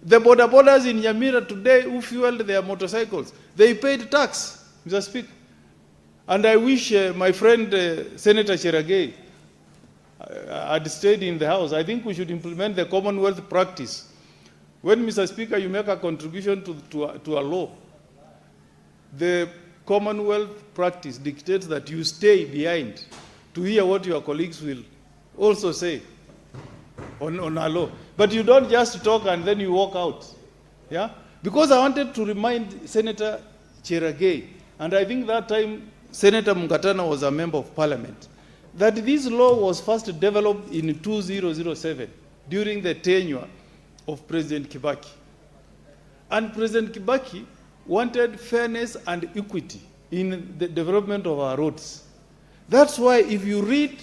The border borders in Nyamira today who fueled their motorcycles, they paid tax, Mr. Speaker. And I wish my friend Senator Cheragay had stayed in the House. I think we should implement the Commonwealth practice. When, Mr. Speaker, you make a contribution to a law, the Commonwealth practice dictates that you stay behind to hear what your colleagues will also say on a law. But you don't just talk and then you walk out. Yeah? Because I wanted to remind Senator Cheragay, and I think that time Senator Mungatana was a member of parliament, that this law was first developed in 2007 during the tenure of President Kibaki. And President Kibaki wanted fairness and equity in the development of our roads. That's why if you read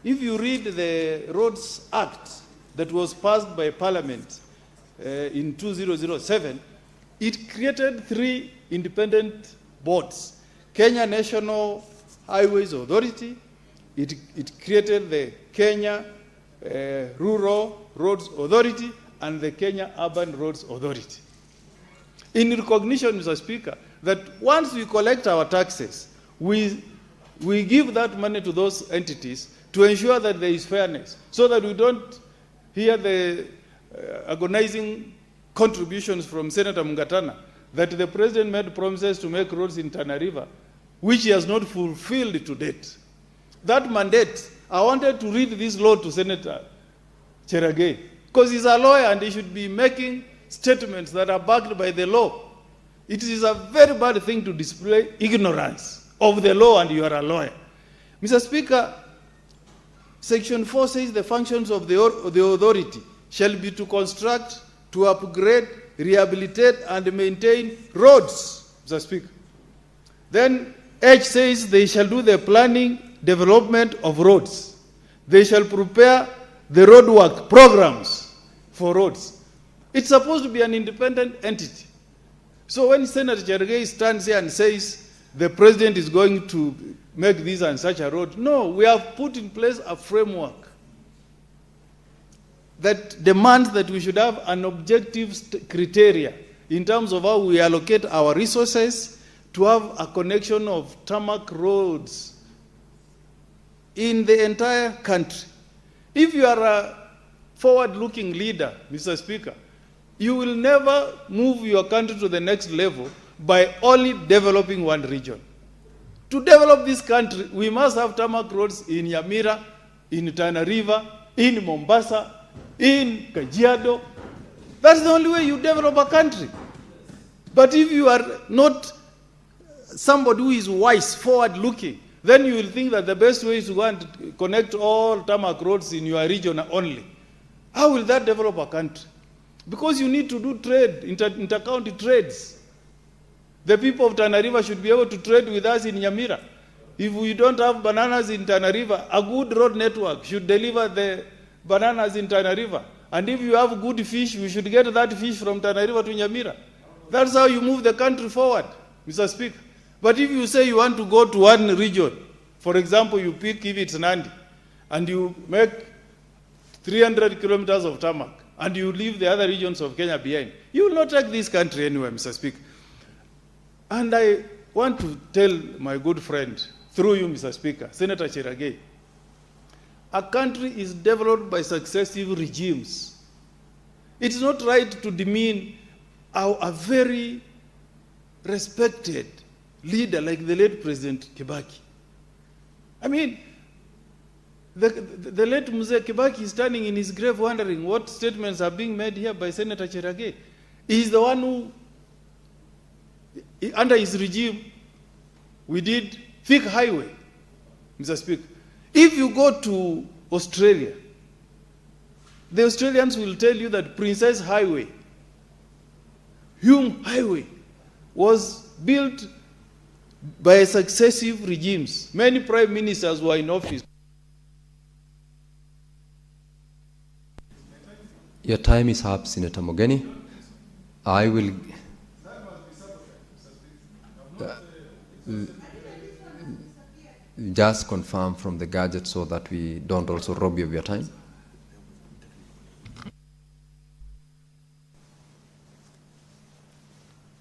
the Roads Act that was passed by Parliament in 2007, it created 3 independent boards. Kenya National Highways Authority, it created the Kenya Rural Roads Authority, and the Kenya Urban Roads Authority. In recognition, Mr. Speaker, that once we collect our taxes, we give that money to those entities to ensure that there is fairness, so that we don't hear the agonizing contributions from Senator Mungatana that the president made promises to make roads in Tana River, which he has not fulfilled to date. That mandate, I wanted to read this law to Senator Cheragay, because he's a lawyer and he should be making statements that are backed by the law. It is a very bad thing to display ignorance of the law and you are a lawyer. Mr. Speaker, Section 4 says the functions of the authority shall be to construct, to upgrade, rehabilitate and maintain roads, Mr. Speaker. Then H says they shall do the planning, development of roads. They shall prepare the roadwork programs for roads. It's supposed to be an independent entity. So when Senator Cherargei stands here and says the president is going to make this and such a road, no, we have put in place a framework that demands that we should have an objective criteria in terms of how we allocate our resources to have a connection of tarmac roads in the entire country. If you are a forward-looking leader, Mr. Speaker, you will never move your country to the next level by only developing one region. To develop this country, we must have tarmac roads in Nyamira, in Tana River, in Mombasa, in Kajiado. That's the only way you develop a country. But if you are not somebody who is wise, forward-looking, then you will think that the best way is to go and connect all tarmac roads in your region only. How will that develop a country? Because you need to do trade, inter-county trades. The people of Tana River should be able to trade with us in Nyamira. If we don't have bananas in Tana River, a good road network should deliver the bananas in Tana River. And if you have good fish, we should get that fish from Tana River to Nyamira. That's how you move the country forward, Mr. Speaker. But if you say you want to go to one region, for example, you pick if it's Nandi, and you make 300 kilometers of tarmac, and you leave the other regions of Kenya behind, you will not take this country anywhere, Mr. Speaker. And I want to tell my good friend, through you, Mr. Speaker, Senator Cherargei, a country is developed by successive regimes. It's not right to demean a very respected leader like the late President Kibaki. I mean, the late Mzee Kibaki is standing in his grave wondering what statements are being made here by Senator Cherargei. He's the one who, under his regime, we did thick highway, Mr. Speaker. If you go to Australia, the Australians will tell you that Princess Highway, Hume Highway, was built by successive regimes. Many prime ministers were in office. Your time is up, Senator Mogeni. I will... just confirm from the gadget so that we don't also rob you of your time.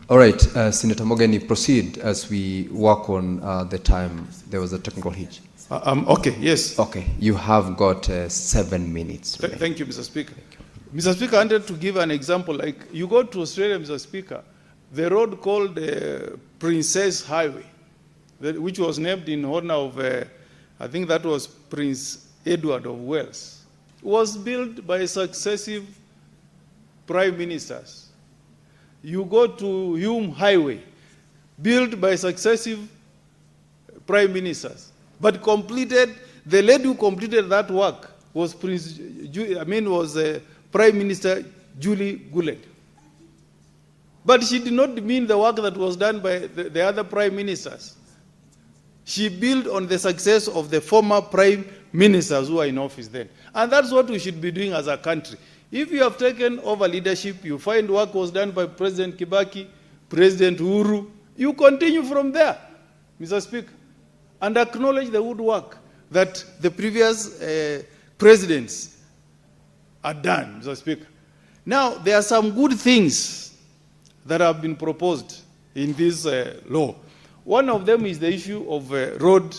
All right, Senator Mogeni, proceed as we work on the time. There was a technical hitch. Okay, yes. Okay, you have got 7 minutes. Thank you, Mr. Speaker. Mr. Speaker, I wanted to give an example. Like, you go to Australia, Mr. Speaker, the road called Princess Highway, which was named in honor of, I think that was Prince Edward of Wales, was built by successive prime ministers. You go to Hume Highway, built by successive prime ministers, but completed, the lady who completed that work was Prime Minister Julie Gillard. But she did not mean the work that was done by the other prime ministers. She built on the success of the former prime ministers who were in office then. And that's what we should be doing as a country. If you have taken over leadership, you find work was done by President Kibaki, President Uhuru, you continue from there, Mr. Speaker, and acknowledge the good work that the previous presidents had done, Mr. Speaker. Now, there are some good things that have been proposed in this law. One of them is the issue of road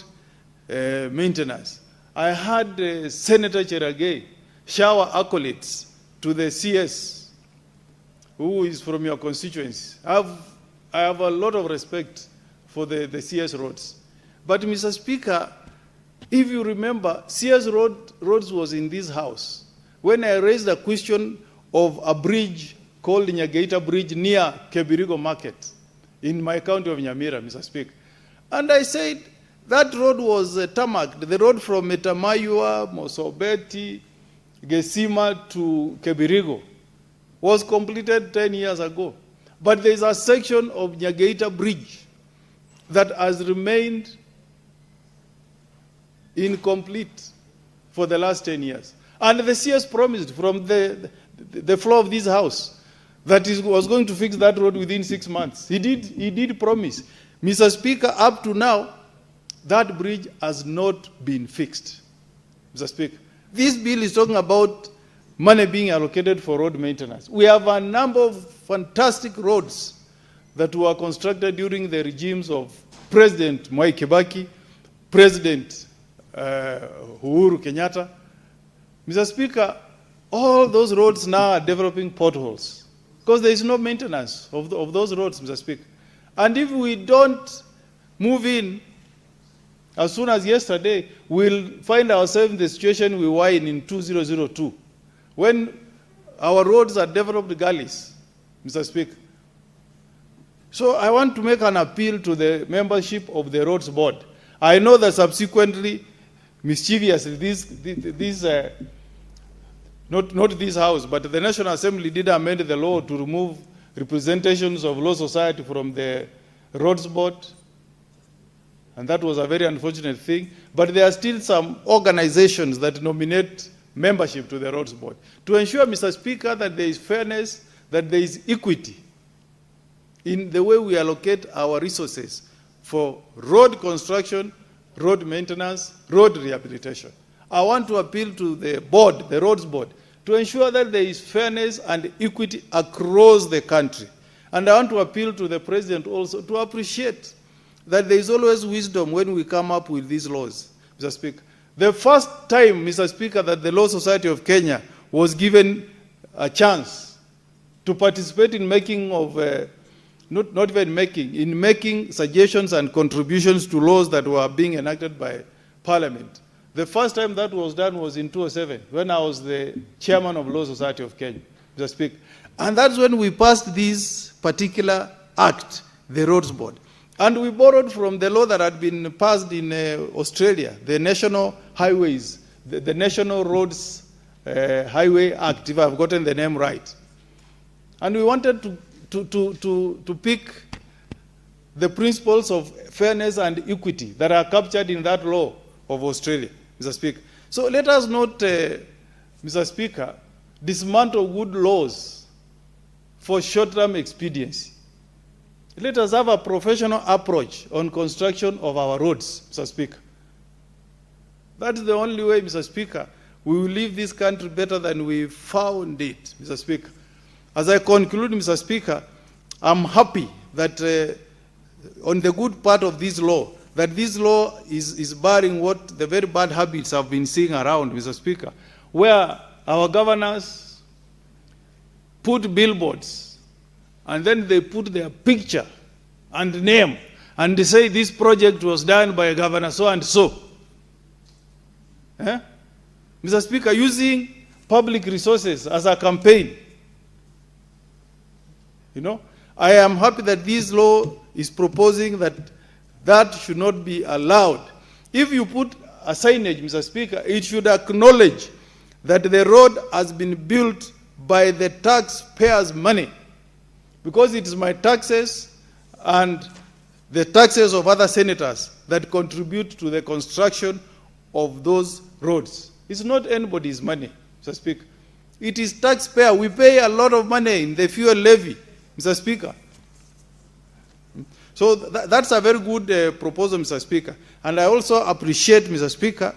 maintenance. I had Senator Cherargei shower accolades to the CS, who is from your constituency. I have a lot of respect for the CS roads. But, Mr. Speaker, if you remember, CS roads was in this house when I raised a question of a bridge called Nyagaita Bridge near Kebirigo Market in my county of Nyamira, Mr. Speaker. And I said that road was tarmacked, the road from Metamayua, Mosobeti, Gesima to Kebirigo. was completed 10 years ago. But there is a section of Nyagaita Bridge that has remained incomplete for the last 10 years. And the CS promised from the floor of this house that he was going to fix that road within 6 months. He did promise. Mr. Speaker, up to now, that bridge has not been fixed. Mr. Speaker, this bill is talking about money being allocated for road maintenance. We have a number of fantastic roads that were constructed during the regimes of President Mwai Kibaki, President Uhuru Kenyatta. Mr. Speaker, all those roads now are developing potholes because there is no maintenance of those roads, Mr. Speaker. And if we don't move in, as soon as yesterday, we'll find ourselves in the situation we were in 2002, when our roads are developed gullies, Mr. Speaker. So I want to make an appeal to the membership of the Roads Board. I know that subsequently, mischievously, not this House, but the National Assembly did amend the law to remove representations of law society from the Roads Board. And that was a very unfortunate thing. But there are still some organizations that nominate membership to the Roads Board to ensure, Mr. Speaker, that there is fairness, that there is equity in the way we allocate our resources for road construction, road maintenance, road rehabilitation. I want to appeal to the board, the Roads Board, to ensure that there is fairness and equity across the country. And I want to appeal to the President also to appreciate that there is always wisdom when we come up with these laws, Mr. Speaker. The first time, Mr. Speaker, that the Law Society of Kenya was given a chance to participate in making of, not even making, in making suggestions and contributions to laws that were being enacted by Parliament. The first time that was done was in 2007, when I was the chairman of Law Society of Kenya, Mr. Speaker. And that's when we passed this particular act, the Roads Board. And we borrowed from the law that had been passed in Australia, the National Highways, the National Roads Highway Act, if I've gotten the name right. And we wanted to pick the principles of fairness and equity that are captured in that law of Australia, Mr. Speaker. So let us not, Mr. Speaker, dismantle good laws for short-term expediency. Let us have a professional approach on construction of our roads, Mr. Speaker. That is the only way, Mr. Speaker, we will leave this country better than we found it, Mr. Speaker. As I conclude, Mr. Speaker, I'm happy that on the good part of this law, that this law is barring what the very bad habits have been seeing around, Mr. Speaker, where our governors put billboards and then they put their picture and name and they say this project was done by Governor so-and-so. Mr. Speaker, using public resources as a campaign. You know, I am happy that this law is proposing that that should not be allowed. If you put a signage, Mr. Speaker, it should acknowledge that the road has been built by the taxpayers' money, because it is my taxes and the taxes of other senators that contribute to the construction of those roads. It's not anybody's money, Mr. Speaker. It is taxpayer. We pay a lot of money in the fuel levy, Mr. Speaker. So that's a very good proposal, Mr. Speaker. And I also appreciate, Mr. Speaker,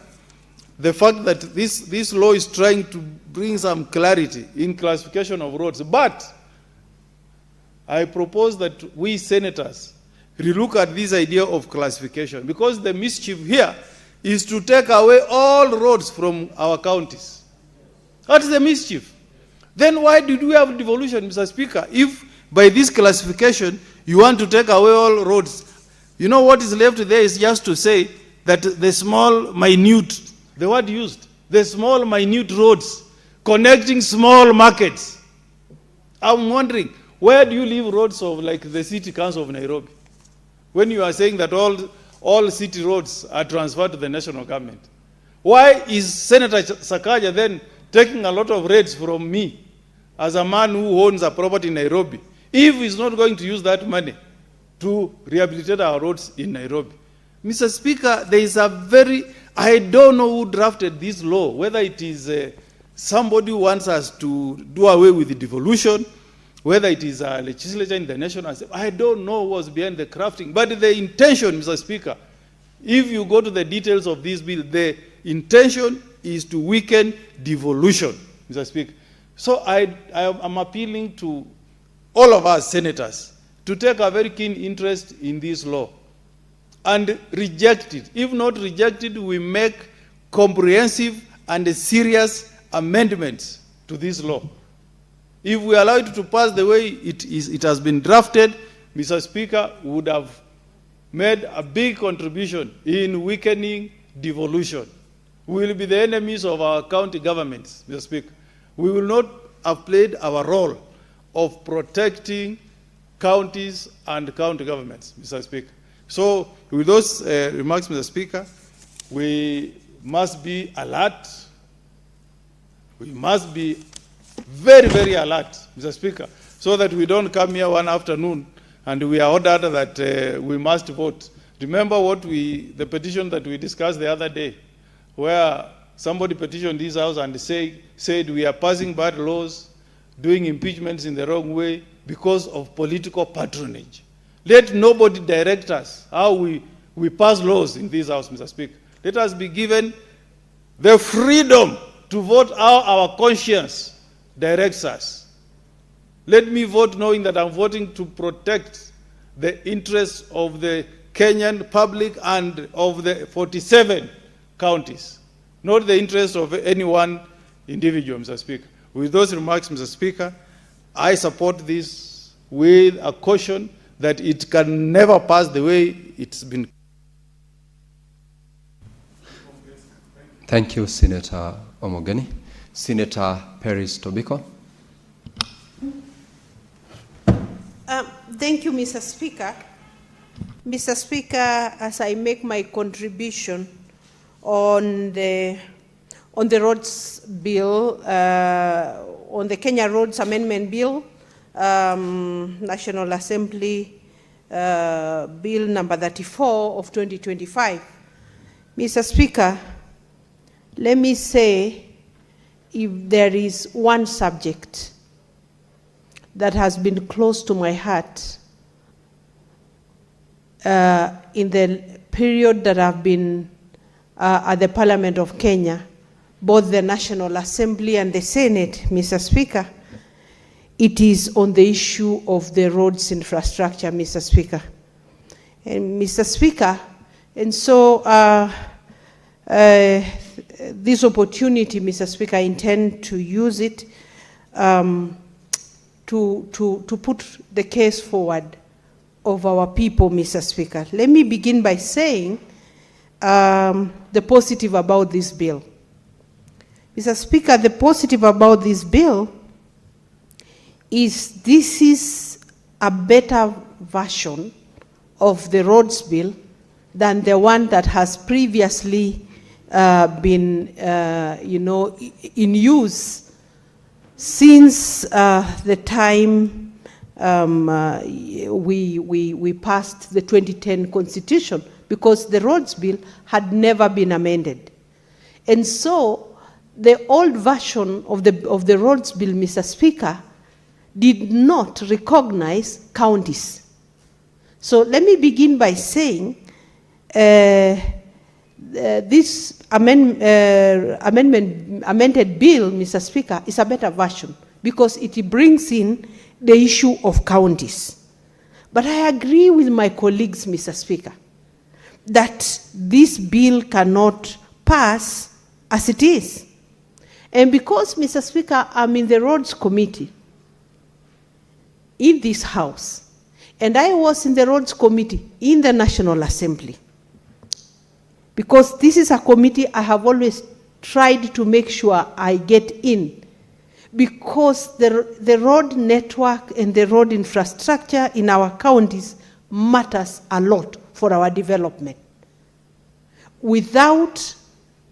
the fact that this law is trying to bring some clarity in classification of roads. But I propose that we senators relook at this idea of classification, because the mischief here is to take away all roads from our counties. That's the mischief. Then why did we have devolution, Mr. Speaker, if by this classification you want to take away all roads? You know what is left there is just to say that the small, minute, the word used, the small, minute roads connecting small markets. I'm wondering, where do you leave roads of like the City Council of Nairobi, when you are saying that all city roads are transferred to the national government? Why is Senator Sakaja then taking a lot of rates from me as a man who owns a property in Nairobi, if he's not going to use that money to rehabilitate our roads in Nairobi? Mr. Speaker, there is a I don't know who drafted this law, whether it is somebody who wants us to do away with the devolution, whether it is a legislature in the National Assembly. I don't know what was behind the crafting, but the intention, Mr. Speaker, if you go to the details of this bill, the intention is to weaken devolution, Mr. Speaker. So I am appealing to all of us senators to take a very keen interest in this law and reject it. If not rejected, we make comprehensive and serious amendments to this law. If we allow it to pass the way it has been drafted, Mr. Speaker, would have made a big contribution in weakening devolution. We will be the enemies of our county governments, Mr. Speaker. We will not have played our role of protecting counties and county governments, Mr. Speaker. So with those remarks, Mr. Speaker, we must be alert. We must be very, very alert, Mr. Speaker, so that we don't come here one afternoon and we are ordered that we must vote. Remember the petition that we discussed the other day, where somebody petitioned this house and said we are passing bad laws, doing impeachments in the wrong way because of political patronage. Let nobody direct us how we pass laws in this house, Mr. Speaker. Let us be given the freedom to vote how our conscience directs us. Let me vote knowing that I'm voting to protect the interests of the Kenyan public and of the 47 counties, not the interests of any one individual, Mr. Speaker. With those remarks, Mr. Speaker, I support this with a caution that it can never pass the way it's been. Thank you, Senator Omogeni. Senator Paris Tobiko. Thank you, Mr. Speaker. Mr. Speaker, as I make my contribution on the roads bill, on the Kenya Roads Amendment Bill, National Assembly Bill number 34 of 2025. Mr. Speaker, let me say, if there is one subject that has been close to my heart in the period that I've been at the Parliament of Kenya, both the National Assembly and the Senate, Mr. Speaker, it is on the issue of the roads infrastructure, Mr. Speaker. And Mr. Speaker, and so this opportunity, Mr. Speaker, I intend to use it to put the case forward of our people, Mr. Speaker. Let me begin by saying the positive about this bill. Mr. Speaker, the positive about this bill is this is a better version of the roads bill than the one that has previously been, in use since the time we passed the 2010 Constitution, because the roads bill had never been amended. And so the old version of the roads bill, Mr. Speaker, did not recognize counties. So let me begin by saying this amended bill, Mr. Speaker, is a better version because it brings in the issue of counties. But I agree with my colleagues, Mr. Speaker, that this bill cannot pass as it is. And because, Mr. Speaker, I'm in the Roads Committee in this House, and I was in the Roads Committee in the National Assembly, because this is a committee I have always tried to make sure I get in, because the road network and the road infrastructure in our counties matters a lot for our development. Without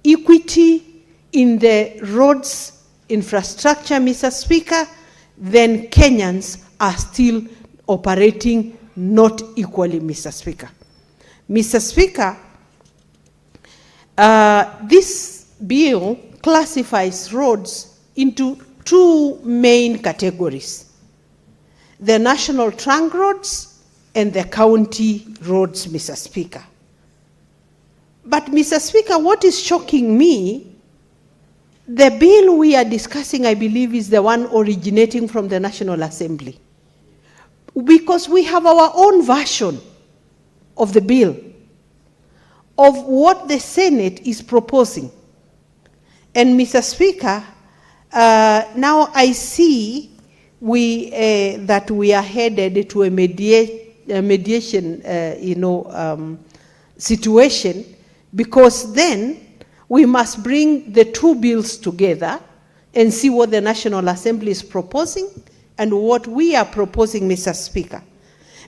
equity in the roads infrastructure, Mr. Speaker, then Kenyans are still operating not equally, Mr. Speaker. Mr. Speaker, this bill classifies roads into two main categories: the national trunk roads and the county roads, Mr. Speaker. But, Mr. Speaker, what is shocking me, the bill we are discussing, I believe, is the one originating from the National Assembly, because we have our own version of the bill, of what the Senate is proposing. And, Mr. Speaker, now I see that we are headed to a mediation, situation, because then we must bring the two bills together and see what the National Assembly is proposing and what we are proposing, Mr. Speaker.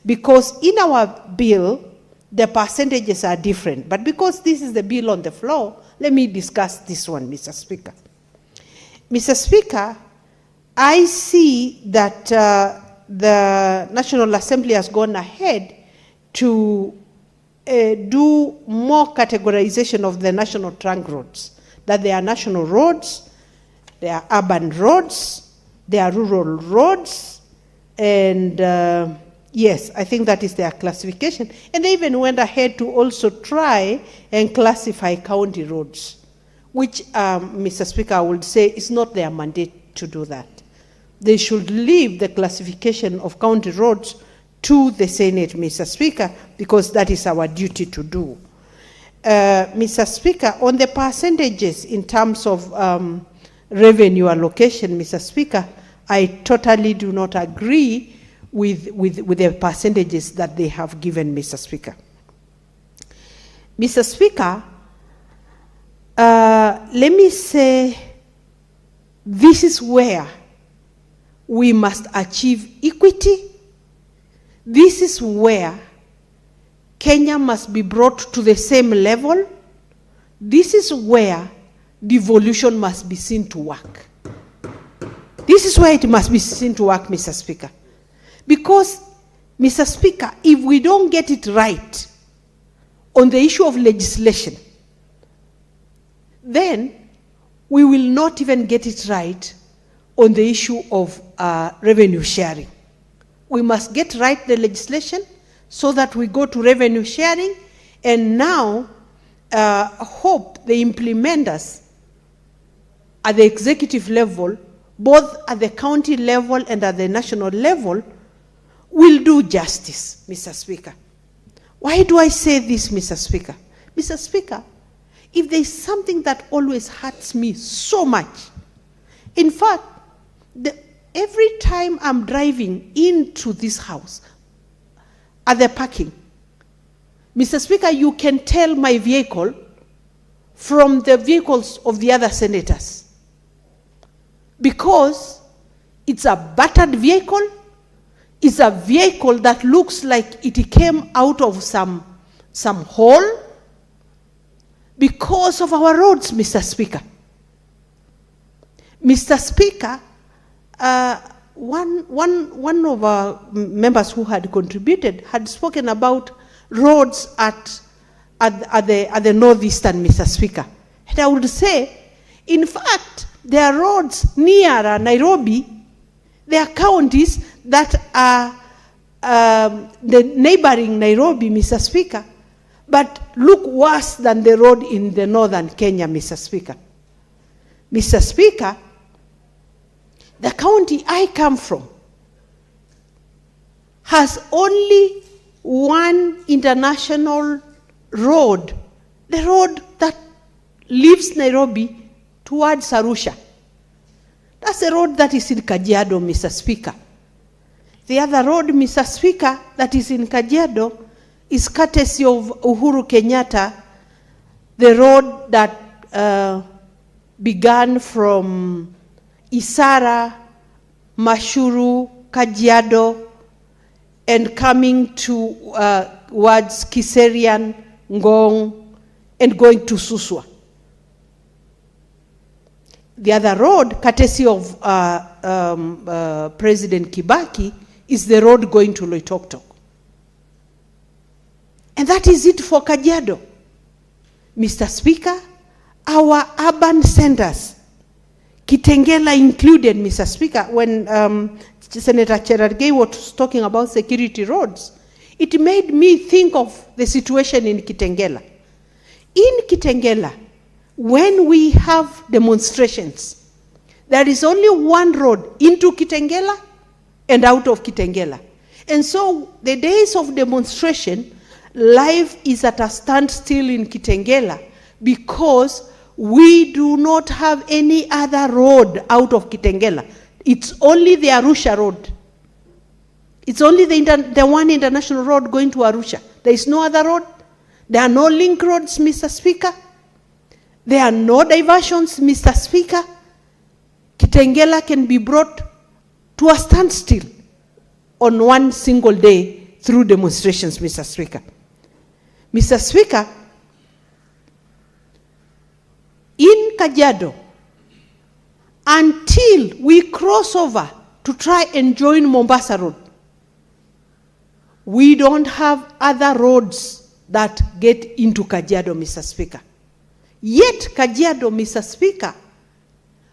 Because in our bill, the percentages are different. But because this is the bill on the floor, let me discuss this one, Mr. Speaker. Mr. Speaker, I see that the National Assembly has gone ahead to do more categorization of the national trunk roads, that there are national roads, there are urban roads, there are rural roads, and yes, I think that is their classification. And they even went ahead to also try and classify county roads, which, Mr. Speaker, I would say is not their mandate to do that. They should leave the classification of county roads to the Senate, Mr. Speaker, because that is our duty to do. Mr. Speaker, on the percentages in terms of revenue allocation, Mr. Speaker, I totally do not agree with the percentages that they have given, Mr. Speaker. Mr. Speaker, let me say this is where we must achieve equity. This is where Kenya must be brought to the same level. This is where devolution must be seen to work. This is where it must be seen to work, Mr. Speaker. Because, Mr. Speaker, if we don't get it right on the issue of legislation, then we will not even get it right on the issue of revenue sharing. We must get right the legislation so that we go to revenue sharing, and now hope the implementers at the executive level, both at the county level and at the national level, will do justice, Mr. Speaker. Why do I say this, Mr. Speaker? Mr. Speaker, if there is something that always hurts me so much, in fact, every time I'm driving into this house, at the parking, Mr. Speaker, you can tell my vehicle from the vehicles of the other senators, because it's a battered vehicle. It's a vehicle that looks like it came out of some hole because of our roads, Mr. Speaker. Mr. Speaker, one of our members who had contributed had spoken about roads at the northeastern, Mr. Speaker. And I would say, in fact, there are roads near Nairobi, there are counties that are the neighboring Nairobi, Mr. Speaker, but look worse than the road in the northern Kenya, Mr. Speaker. Mr. Speaker, the county I come from has only one international road, the road that leaves Nairobi towards Arusha. That's the road that is in Kajiado, Mr. Speaker. The other road, Mr. Speaker, that is in Kajiado is courtesy of Uhuru Kenyatta, the road that began from Isara, Mashuru, Kajiado, and coming towards Kiserian, Ngong, and going to Suswa. The other road, courtesy of President Kibaki, is the road going to Loitoktok. And that is it for Kajiado. Mr. Speaker, our urban centers, Kitengela included, Mr. Speaker, when Senator Cherargei was talking about security roads, it made me think of the situation in Kitengela. In Kitengela, when we have demonstrations, there is only one road into Kitengela and out of Kitengela. And so the days of demonstration, life is at a standstill in Kitengela because we do not have any other road out of Kitengela. It's only the Arusha road. It's only the one international road going to Arusha. There is no other road. There are no link roads, Mr. Speaker. There are no diversions, Mr. Speaker. Kitengela can be brought to a standstill on one single day through demonstrations, Mr. Speaker. Mr. Speaker, in Kajiado, until we cross over to try and join Mombasa Road, we don't have other roads that get into Kajiado, Mr. Speaker. Yet Kajiado, Mr. Speaker,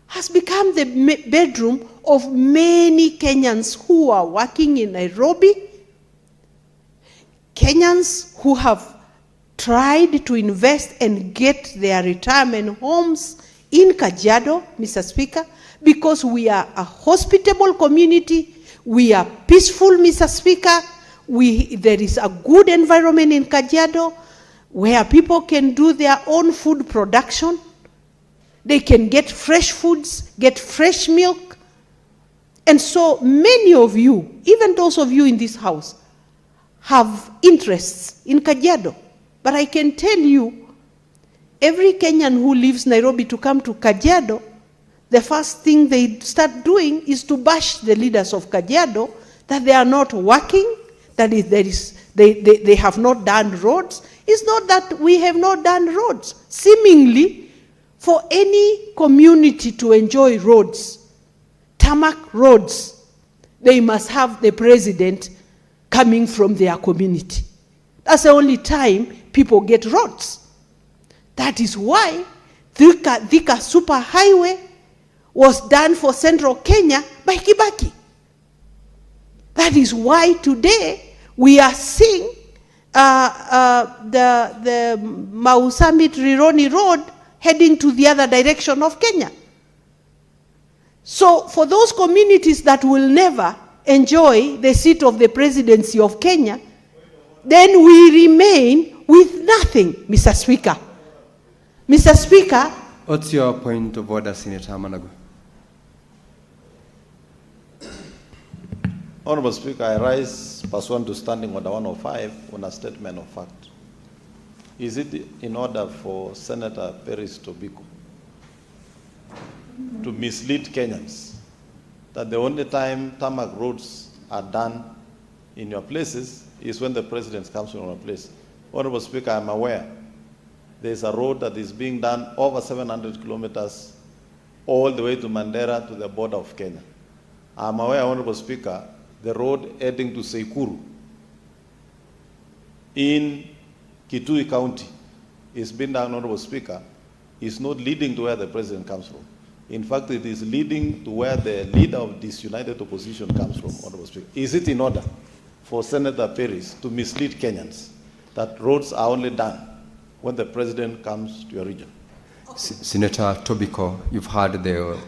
has become the bedroom of many Kenyans who are working in Nairobi, Kenyans who have tried to invest and get their retirement homes in Kajiado, Mr. Speaker, because we are a hospitable community, we are peaceful, Mr. Speaker, there is a good environment in Kajiado where people can do their own food production. They can get fresh foods, get fresh milk. And so many of you, even those of you in this house, have interests in Kajiado. But I can tell you, every Kenyan who leaves Nairobi to come to Kajiado, the first thing they start doing is to bash the leaders of Kajiado that they are not working, that they have not done roads. It's not that we have not done roads. Seemingly, for any community to enjoy roads, tarmac roads, they must have the president coming from their community. That's the only time people get roads. That is why Thika Super Highway was done for central Kenya by Kibaki. That is why today we are seeing the Mau Summit Rironi Road heading to the other direction of Kenya. So for those communities that will never enjoy the seat of the presidency of Kenya, then we remain with nothing, Mr. Speaker. Mr. Speaker. What's your point of order, Senator Manago? Honorable Speaker, I rise pursuant to Standing Order 105 on a statement of fact. Is it in order for Senator Peris Tobiko to mislead Kenyans that the only time tarmac roads are done in your places is when the president comes from a place? Honorable Speaker, I'm aware there's a road that is being done over 700 kilometers all the way to Mandera to the border of Kenya. I'm aware, Honorable Speaker, the road heading to Seikuru in Kitui County is being done, Honorable Speaker, is not leading to where the president comes from. In fact, it is leading to where the leader of this united opposition comes from, Honorable Speaker. Is it in order for Senator Peris to mislead Kenyans that roads are only done when the president comes to your region? Senator Tobiko, you've heard the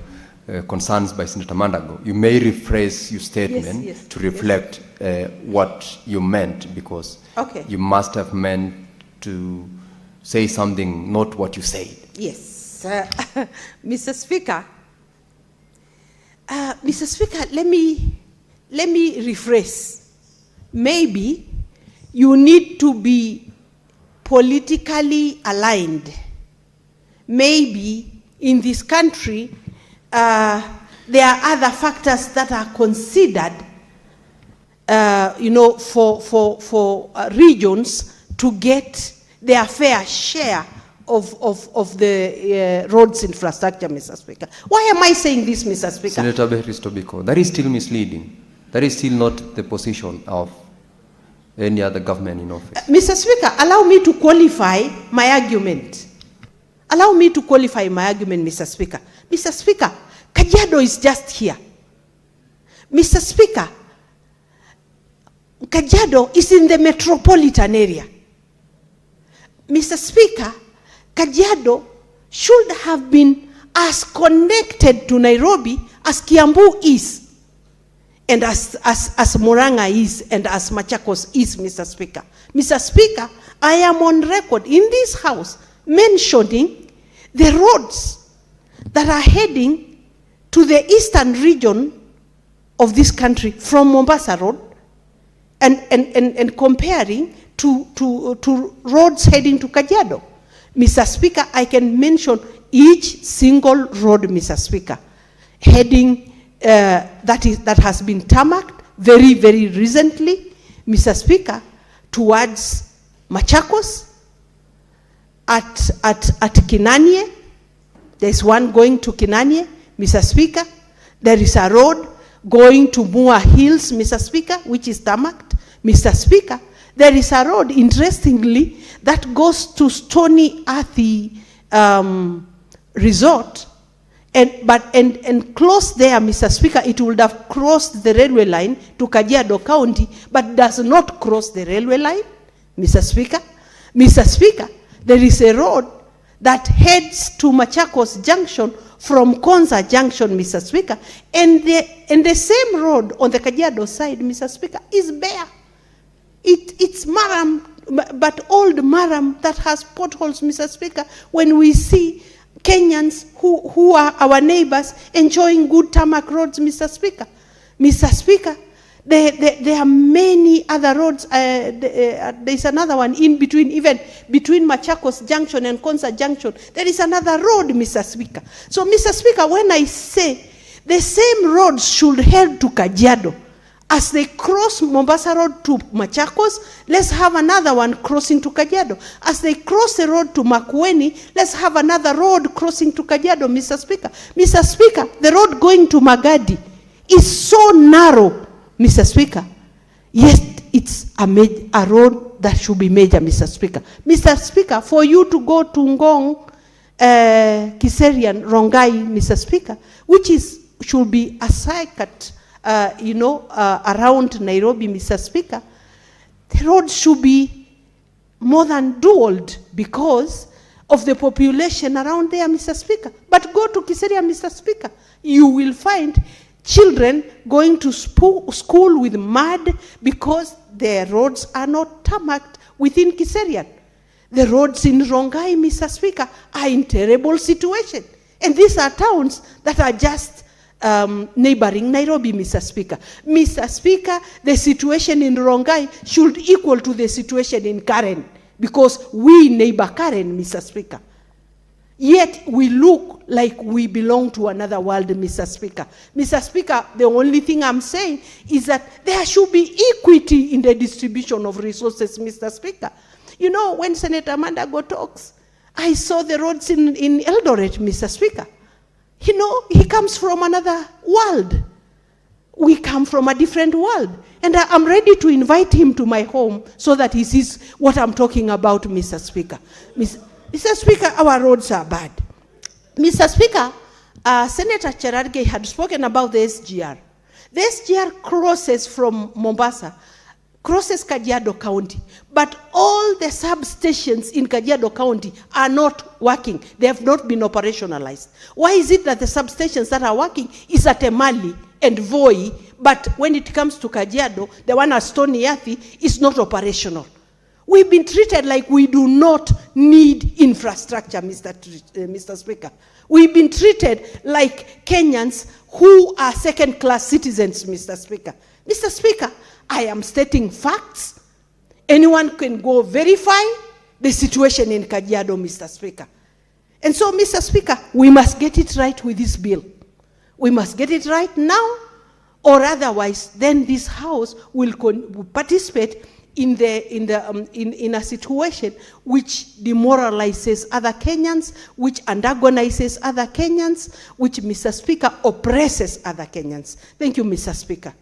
concerns by Senator Mandago. You may rephrase your statement to reflect what you meant, because you must have meant to say something, not what you said. Yes. Mr. Speaker, Mr. Speaker, let me rephrase. Maybe you need to be politically aligned. Maybe in this country, there are other factors that are considered, for regions to get their fair share of the roads infrastructure, Mr. Speaker. Why am I saying this, Mr. Speaker? Senator Behristo-Biko, that is still misleading. That is still not the position of any other government in office. Mr. Speaker, allow me to qualify my argument. Allow me to qualify my argument, Mr. Speaker. Mr. Speaker, Kajiado is just here. Mr. Speaker, Kajiado is in the metropolitan area. Mr. Speaker, Kajiado should have been as connected to Nairobi as Kiambu is, and as Murang'a is, and as Machakos is, Mr. Speaker. Mr. Speaker, I am on record in this house mentioning the roads that are heading to the eastern region of this country from Mombasa Road, and comparing to roads heading to Kajiado. Mr. Speaker, I can mention each single road, Mr. Speaker, heading that has been tarmacked very, very recently, Mr. Speaker, towards Machakos, at Kinanie. There's one going to Kinanie, Mr. Speaker. There is a road going to Mua Hills, Mr. Speaker, which is tarmacked. Mr. Speaker, there is a road, interestingly, that goes to Stony Earthy Resort, and close there, Mr. Speaker, it would have crossed the railway line to Kajiado County, but does not cross the railway line, Mr. Speaker. Mr. Speaker, there is a road that heads to Machakos Junction from Konza Junction, Mr. Speaker, and the same road on the Kajiado side, Mr. Speaker, is bare. It's Maram, but old Maram that has potholes, Mr. Speaker, when we see Kenyans who are our neighbors enjoying good tarmac roads, Mr. Speaker. Mr. Speaker, there are many other roads. There's another one in between, even between Machakos Junction and Konza Junction. There is another road, Mr. Speaker. So, Mr. Speaker, when I say the same roads should head to Kajiado, as they cross Mombasa Road to Machakos, let's have another one crossing to Kajiado. As they cross the road to Makwiny, let's have another road crossing to Kajiado, Mr. Speaker. Mr. Speaker, the road going to Magadi is so narrow, Mr. Speaker. Yes, it's a road that should be major, Mr. Speaker. Mr. Speaker, for you to go to Ngong, Kiserian, Rongai, Mr. Speaker, which should be a circuit, around Nairobi, Mr. Speaker, the road should be more than doubled because of the population around there, Mr. Speaker. But go to Kiseria, Mr. Speaker, you will find children going to school with mud because their roads are not tarmacked within Kiserian. The roads in Rongai, Mr. Speaker, are in terrible situation. And these are towns that are just neighboring Nairobi, Mr. Speaker. Mr. Speaker, the situation in Rongai should equal to the situation in Karen because we neighbor Karen, Mr. Speaker. Yet we look like we belong to another world, Mr. Speaker. Mr. Speaker, the only thing I'm saying is that there should be equity in the distribution of resources, Mr. Speaker. You know, when Senator Mandago talks, I saw the roads in Eldoret, Mr. Speaker. You know, he comes from another world. We come from a different world. And I'm ready to invite him to my home so that he sees what I'm talking about, Mr. Speaker. Mr. Speaker, our roads are bad. Mr. Speaker, Senator Cherargei had spoken about the SGR. The SGR crosses from Mombasa, crosses Kajiado County, but all the substations in Kajiado County are not working. They have not been operationalized. Why is it that the substations that are working is at Emali and Voi, but when it comes to Kajiado, the one at Stony Earthy is not operational? We've been treated like we do not need infrastructure, Mr. Speaker. We've been treated like Kenyans who are second-class citizens, Mr. Speaker. Mr. Speaker, I am stating facts. Anyone can go verify the situation in Kajiado, Mr. Speaker. And so, Mr. Speaker, we must get it right with this bill. We must get it right now, or otherwise, then this House will participate in a situation which demoralizes other Kenyans, which antagonizes other Kenyans, which, Mr. Speaker, oppresses other Kenyans. Thank you, Mr. Speaker.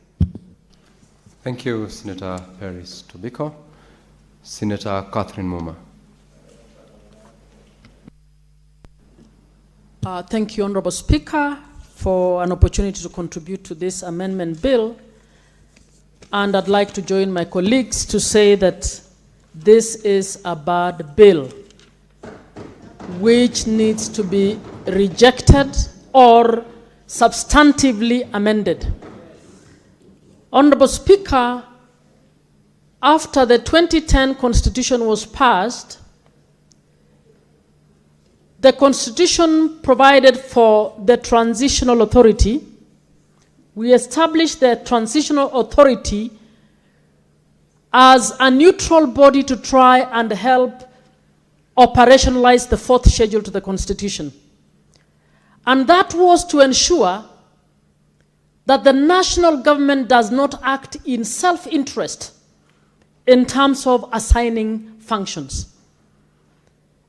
Thank you, Senator Paris Tobiko. Senator Catherine Muma. Thank you, Honorable Speaker, for an opportunity to contribute to this amendment bill. And I'd like to join my colleagues to say that this is a bad bill which needs to be rejected or substantively amended. Honorable Speaker, after the 2010 Constitution was passed, the Constitution provided for the transitional authority. We established the transitional authority as a neutral body to try and help operationalize the fourth schedule to the Constitution. And that was to ensure that the national government does not act in self-interest in terms of assigning functions.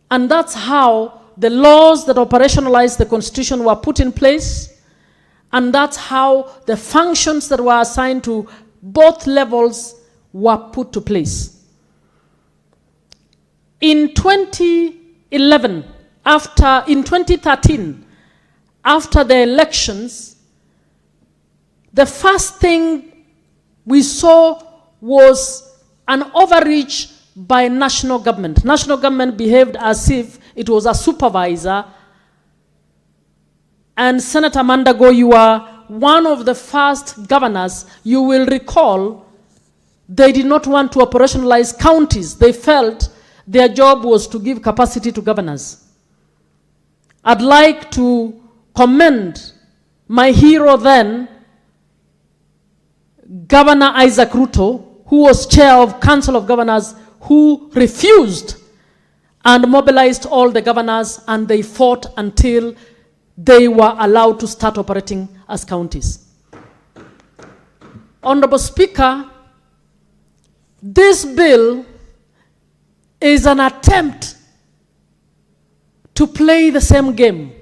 And that's how the laws that operationalize the Constitution were put in place, and that's how the functions that were assigned to both levels were put to place. In 2013, after the elections, the first thing we saw was an overreach by national government. National government behaved as if it was a supervisor. And Senator Mandago, you are one of the first governors. You will recall they did not want to operationalize counties. They felt their job was to give capacity to governors. I'd like to commend my hero then, Governor Isaac Ruto, who was chair of Council of Governors, who refused and mobilized all the governors, and they fought until they were allowed to start operating as counties. Honorable Speaker, this bill is an attempt to play the same game.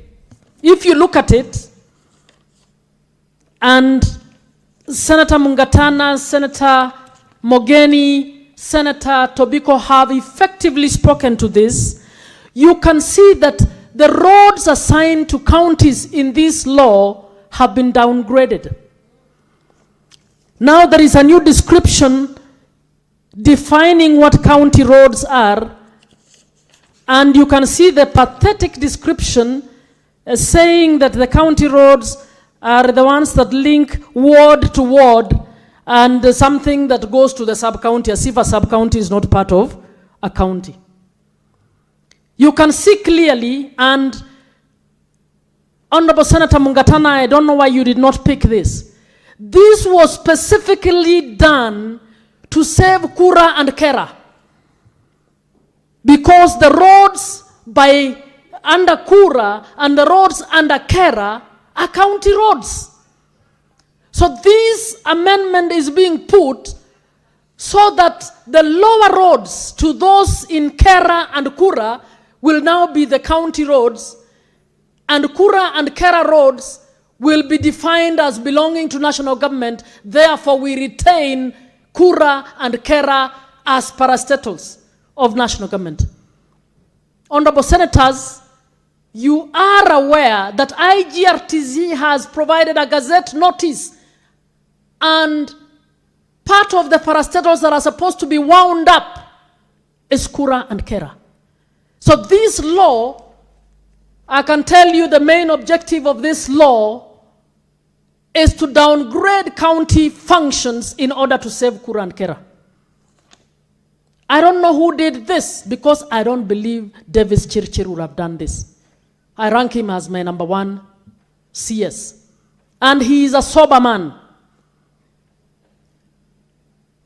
If you look at it, and Senator Mungatana, Senator Mogeni, Senator Tobiko have effectively spoken to this, you can see that the roads assigned to counties in this law have been downgraded. Now there is a new description defining what county roads are, and you can see the pathetic description saying that the county roads are the ones that link ward to ward, and something that goes to the sub-county, as if a sub-county is not part of a county. You can see clearly, and Honorable Senator Mungatana, I don't know why you did not pick this. This was specifically done to save Kura and Kera, because the roads under Kura and the roads under Kera are county roads. So this amendment is being put so that the lower roads to those in Kera and Kura will now be the county roads, and Kura and Kera roads will be defined as belonging to national government. Therefore, we retain Kura and Kera as parastatals of national government. Honorable Senators, you are aware that IGRTZ has provided a gazette notice, and part of the parastatals that are supposed to be wound up is Kura and Kera. So this law, I can tell you the main objective of this law is to downgrade county functions in order to save Kura and Kera. I don't know who did this, because I don't believe Davis Chirchir would have done this. I rank him as my #1 CS. And he is a sober man.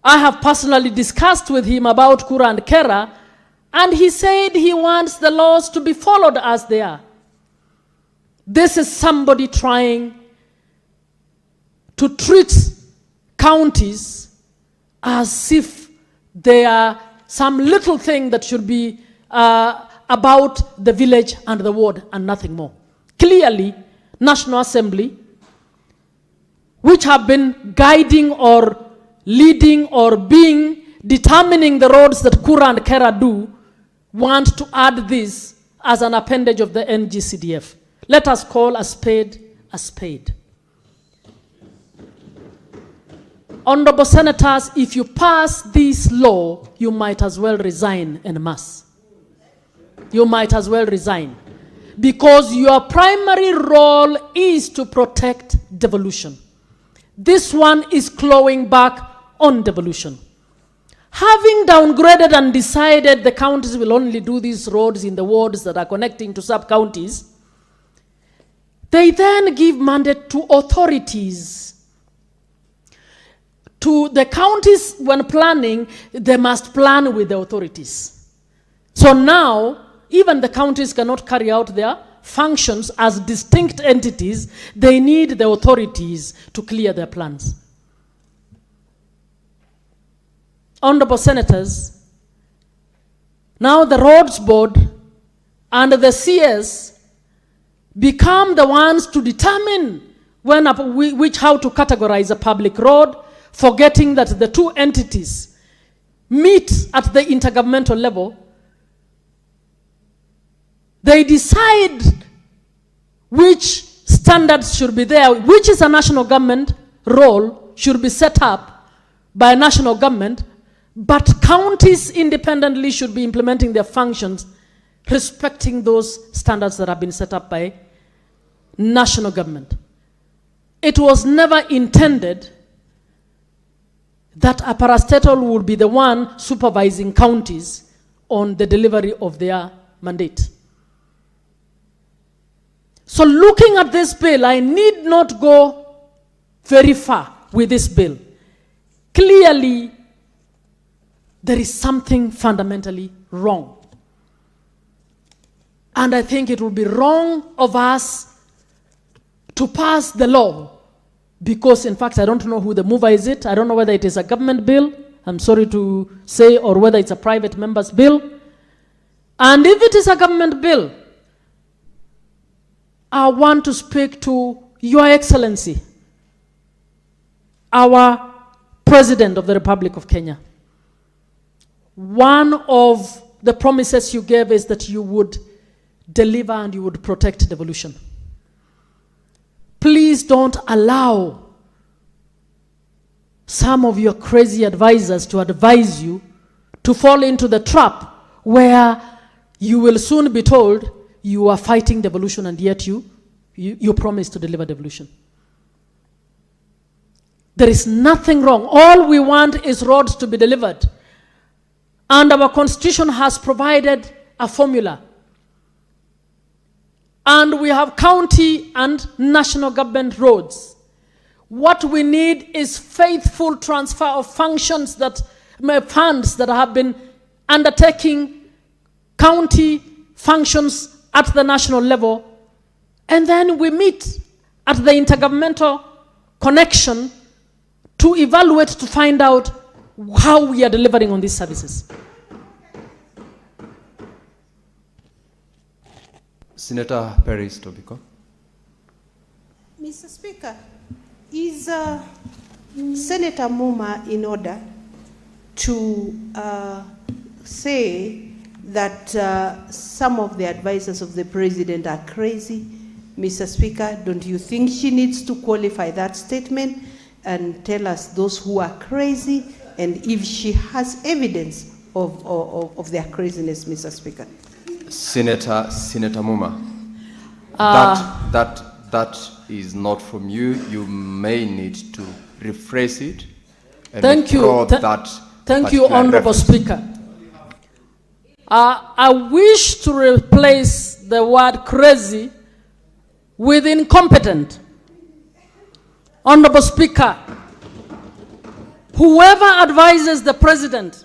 I have personally discussed with him about Kura and Kera, and he said he wants the laws to be followed as they are. This is somebody trying to treat counties as if There are some little thing that should be about the village and the ward and nothing more. Clearly, National Assembly, which have been guiding or leading or determining the roads that Kura and Kera do, want to add this as an appendage of the NGCDF. Let us call a spade a spade. Honorable Senators, if you pass this law, you might as well resign en masse. You might as well resign. Because your primary role is to protect devolution. This one is clawing back on devolution. Having downgraded and decided the counties will only do these roads in the wards that are connecting to sub-counties, they then give mandate to authorities. To the counties, when planning, they must plan with the authorities. So now, even the counties cannot carry out their functions as distinct entities. They need the authorities to clear their plans. Honorable Senators, now the Roads Board and the CS become the ones to determine how to categorize a public road, forgetting that the two entities meet at the intergovernmental level. They decide which standards should be there, which is a national government role, should be set up by a national government, but counties independently should be implementing their functions, respecting those standards that have been set up by national government. It was never intended that a parastatal would be the one supervising counties on the delivery of their mandate. So looking at this bill, I need not go very far with this bill. Clearly, there is something fundamentally wrong. And I think it would be wrong of us to pass the law because, in fact, I don't know who the mover is. I don't know whether it is a government bill, I'm sorry to say, or whether it's a private member's bill. And if it is a government bill, I want to speak to Your Excellency, our President of the Republic of Kenya. One of the promises you gave is that you would deliver and you would protect devolution. Please don't allow some of your crazy advisors to advise you to fall into the trap where you will soon be told you are fighting devolution and yet you promise to deliver devolution. There is nothing wrong. All we want is roads to be delivered. And our constitution has provided a formula. And we have county and national government roads. What we need is faithful transfer of funds that have been undertaking county functions at the national level. And then we meet at the intergovernmental connection to evaluate, to find out how we are delivering on these services. Senator Perez Tobiko. Mr. Speaker, is Senator Muma in order to say that some of the advisors of the president are crazy? Mr. Speaker, don't you think she needs to qualify that statement and tell us those who are crazy and if she has evidence of their craziness, Mr. Speaker? Senator Muma, that is not from you. You may need to rephrase it. And thank you. Thank you, Honorable Speaker. I wish to replace the word crazy with incompetent. Honorable Speaker, whoever advises the president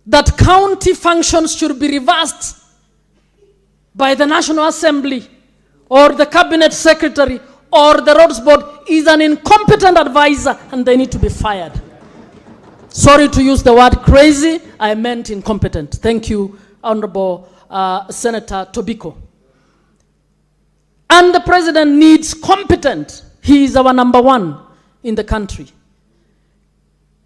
that county functions should be reversed by the National Assembly or the Cabinet Secretary or the Roads Board is an incompetent advisor and they need to be fired. Sorry to use the word crazy, I meant incompetent. Thank you, Honorable Senator Tobiko. And the president needs competent. He is our number one in the country.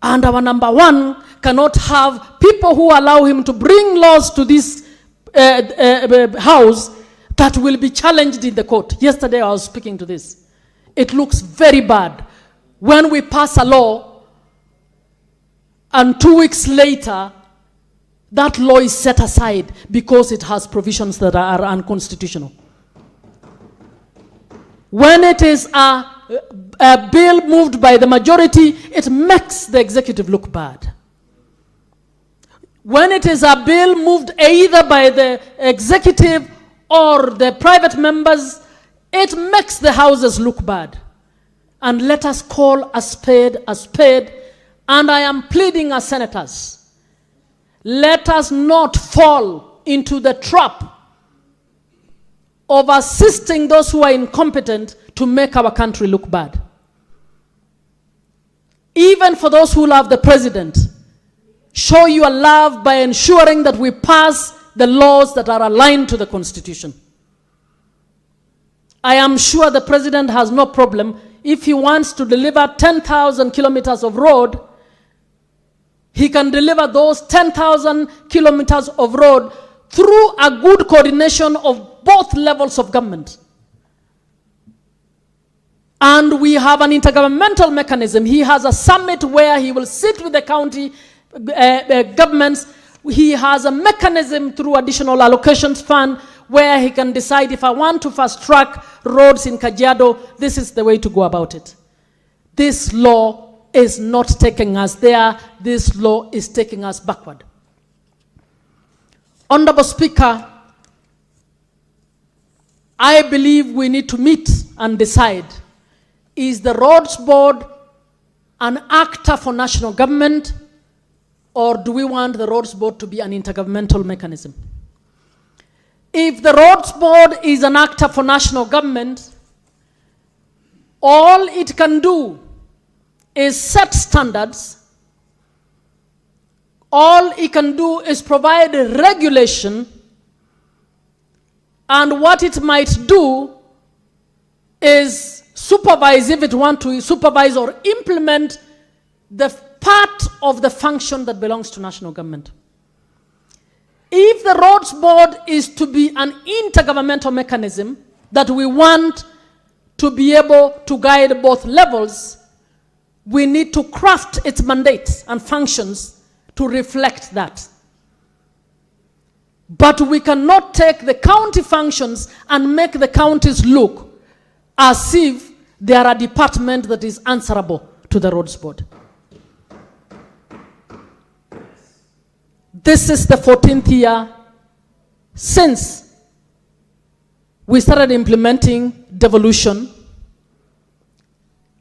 And our number one cannot have people who allow him to bring laws to this house that will be challenged in the court. Yesterday I was speaking to this. It looks very bad when we pass a law and 2 weeks later that law is set aside because it has provisions that are unconstitutional. When it is a bill moved by the majority, it makes the executive look bad. When it is a bill moved either by the executive or the private members, it makes the houses look bad. And let us call a spade, and I am pleading as senators, let us not fall into the trap of assisting those who are incompetent to make our country look bad. Even for those who love the president, show your love by ensuring that we pass the laws that are aligned to the Constitution. I am sure the president has no problem if he wants to deliver 10,000 kilometers of road. He can deliver those 10,000 kilometers of road through a good coordination of both levels of government. And we have an intergovernmental mechanism. He has a summit where he will sit with the county governments. He has a mechanism through additional allocations fund where he can decide, if I want to fast track roads in Kajiado, this is the way to go about it. This law is not taking us there. This law is taking us backward. Honorable Speaker, I believe we need to meet and decide, is the Roads Board an actor for national government, or do we want the Roads Board to be an intergovernmental mechanism? If the Roads Board is an actor for national government, all it can do is set standards. All it can do is provide regulation, and what it might do is supervise, if it wants to supervise or implement the part of the function that belongs to national government. If the Roads Board is to be an intergovernmental mechanism that we want to be able to guide both levels, we need to craft its mandate and functions to reflect that. But we cannot take the county functions and make the counties look as if they are a department that is answerable to the Roads Board. This is the 14th year since we started implementing devolution.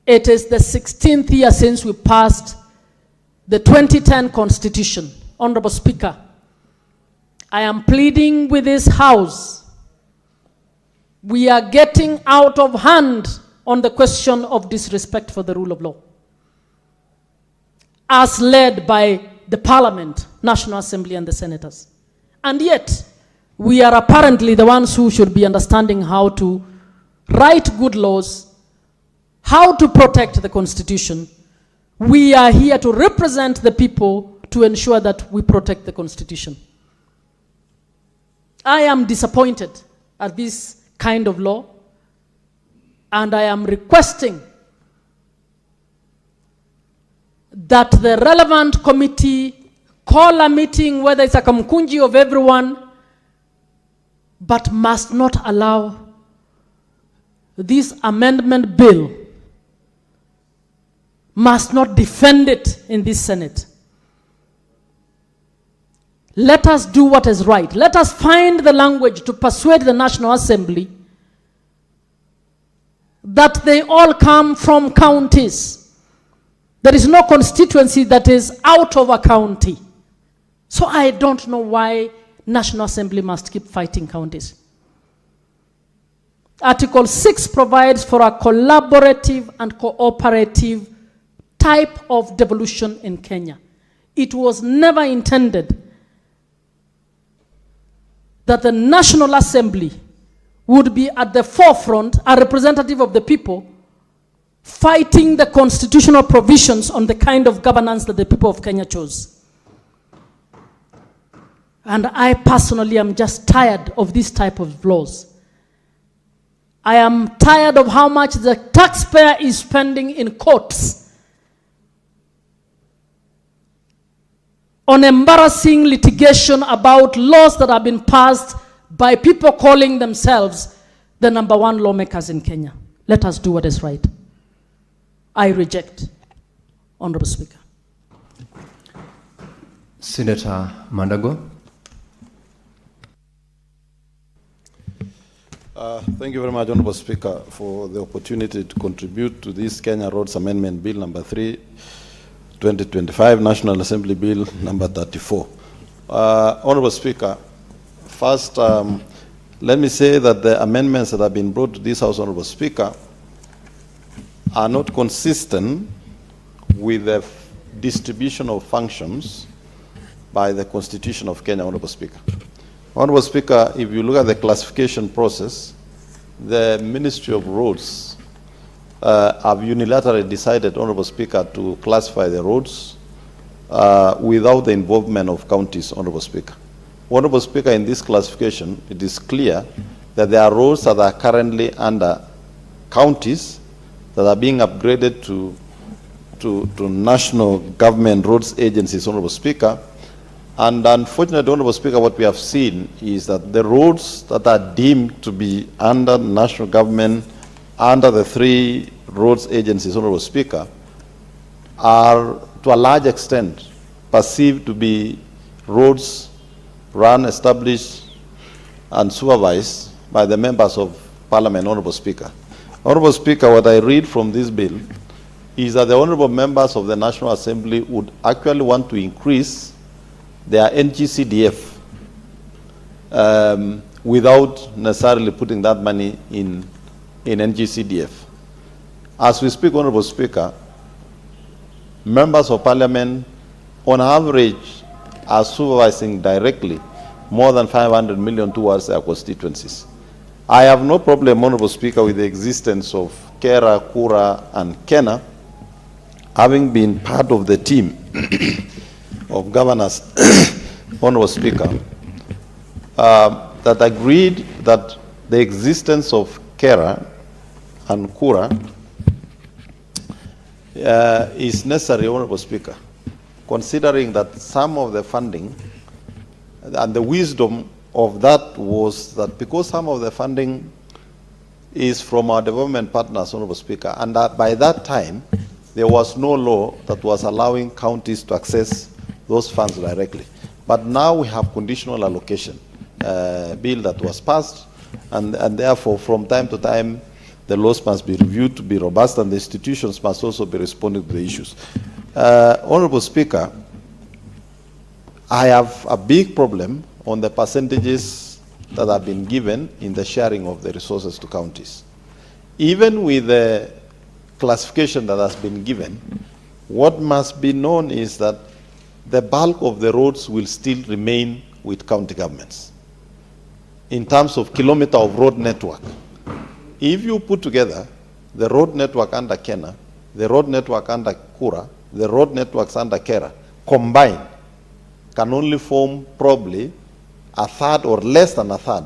It is the 16th year since we passed the 2010 Constitution. Honorable Speaker, I am pleading with this House. We are getting out of hand on the question of disrespect for the rule of law, as led by the Parliament, National Assembly, and the Senators. And yet, we are apparently the ones who should be understanding how to write good laws, how to protect the Constitution. We are here to represent the people to ensure that we protect the Constitution. I am disappointed at this kind of law, and I am requesting that the relevant committee call a meeting, whether it's a kamkunji of everyone, but must not allow this amendment bill, must not defend it in this Senate. Let us do what is right. Let us find the language to persuade the National Assembly that they all come from counties. There is no constituency that is out of a county. So I don't know why National Assembly must keep fighting counties. Article 6 provides for a collaborative and cooperative type of devolution in Kenya. it was never intended that the National Assembly would be at the forefront, a representative of the people, fighting the constitutional provisions on the kind of governance that the people of Kenya chose. And I personally am just tired of this type of laws. I am tired of how much the taxpayer is spending in courts on embarrassing litigation about laws that have been passed by people calling themselves the #1 lawmakers in Kenya. Let us do what is right. I reject, Honorable Speaker. Senator Mandago. Thank you very much, Honorable Speaker, for the opportunity to contribute to this Kenya Roads Amendment Bill number 3, 2025, National Assembly Bill number 34. Honorable Speaker, first, let me say that the amendments that have been brought to this House, Honorable Speaker, are not consistent with the distribution of functions by the Constitution of Kenya, Honorable Speaker. Honorable Speaker, if you look at the classification process, the Ministry of Roads have unilaterally decided, Honorable Speaker, to classify the roads without the involvement of counties, Honorable Speaker. Honorable Speaker, in this classification, it is clear that there are roads that are currently under counties that are being upgraded to national government roads agencies, Honorable Speaker. And unfortunately, Honorable Speaker, what we have seen is that the roads that are deemed to be under national government, under the 3 roads agencies, Honorable Speaker, are to a large extent perceived to be roads run, established, and supervised by the members of Parliament, Honorable Speaker. Honorable Speaker, what I read from this bill is that the honorable members of the National Assembly would actually want to increase their NGCDF without necessarily putting that money in NGCDF. As we speak, Honorable Speaker, members of Parliament on average are supervising directly more than 500 million towards their constituencies. I have no problem, Honorable Speaker, with the existence of Kera, Kura, and Kena, having been part of the team of governors, Honorable Speaker, that agreed that the existence of Kera and Kura is necessary, Honorable Speaker, considering that some of the funding and the wisdom of that was that because some of the funding is from our development partners, Honorable Speaker, and that by that time there was no law that was allowing counties to access those funds directly. But now we have conditional allocation bill that was passed, and therefore from time to time the laws must be reviewed to be robust, and the institutions must also be responding to the issues. Honorable Speaker, I have a big problem on the percentages that have been given in the sharing of the resources to counties. Even with the classification that has been given, what must be known is that the bulk of the roads will still remain with county governments in terms of kilometer of road network. If you put together the road network under Kenya, the road network under Kura, the road networks under Kera, combined, can only form probably a third or less than a third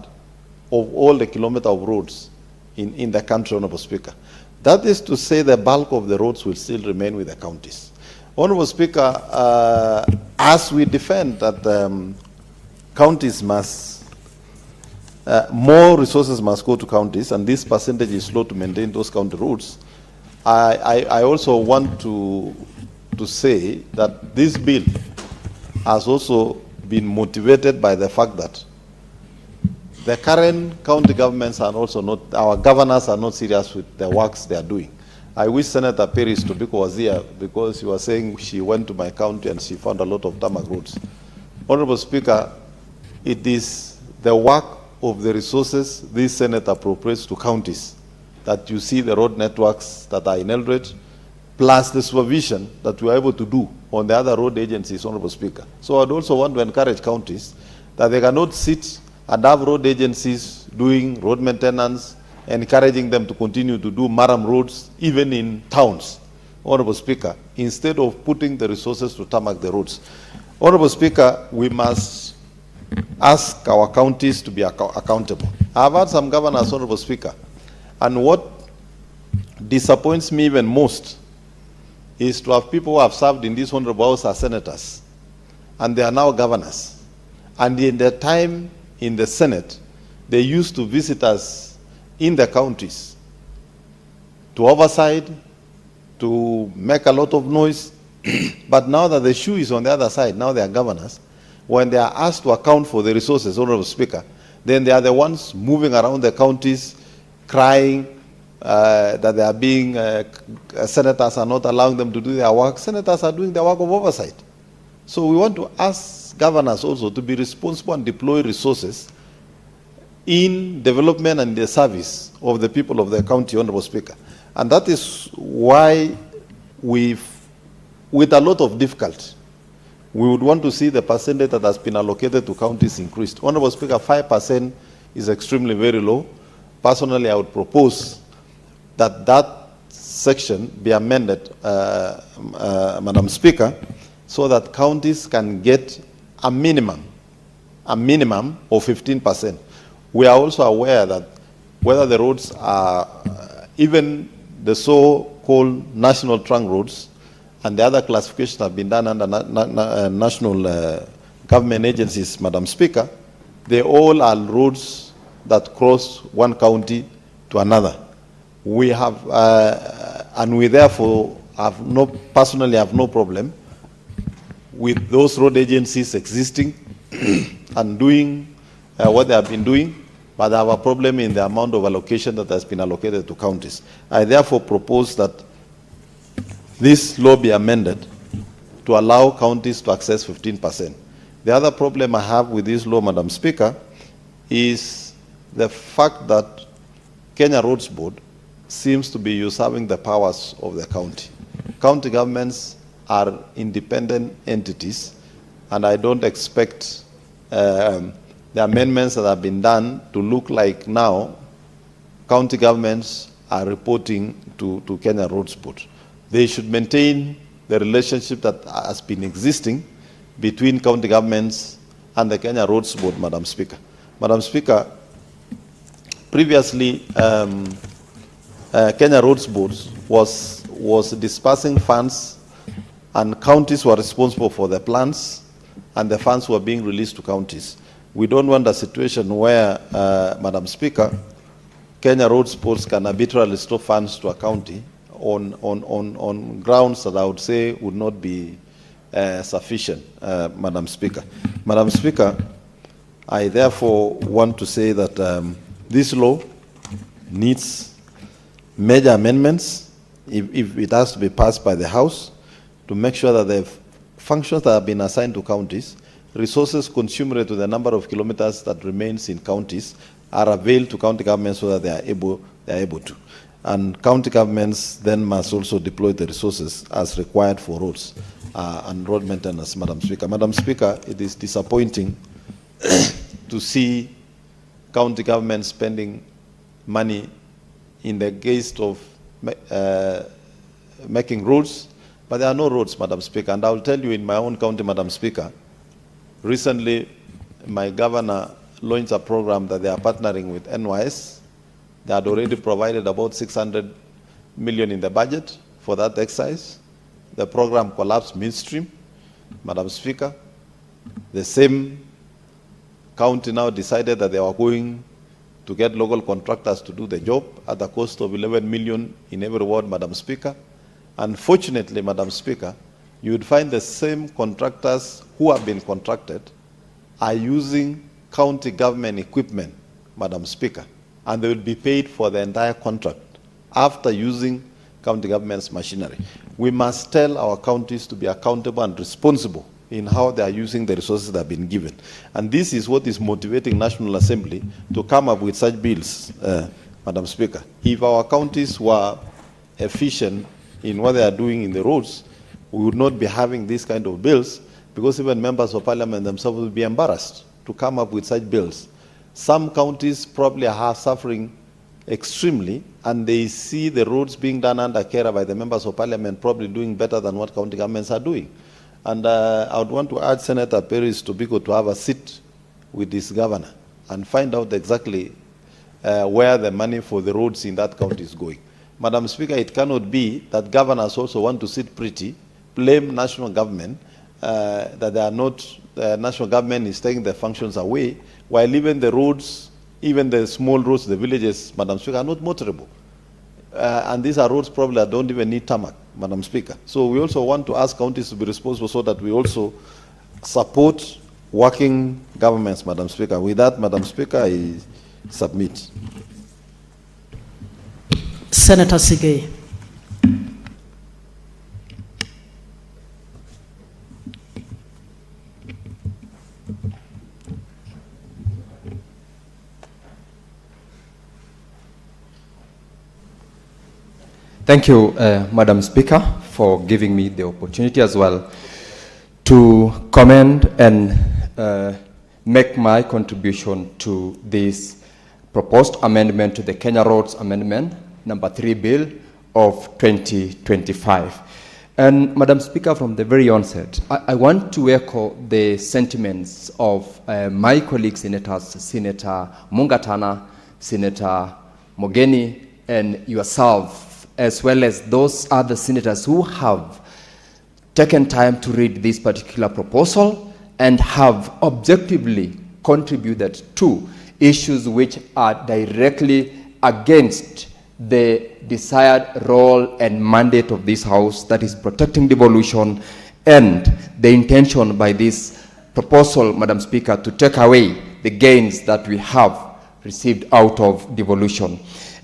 of all the kilometer of roads in the country, Honorable Speaker. That is to say the bulk of the roads will still remain with the counties. Honorable Speaker, as we defend that counties must, more resources must go to counties, and this percentage is low to maintain those county roads, I also want to say that this bill has also been motivated by the fact that the current county governments are also not, our governors are not serious with the works they are doing. I wish Senator Perry's Tobiko was here because she was saying she went to my county and she found a lot of tarmac roads. Honorable Speaker, it is the work of the resources this Senate appropriates to counties that you see the road networks that are in Eldred, plus the supervision that we are able to do on the other road agencies, Honorable Speaker. So I'd also want to encourage counties that they cannot sit and have road agencies doing road maintenance, encouraging them to continue to do maram roads, even in towns, Honorable Speaker, instead of putting the resources to tarmac the roads. Honorable Speaker, we must ask our counties to be accountable. I've had some governors, Honorable Speaker, and what disappoints me even most is to have people who have served in this Honorable House as senators, and they are now governors. And in their time in the Senate, they used to visit us in the counties to oversight, to make a lot of noise. But now that the shoe is on the other side, now they are governors, when they are asked to account for the resources, Honorable Speaker, then they are the ones moving around the counties, crying that they are being, senators are not allowing them to do their work. Senators are doing their work of oversight. So we want to ask governors also to be responsible and deploy resources in development and the service of the people of the county, Honorable Speaker. And that is why with a lot of difficulty, we would want to see the percentage that has been allocated to counties increased. Honorable Speaker, 5% is extremely very low. Personally, I would propose that that section be amended, Madam Speaker, so that counties can get a minimum of 15%. We are also aware that whether the roads are, even the so-called national trunk roads and the other classifications have been done under national government agencies, Madam Speaker, they all are roads that cross one county to another. We have, and we therefore personally have no problem with those road agencies existing and doing what they have been doing, but they have a problem in the amount of allocation that has been allocated to counties. I therefore propose that this law be amended to allow counties to access 15%. The other problem I have with this law, Madam Speaker, is the fact that Kenya Roads Board seems to be usurping the powers of the county. County governments are independent entities, and I don't expect the amendments that have been done to look like now county governments are reporting to Kenya Roads Board. They should maintain the relationship that has been existing between county governments and the Kenya Roads Board, Madam Speaker. Madam Speaker, previously Kenya Roads Board was dispersing funds, and counties were responsible for the plans, and the funds were being released to counties. We don't want a situation where, Madam Speaker, Kenya Roads Board can arbitrarily stop funds to a county on grounds that I would say would not be sufficient, Madam Speaker. Madam Speaker, I therefore want to say that this law needs major amendments if it has to be passed by the House, to make sure that the functions that have been assigned to counties, resources commensurate to the number of kilometers that remains in counties, are availed to county governments so that they are able to. And county governments then must also deploy the resources as required for roads and road maintenance, Madam Speaker. Madam Speaker, it is disappointing to see county governments spending money in the guise of making roads, but there are no roads, Madam Speaker. And I will tell you, in my own county, Madam Speaker, recently my governor launched a program that they are partnering with NYS. They had already provided about 600 million in the budget for that exercise. The program collapsed midstream, Madam Speaker. The same county now decided that they were going to get local contractors to do the job at the cost of 11 million in every ward, Madam Speaker. Unfortunately, Madam Speaker, you would find the same contractors who have been contracted are using county government equipment, Madam Speaker, and they will be paid for the entire contract after using county government's machinery. We must tell our counties to be accountable and responsible in how they are using the resources that have been given. And this is what is motivating National Assembly to come up with such bills, Madam Speaker. If our counties were efficient in what they are doing in the roads, we would not be having these kind of bills, because even members of parliament themselves will be embarrassed to come up with such bills. Some counties probably are suffering extremely, and they see the roads being done under care by the members of parliament probably doing better than what county governments are doing. And I would want to urge Senator Peris Tobiko to have a sit with this governor and find out exactly where the money for the roads in that county is going. Madam Speaker, it cannot be that governors also want to sit pretty, blame national government, that they are not, national government is taking their functions away, while even the roads, even the small roads, the villages, Madam Speaker, are not motorable. And these are roads probably that don't even need tarmac, Madam Speaker. So we also want to ask counties to be responsible so that we also support working governments, Madam Speaker. With that, Madam Speaker, I submit. Senator Sigei. Thank you, Madam Speaker, for giving me the opportunity as well to comment and make my contribution to this proposed amendment to the Kenya Roads Amendment number 3 Bill of 2025. And Madam Speaker, from the very onset, I want to echo the sentiments of my colleague senators, Senator Mungatana, Senator Mogeni, and yourself, as well as those other senators who have taken time to read this particular proposal and have objectively contributed to issues which are directly against the desired role and mandate of this House, that is protecting devolution, and the intention by this proposal, Madam Speaker, to take away the gains that we have received out of devolution.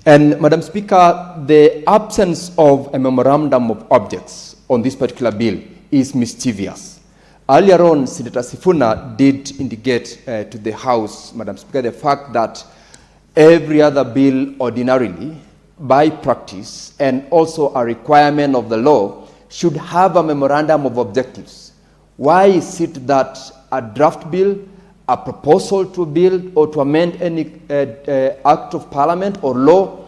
And Madam Speaker, the absence of a memorandum of objects on this particular bill is mischievous. Earlier on, Senator Sifuna did indicate to the House, Madam Speaker, the fact that every other bill ordinarily, by practice, and also a requirement of the law, should have a memorandum of objectives. Why is it that a draft bill, a proposal to build or to amend any act of parliament or law,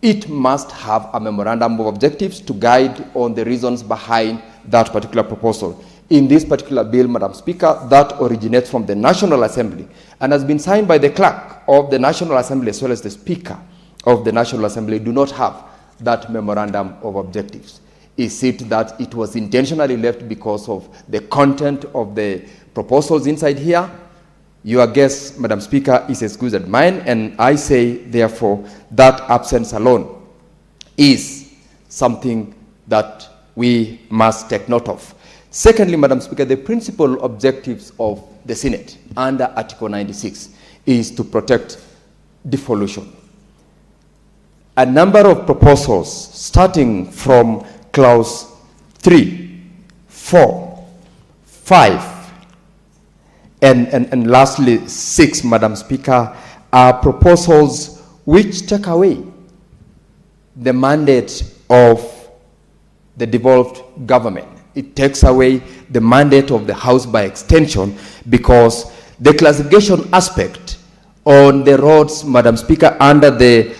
it must have a memorandum of objectives to guide on the reasons behind that particular proposal? In this particular bill, Madam Speaker, that originates from the National Assembly and has been signed by the clerk of the National Assembly as well as the Speaker of the National Assembly, do not have that memorandum of objectives. Is it that it was intentionally left because of the content of the proposals inside here? Your guess, Madam Speaker, is as good as mine, and I say, therefore, that absence alone is something that we must take note of. Secondly, Madam Speaker, the principal objectives of the Senate under Article 96 is to protect devolution. A number of proposals, starting from clause 3, 4, 5, and lastly 6, Madam Speaker, are proposals which take away the mandate of the devolved government. It takes away the mandate of the House by extension, because the classification aspect on the roads, Madam Speaker, under the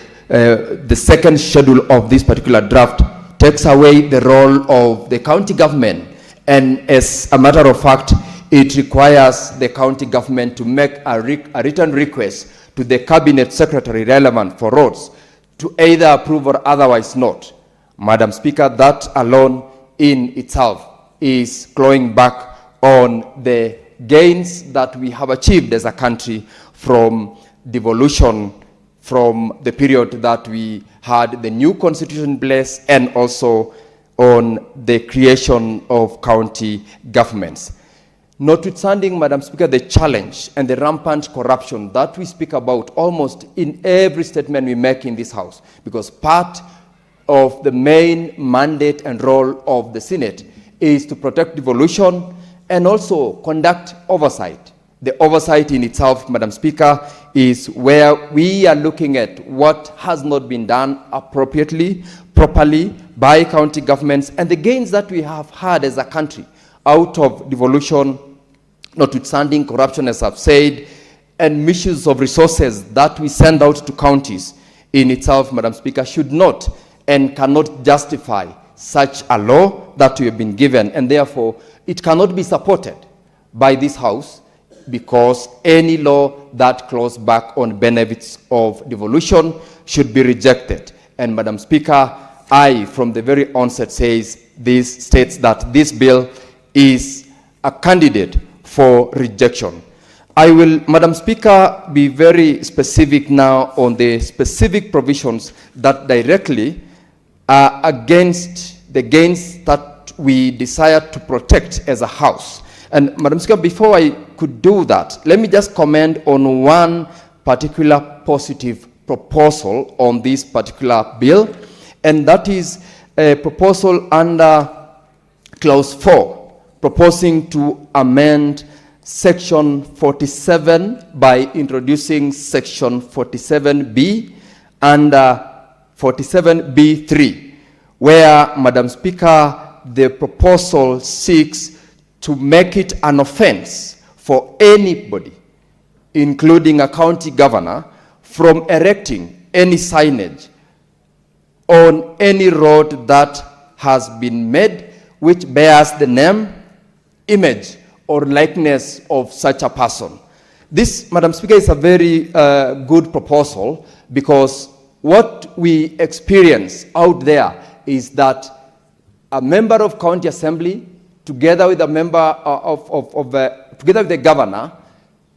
second schedule of this particular draft takes away the role of the county government, and as a matter of fact, it requires the county government to make a written request to the cabinet secretary relevant for roads to either approve or otherwise not. Madam Speaker, that alone in itself is clawing back on the gains that we have achieved as a country from devolution, from the period that we had the new constitution in place, and also on the creation of county governments. Notwithstanding, Madam Speaker, the challenge and the rampant corruption that we speak about almost in every statement we make in this House, because part of the main mandate and role of the Senate is to protect devolution and also conduct oversight The oversight in itself, Madam Speaker, is where we are looking at what has not been done appropriately, properly by county governments, and the gains that we have had as a country out of devolution, notwithstanding corruption, as I've said, and misuse of resources that we send out to counties in itself, Madam Speaker, should not and cannot justify such a law that we have been given, and therefore it cannot be supported by this House, because any law that claws back on benefits of devolution should be rejected. And Madam Speaker, I, from the very onset, states that this bill is a candidate for rejection. I will, Madam Speaker, be very specific now on the specific provisions that directly are against the gains that we desire to protect as a House. And Madam Speaker, before I could do that, let me just comment on one particular positive proposal on this particular bill, and that is a proposal under Clause 4, proposing to amend Section 47 by introducing Section 47B and 47B3, where, Madam Speaker, the proposal seeks to make it an offense for anybody, including a county governor, from erecting any signage on any road that has been made which bears the name, image, or likeness of such a person. This, Madam Speaker, is a very good proposal, because what we experience out there is that a member of county assembly, together with a member together with the governor,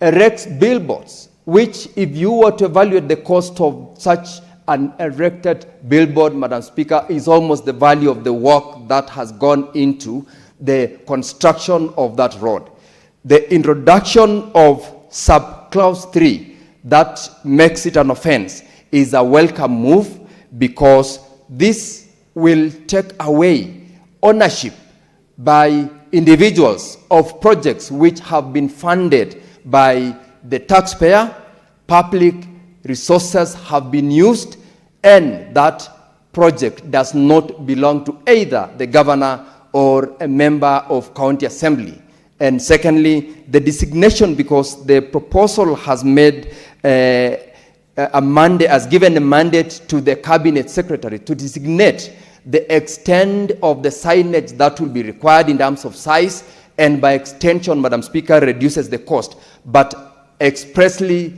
erects billboards, which, if you were to evaluate the cost of such an erected billboard, Madam Speaker, is almost the value of the work that has gone into the construction of that road. The introduction of sub-clause 3 that makes it an offense is a welcome move, because this will take away ownership by individuals of projects which have been funded by the taxpayer, public resources have been used, and that project does not belong to either the governor or a member of county assembly. And secondly, the designation, because the proposal has made has given a mandate to the cabinet secretary to designate the extent of the signage that will be required in terms of size, and by extension, Madam Speaker, reduces the cost, but expressly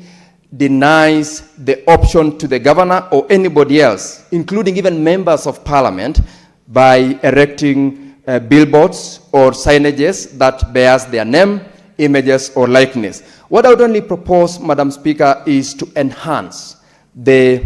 denies the option to the governor or anybody else, including even members of parliament, by erecting billboards or signages that bears their name, images, or likeness. What I would only propose, Madam Speaker, is to enhance the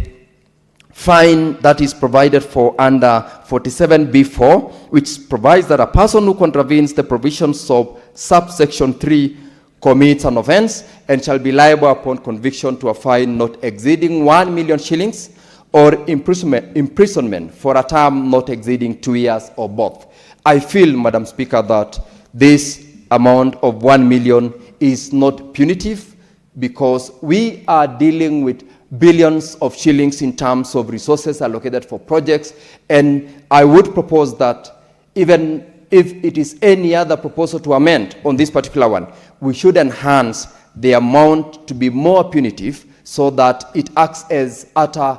fine that is provided for under 47B4, which provides that a person who contravenes the provisions of subsection 3 commits an offense and shall be liable upon conviction to a fine not exceeding 1 million shillings or imprisonment for a term not exceeding 2 years or both. I feel, Madam Speaker, that this amount of 1 million is not punitive, because we are dealing with billions of shillings in terms of resources allocated for projects, and I would propose that even if it is any other proposal to amend on this particular one, we should enhance the amount to be more punitive, so that it acts as utter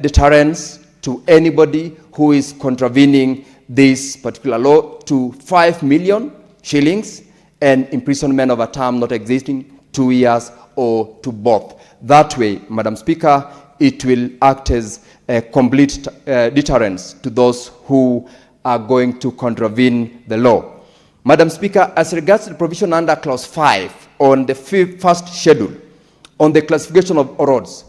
deterrence to anybody who is contravening this particular law, to 5 million shillings and imprisonment of a term not exceeding 2 years or to both. That way, Madam Speaker, it will act as a complete deterrence to those who are going to contravene the law. Madam Speaker, as regards the provision under Clause 5 on the first schedule on the classification of roads,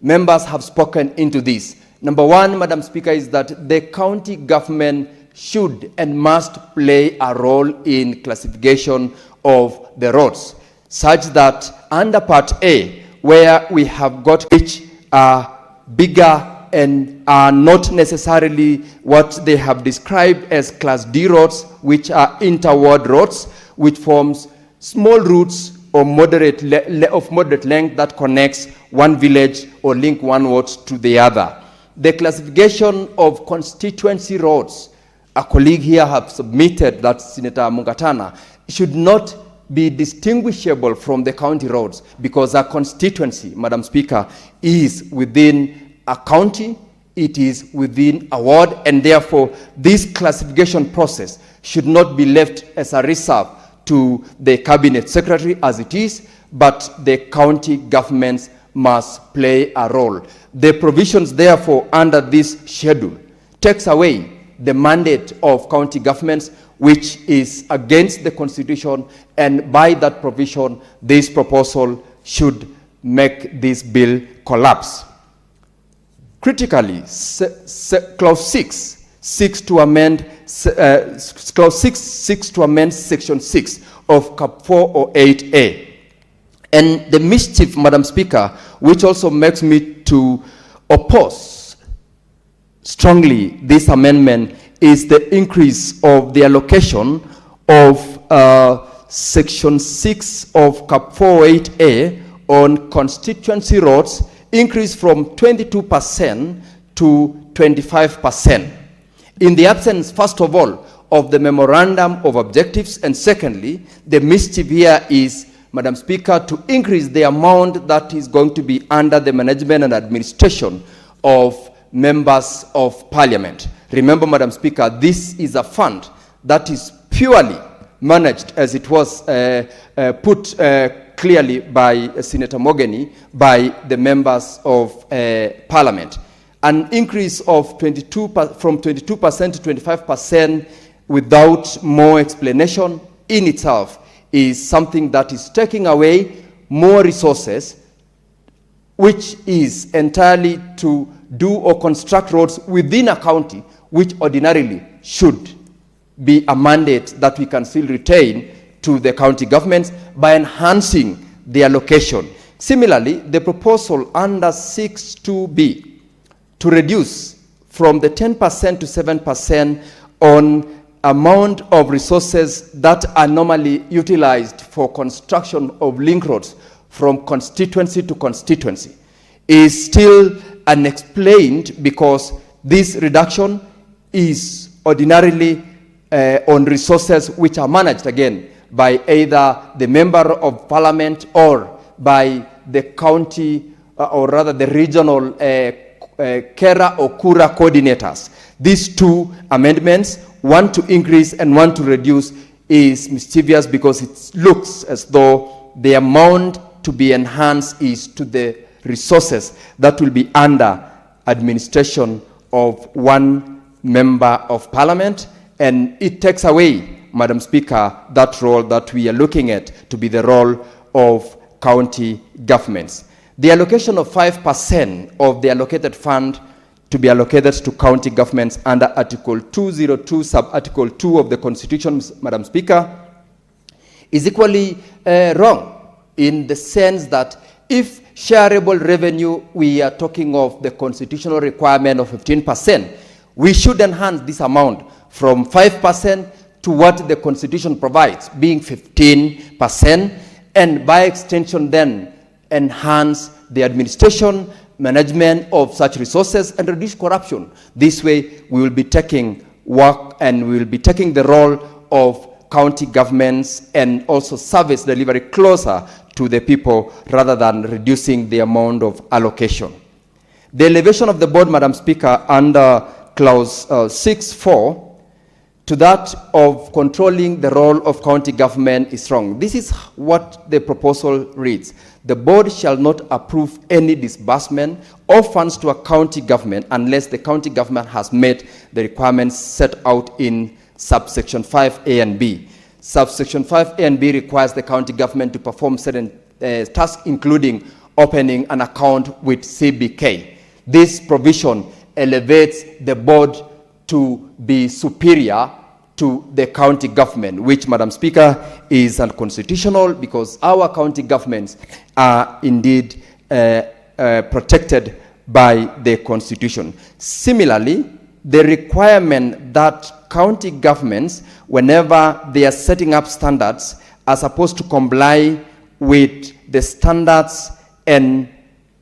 members have spoken into this. Number one, Madam Speaker, is that the county government should and must play a role in classification of the roads, such that under Part A, where we have got which are bigger and are not necessarily what they have described as Class D roads, which are interward roads, which forms small routes or moderate length that connects one village or link one ward to the other. The classification of constituency roads, a colleague here has submitted, that Senator Mungatana, should not be distinguishable from the county roads, because a constituency, Madam Speaker, is within a county, it is within a ward, and therefore this classification process should not be left as a reserve to the cabinet secretary as it is, but the county governments must play a role. The provisions therefore under this schedule takes away the mandate of county governments, which is against the constitution, and by that provision this proposal should make this bill collapse. Critically, clause 6 seeks to amend section 6 of cap 408A. And the mischief, Madam Speaker, which also makes me to oppose strongly this amendment, is the increase of the allocation of section 6 of cap 408A on constituency roads, increase from 22% to 25%. In the absence, first of all, of the memorandum of objectives, and secondly, the mischief here is, Madam Speaker, to increase the amount that is going to be under the management and administration of members of parliament. Remember, Madam Speaker, this is a fund that is purely managed, as it was put clearly by Senator Mogeni, by the members of parliament. An increase of from 22% to 25% without more explanation in itself is something that is taking away more resources, which is entirely to do or construct roads within a county, which ordinarily should be a mandate that we can still retain to the county governments by enhancing the allocation. Similarly, the proposal under 6.2b to reduce from the 10% to 7% on amount of resources that are normally utilized for construction of link roads from constituency to constituency is still unexplained, because this reduction is ordinarily on resources which are managed again by either the member of parliament or by the county or rather the regional Kera or Kura coordinators. These two amendments, one to increase and one to reduce, is mischievous because it looks as though the amount to be enhanced is to the resources that will be under administration of one member of parliament, and it takes away, Madam Speaker, that role that we are looking at to be the role of county governments. The allocation of 5% of the allocated fund to be allocated to county governments under Article 202, sub-Article 2 of the Constitution, Madam Speaker, is equally wrong, in the sense that if shareable revenue, we are talking of the constitutional requirement of 15%, we should enhance this amount from 5% to what the Constitution provides, being 15%, and by extension then enhance the administration, management of such resources, and reduce corruption. This way we will be taking work and we will be taking the role of county governments and also service delivery closer to the people rather than reducing the amount of allocation. The elevation of the board, Madam Speaker, under clause 6.4 to that of controlling the role of county government is wrong. This is what the proposal reads. The board shall not approve any disbursement of funds to a county government unless the county government has met the requirements set out in subsection 5A and B. Subsection 5A and B requires the county government to perform certain tasks, including opening an account with CBK. This provision elevates the board to be superior to the county government, which, Madam Speaker, is unconstitutional because our county governments are indeed protected by the Constitution. Similarly, the requirement that county governments, whenever they are setting up standards, are supposed to comply with the standards and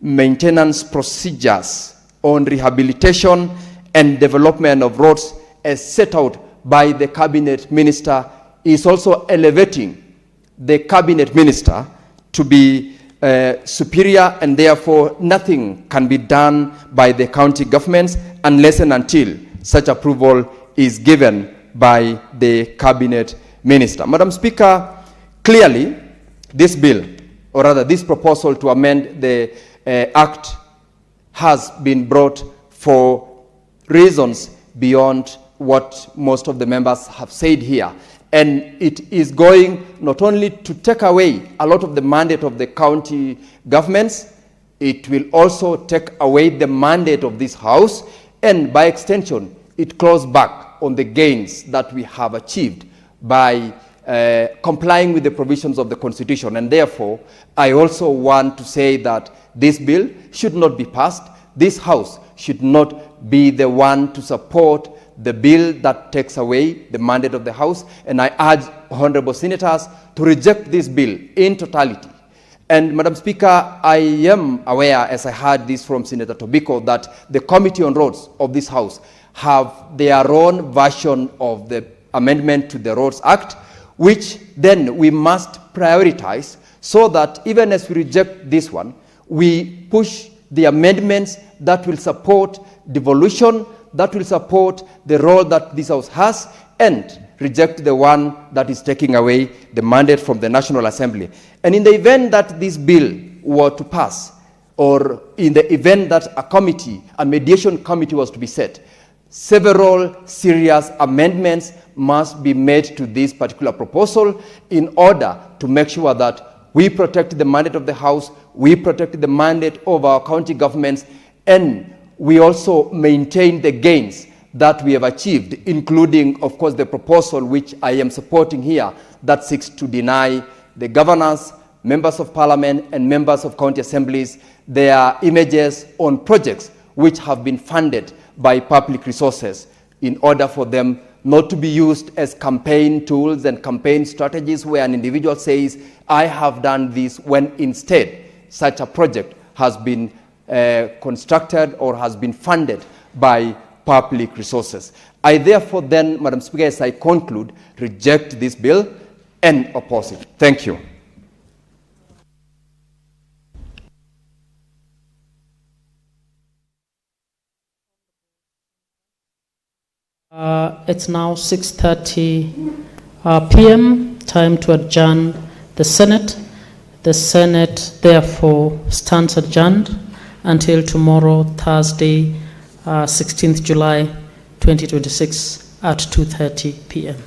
maintenance procedures on rehabilitation and development of roads as set out by the cabinet minister, is also elevating the cabinet minister to be superior, and therefore nothing can be done by the county governments unless and until such approval is given by the cabinet minister. Madam Speaker, clearly this bill, or rather this proposal to amend the Act, has been brought for reasons beyond what most of the members have said here. And it is going not only to take away a lot of the mandate of the county governments, it will also take away the mandate of this House, and by extension, it claws back on the gains that we have achieved by complying with the provisions of the Constitution. And therefore, I also want to say that this bill should not be passed. This House should not be the one to support the bill that takes away the mandate of the House, and I urge honorable senators to reject this bill in totality. And Madam Speaker, I am aware, as I heard this from Senator Tobiko, that the Committee on Roads of this House have their own version of the amendment to the Roads Act, which then we must prioritize, so that even as we reject this one, we push the amendments that will support devolution, that will support the role that this House has, and reject the one that is taking away the mandate from the National Assembly. And in the event that this bill were to pass, or in the event that a mediation committee was to be set, several serious amendments must be made to this particular proposal in order to make sure that we protect the mandate of the House, we protect the mandate of our county governments, and we also maintain the gains that we have achieved, including, of course, the proposal which I am supporting here that seeks to deny the governors, members of parliament, and members of county assemblies their images on projects which have been funded by public resources, in order for them not to be used as campaign tools and campaign strategies where an individual says, I have done this, when instead such a project has been constructed or has been funded by public resources. I therefore then, Madam Speaker, as I conclude, reject this bill and oppose it. Thank you. It's now 6:30 p.m., time to adjourn the Senate. The Senate therefore stands adjourned until tomorrow, Thursday, 16th July 2026 at 2:30 p.m.